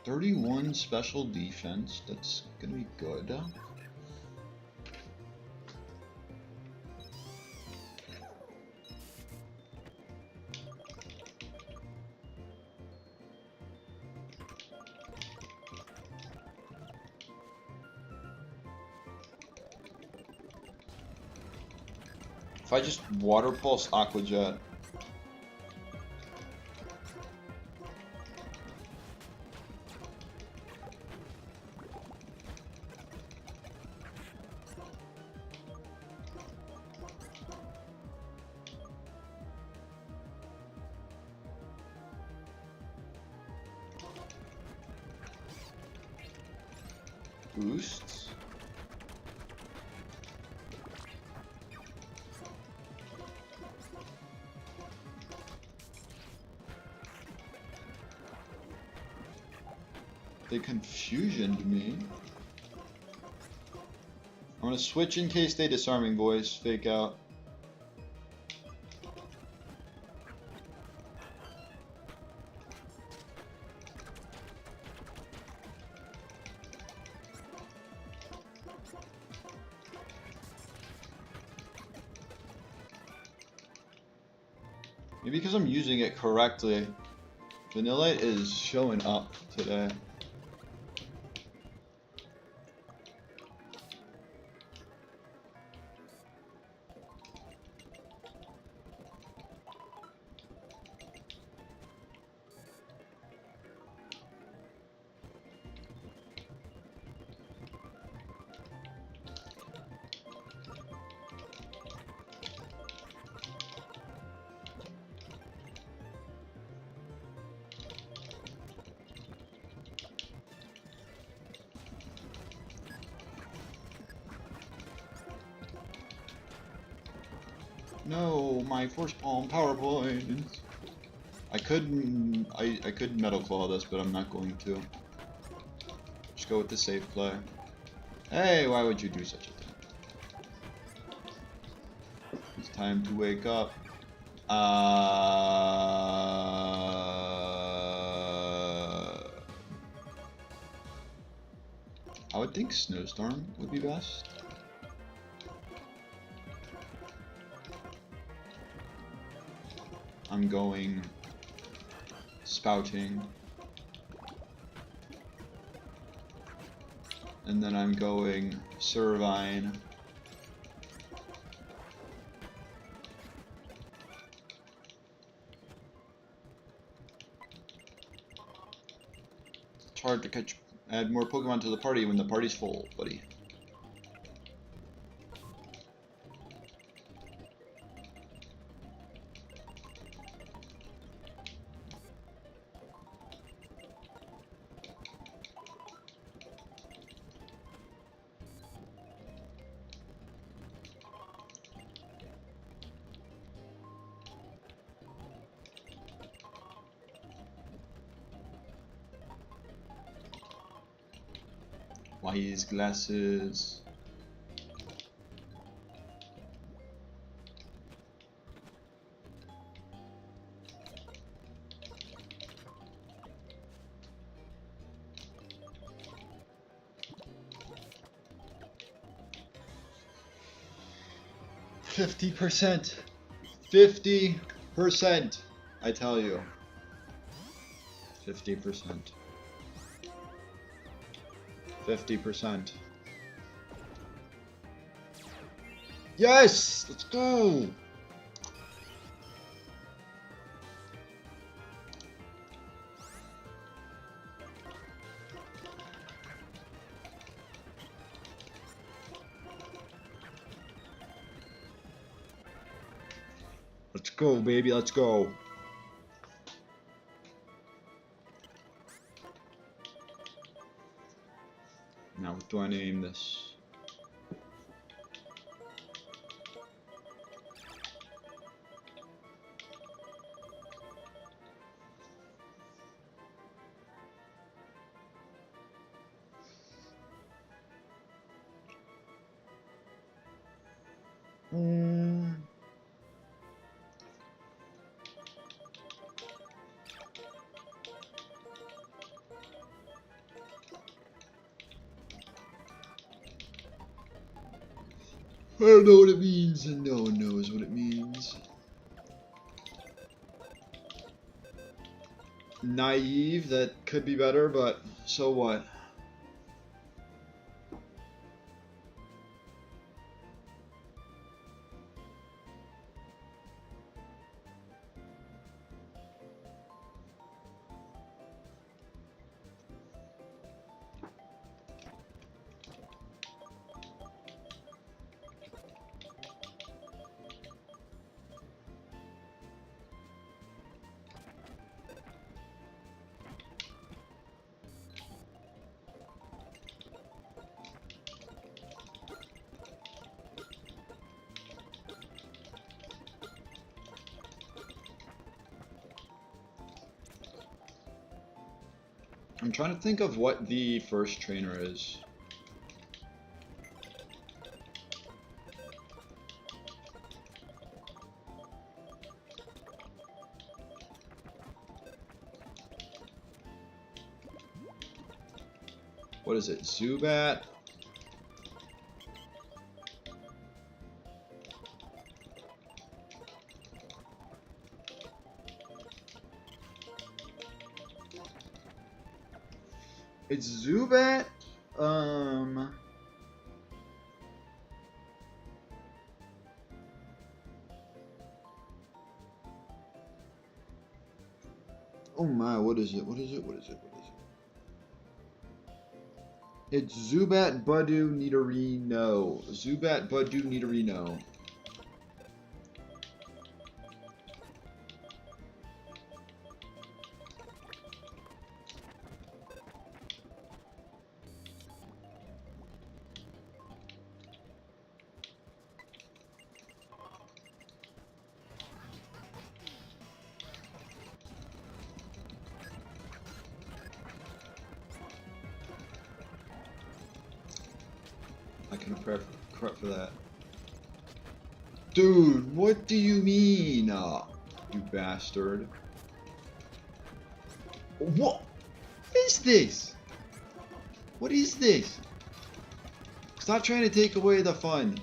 .31 special defense, that's gonna be good. If I just Water Pulse Aqua Jet. Boosts. They confusioned me. I'm want to switch in case they disarming voice fake out. Maybe because I'm using it correctly. Vanillite is showing up today. No, my force palm PowerPoint. I could metal claw this, but I'm not going to. Just go with the safe play. Hey, why would you do such a thing? It's time to wake up. I would think Snowstorm would be best. I'm going Spouting. And then I'm going Servine. It's hard to add more Pokemon to the party when the party's full, buddy. Wise glasses. %. 50%. I tell you. 50%. 50%. Yes! Let's go! Let's go, baby, let's go. Now, what do I name this? I don't know what it means, and no one knows what it means. Naive, that could be better, but so what? I'm trying to think of what the first trainer is. What is it? Zubat? It's Zubat? Oh my, what is it? What is it? What is it? What is it? It's Zubat Budu Nidorino. Zubat Budu Nidorino. I can prep for that. Dude, what do you mean? You bastard. What is this? What is this? Stop trying to take away the fun.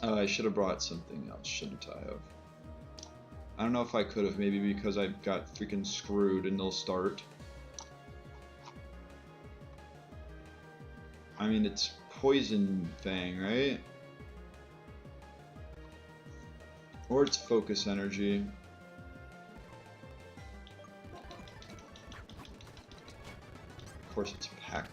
I should have brought something else, shouldn't I have? I don't know if I could have, maybe because I got freaking screwed and they'll start. I mean, it's poison thing, right? Or it's focus energy. Of course it's Peck.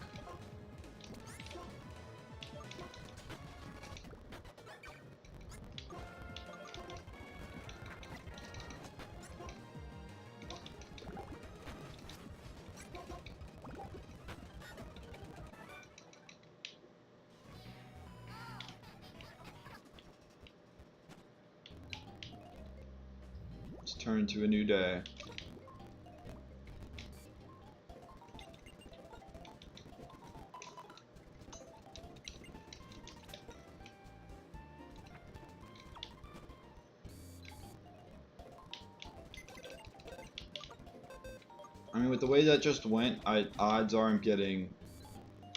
Turn to a new day. I mean, with the way that just went, odds are I'm getting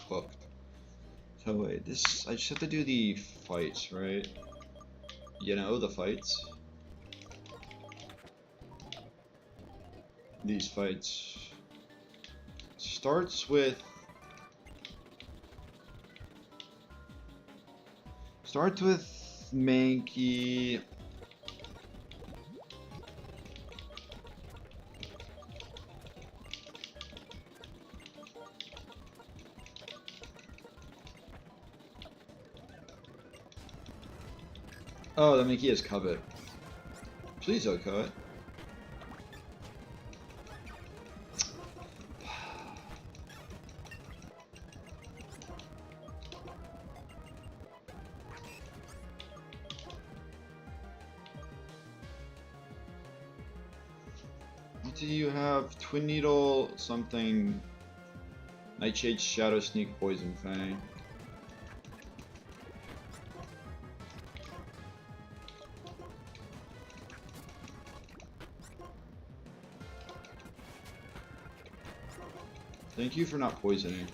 cooked. So wait, I just have to do the fights, right? You know, the fights. These fights starts with Mankey. Oh, the Mankey is covet. Please don't covet. Do you have Twin Needle, something, Nightshade, Shadow Sneak, Poison Fang? Thank you for not poisoning.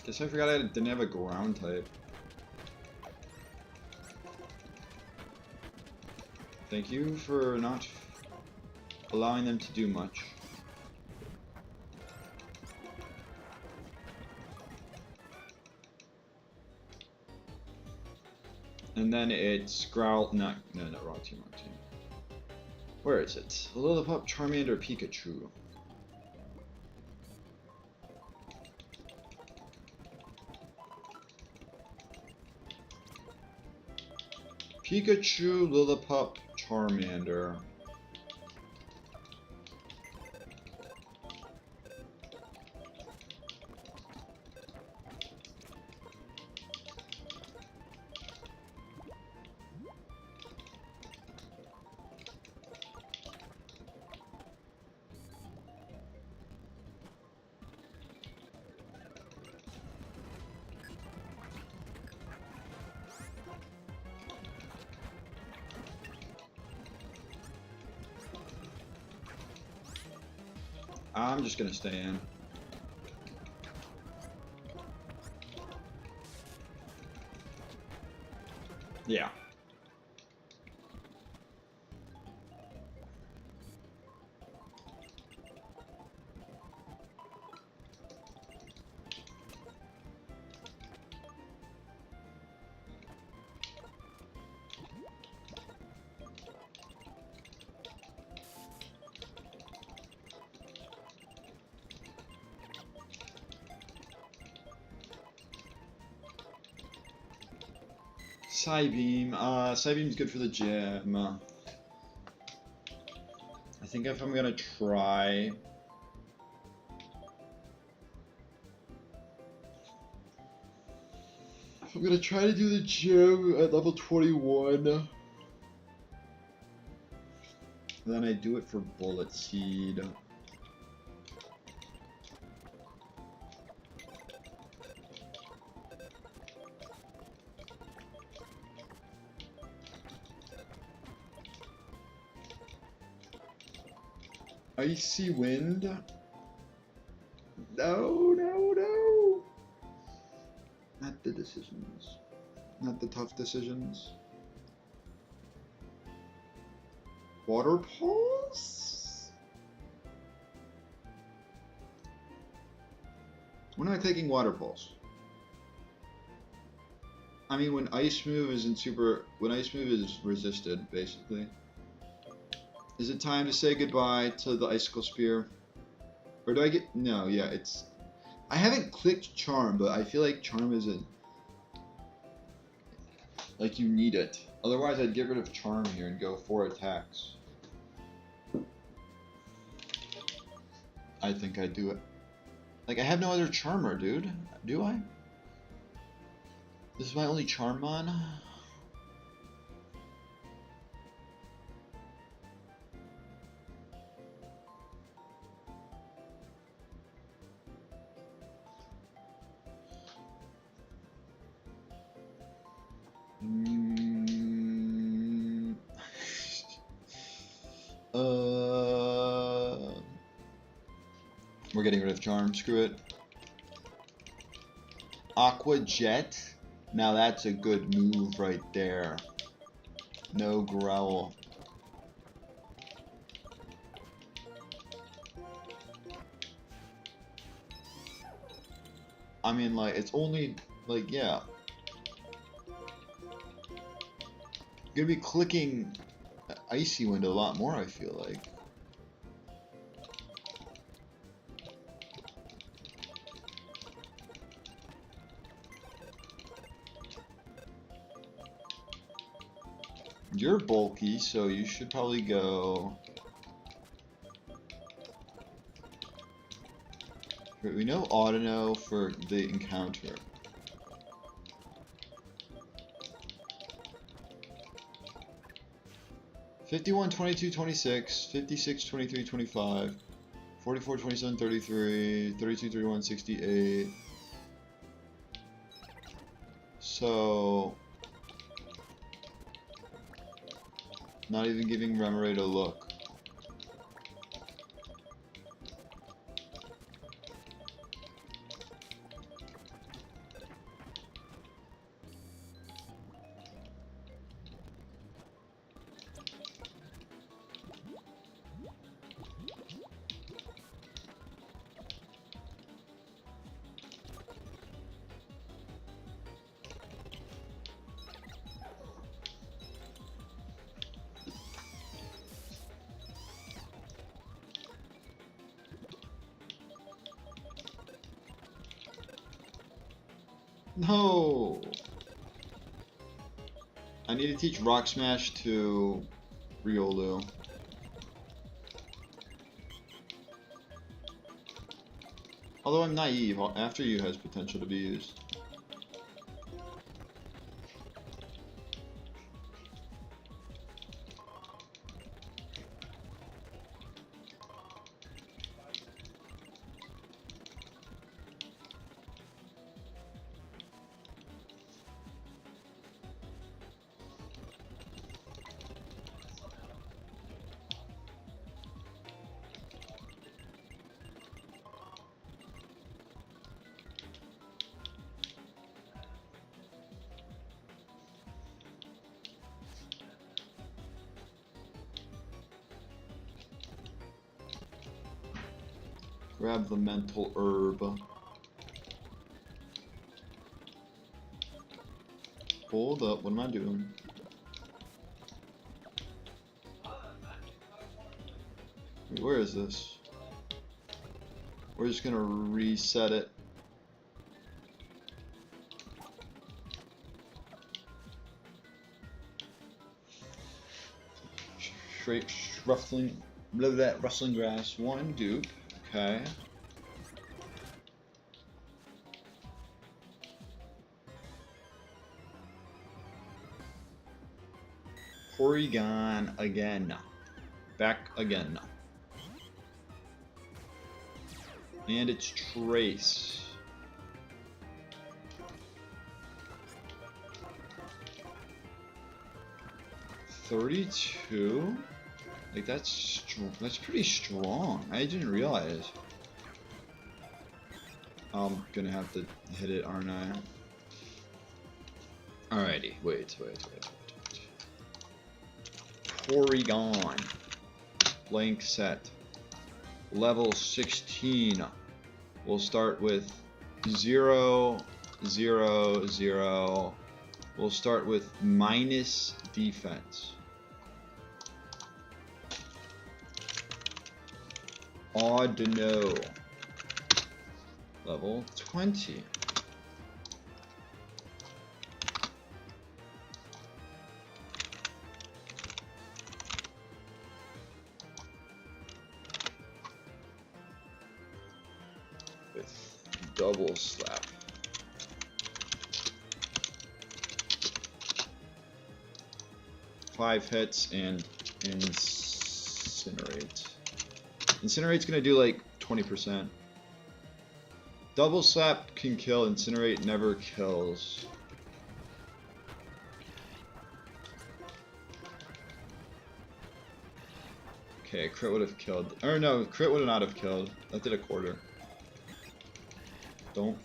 Guess I forgot I didn't have a ground type. Thank you for not allowing them to do much. And then it's Growl, not wrong team. Where is it? Lillipup, Charmander, Pikachu. Pikachu, Lillipup, Charmander. I'm just gonna stay in. Yeah. Psybeam. Psybeam's good for the gym. I think if I'm gonna try... If I'm gonna try to do the gym at level 21, then I do it for Bullet Seed. Icy Wind? No, no, no! Not the decisions. Not the tough decisions. Water Pulse? When am I taking Water Pulse? I mean, when Ice Move is in super... When Ice Move is resisted, basically. Is it time to say goodbye to the Icicle Spear? Or do I get... No, yeah, it's... I haven't clicked Charm, but I feel like Charm isn't... Like, you need it. Otherwise, I'd get rid of Charm here and go 4 attacks. I think I'd do it. Like, I have no other Charmer, dude. Do I? This is my only Charmmon? We're getting rid of Charm, screw it. Aqua Jet? Now that's a good move right there. No Growl. I mean, like, it's only, like, yeah. You're gonna be clicking Icy Wind a lot more, I feel like. You're bulky, so you should probably go... We know Audino for the encounter. $51, $22, $26, $56, $23, $25, $44, $27, $33, $32, $31, $68. So... Not even giving Remoraid a look. No! I need to teach Rock Smash to Riolu. Although I'm naive, After You has potential to be used. Grab the mental herb. Hold up, what am I doing? Wait, where is this? We're just gonna reset it. Straight rustling, rustling grass. One dupe. Okay. Porygon again. Back again. And it's Trace. $32? Like that's pretty strong. I didn't realize. I'm gonna have to hit it, aren't I? Alrighty, wait. Porygon. Blank set. Level 16. We'll start with 0, 0, 0. We'll start with minus defense. Odd no. Level 20. With double slap. Five hits and incinerate. Incinerate's gonna do like 20%. Double slap can kill, incinerate never kills. Okay, crit would have killed. Or no, crit would not have killed. That did a quarter. Don't.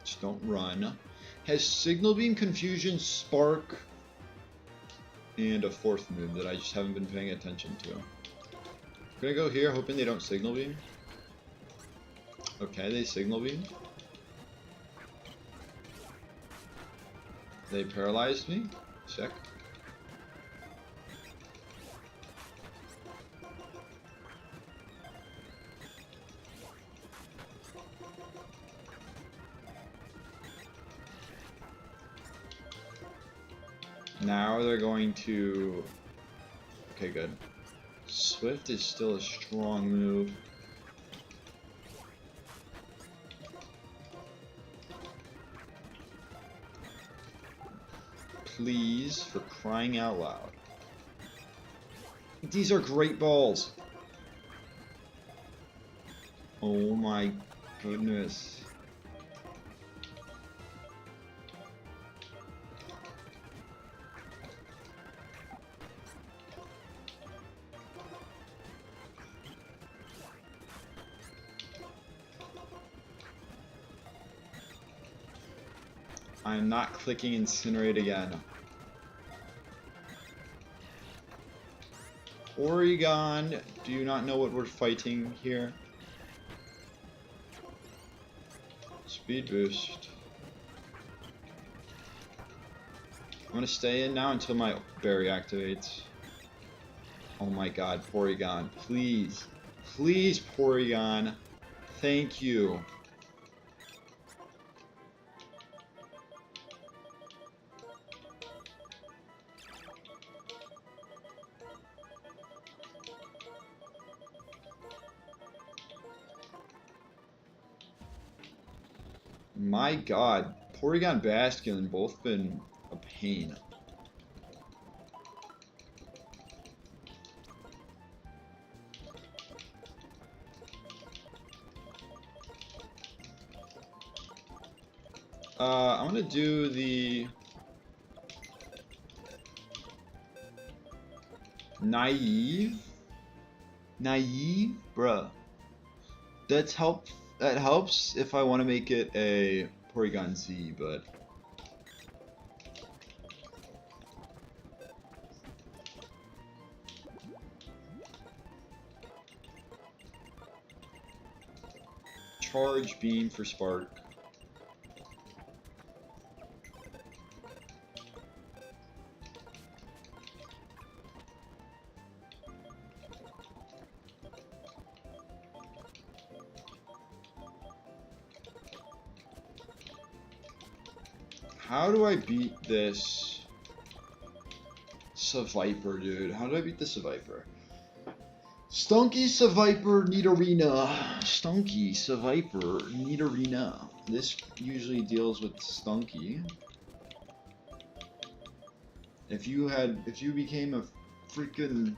Just don't run. Has Signal Beam, Confusion, Spark, and a fourth move that I just haven't been paying attention to. I'm gonna go here, hoping they don't Signal Beam. Okay, they Signal Beam. They paralyzed me. Check. Now they're going to... Okay, good. Swift is still a strong move. Please, for crying out loud. These are great balls. Oh my goodness. I'm not clicking Incinerate again. Porygon, do you not know what we're fighting here? Speed boost. I'm gonna stay in now until my berry activates. Oh my god, Porygon, please. Please, Porygon. Thank you. My god, Porygon Bastion both been a pain. I'm gonna do the Naive, bruh. That helps if I want to make it a Porygon Z, but Charge beam for spark. How do I beat this Seviper, dude? How do I beat this Seviper? Stunky Seviper need arena. Stunky Seviper need arena. This usually deals with Stunky. If you became a freaking,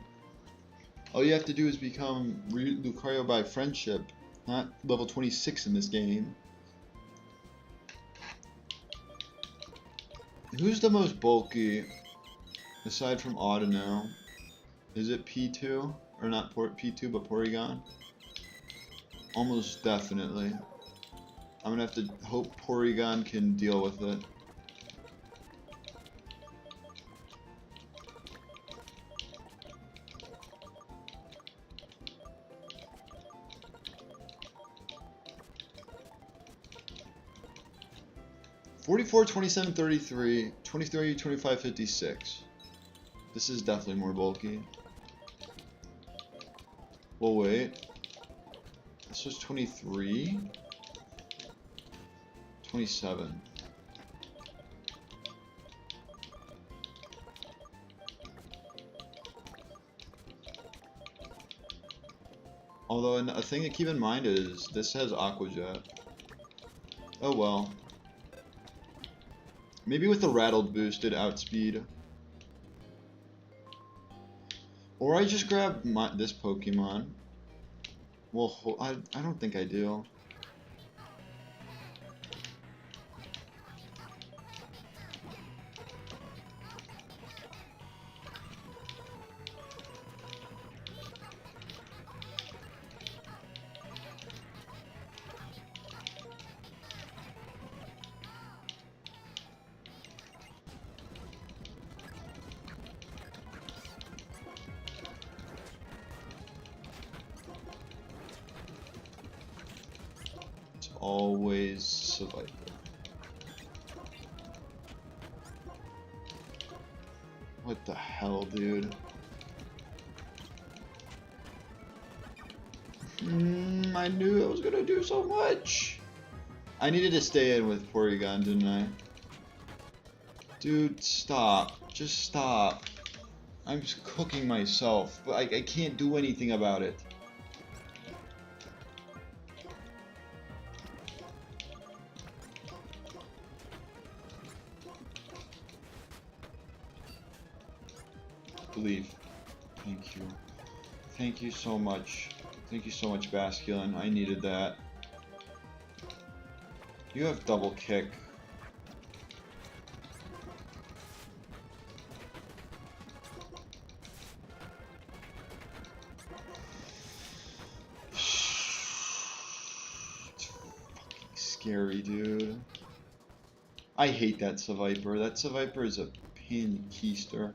all you have to do is become Lucario by friendship, not level 26 in this game. Who's the most bulky, aside from Audino? Is it P2? Or not P2, but Porygon? Almost definitely. I'm gonna have to hope Porygon can deal with it. $44, $27, $33, $23, $25, $56. This is definitely more bulky. Well, wait. This was 23? 27. Although, a thing to keep in mind is, this has Aqua Jet. Oh well. Maybe with the Rattled boosted outspeed. Or I just grab this Pokemon. Well, I don't think I do. Always Seviper. What the hell, dude? I knew I was gonna do so much. I needed to stay in with Porygon, didn't I? Dude, stop. Just stop. I'm just cooking myself, but I can't do anything about it. Believe. Thank you. Thank you so much. Thank you so much, Basculin. I needed that. You have double kick. It's fucking scary, dude. I hate that Seviper. That Seviper is a pin keister.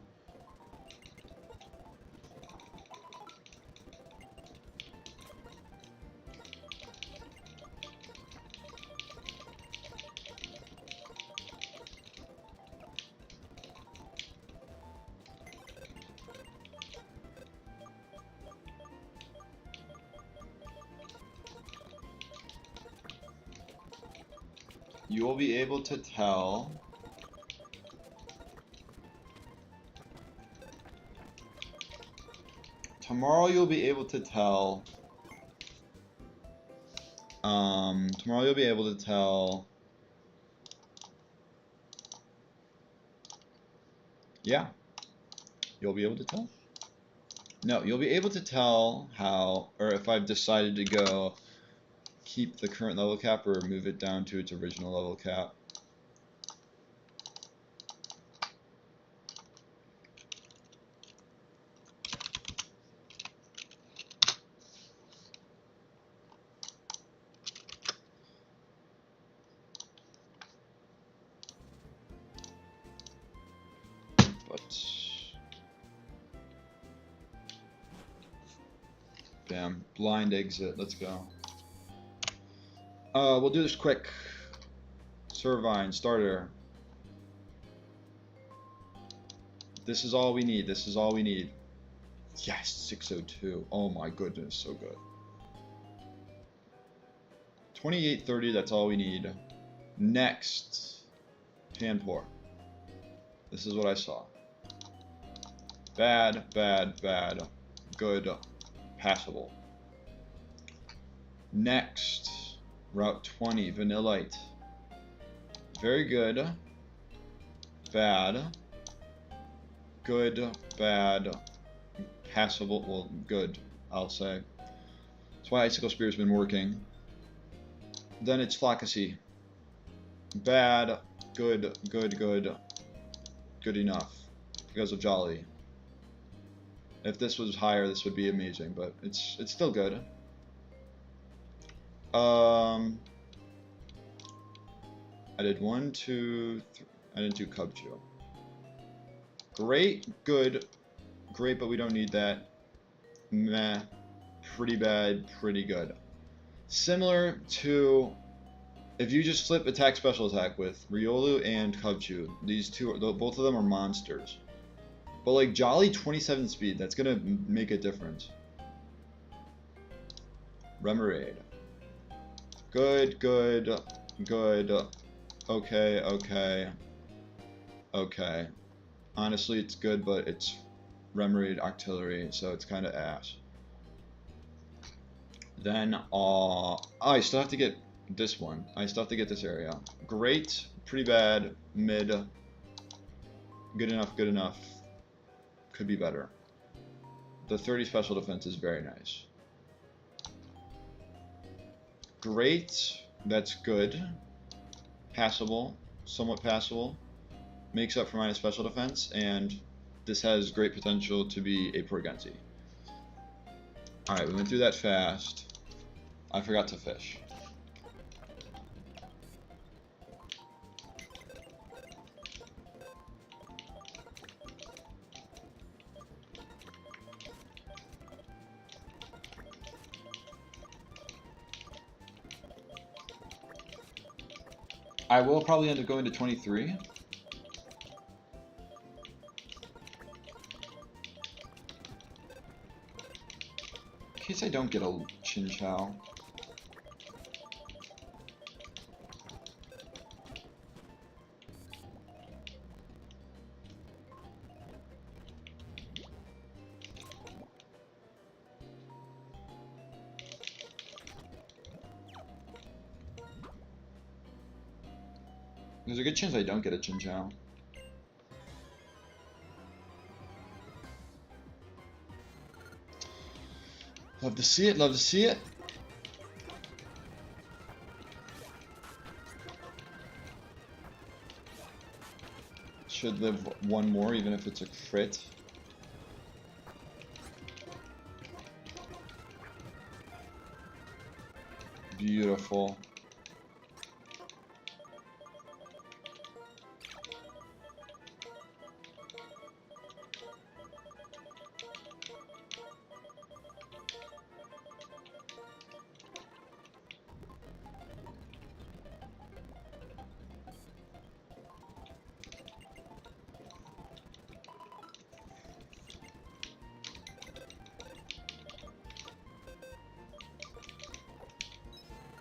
You will be able to tell tomorrow. You'll be able to tell. Tomorrow you'll be able to tell. Yeah, you'll be able to tell. No, you'll be able to tell how, or if I've decided to go keep the current level cap or move it down to its original level cap. But bam, blind exit, let's go. We'll do this quick. Servine, starter. This is all we need. This is all we need. Yes, 602. Oh my goodness, so good. 2830, that's all we need. Next. Panpour. This is what I saw. Bad, bad, bad. Good. Passable. Next. Route 20, Vanillite. Very good. Bad. Good, bad, passable, well, good, I'll say. That's why Icicle Spear has been working. Then it's Flockacy. Bad, good, good, good, good enough. Because of Jolly. If this was higher, this would be amazing, but it's still good. I did 1, 2, 3. I didn't do Cubchoo. Great, good, great, but we don't need that. Meh, pretty bad, pretty good. Similar to if you just flip attack special attack with Riolu and Cubchoo. These two, both of them are monsters. But like Jolly 27 speed, that's gonna make a difference. Remoraid. Good, good, good. Okay, okay, okay. Honestly, it's good, but it's Remoraid Octillery, so it's kind of ass. Then, I still have to get this one. I still have to get this area. Great, pretty bad, mid, good enough. Could be better. The 30 special defense is very nice. Great, that's good. Passable, somewhat passable. Makes up for minus special defense, and this has great potential to be a Porgensi. Alright, we went through that fast. I forgot to fish. I will probably end up going to 23. In case I don't get a Chinchou. There's a good chance I don't get a Chinchou. Love to see it, love to see it. Should live one more, even if it's a crit. Beautiful.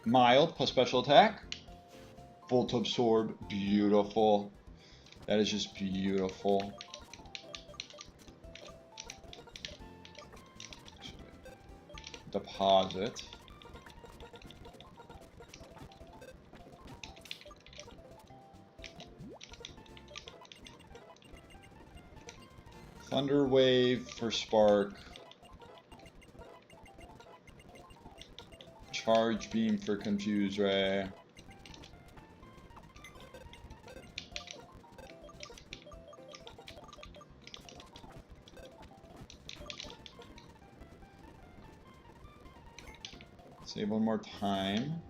Mild plus special attack. Volt Absorb, beautiful. That is just beautiful. Deposit. Thunder Wave for Spark. Charge Beam for Confuse Ray. Save one more time.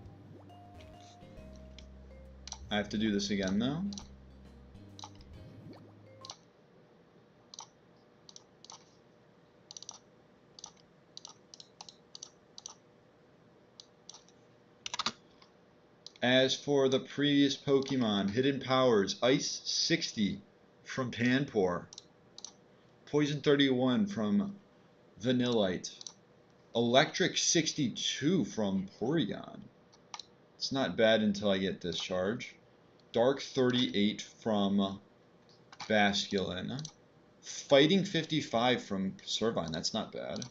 I have to do this again though. As for the previous Pokemon, Hidden Powers, Ice 60 from Panpour, Poison 31 from Vanillite, Electric 62 from Porygon. It's not bad until I get Discharge. Dark 38 from Basculin. Fighting 55 from Servine, that's not bad.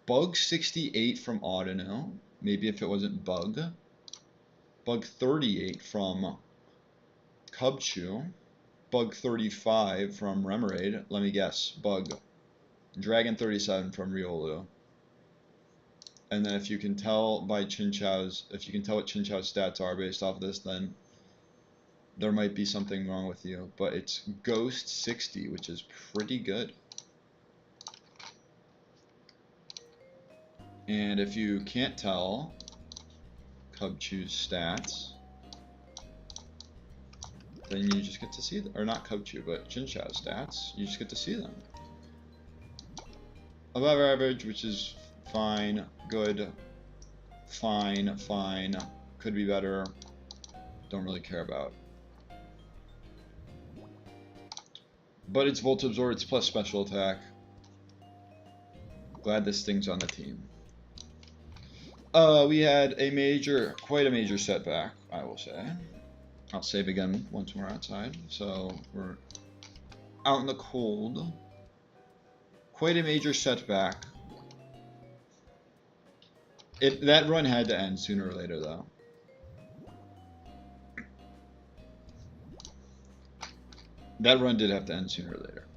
Bug 68 from Audino, maybe if it wasn't Bug. Bug 38 from Cubchoo. Bug 35 from Remoraid, let me guess, Bug. Dragon 37 from Riolu. And then if you can tell by Chinchou's, if you can tell what Chinchou's stats are based off of this, then there might be something wrong with you. But it's Ghost 60, which is pretty good. And if you can't tell Cubchoo's stats, then you just get to see them. Or not Cubchoo, but Chinchou's stats. You just get to see them. Above average, which is fine, good, fine, fine, could be better, don't really care about. But it's Volt Absorb, it's plus special attack. Glad this thing's on the team. We had quite a major setback, I will say. I'll save again once we're outside. So we're out in the cold. Quite a major setback. That run had to end sooner or later, though. That run did have to end sooner or later.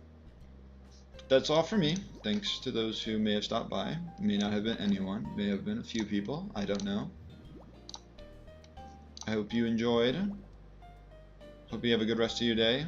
That's all for me. Thanks to those who may have stopped by. May not have been anyone. May have been a few people. I don't know. I hope you enjoyed. Hope you have a good rest of your day.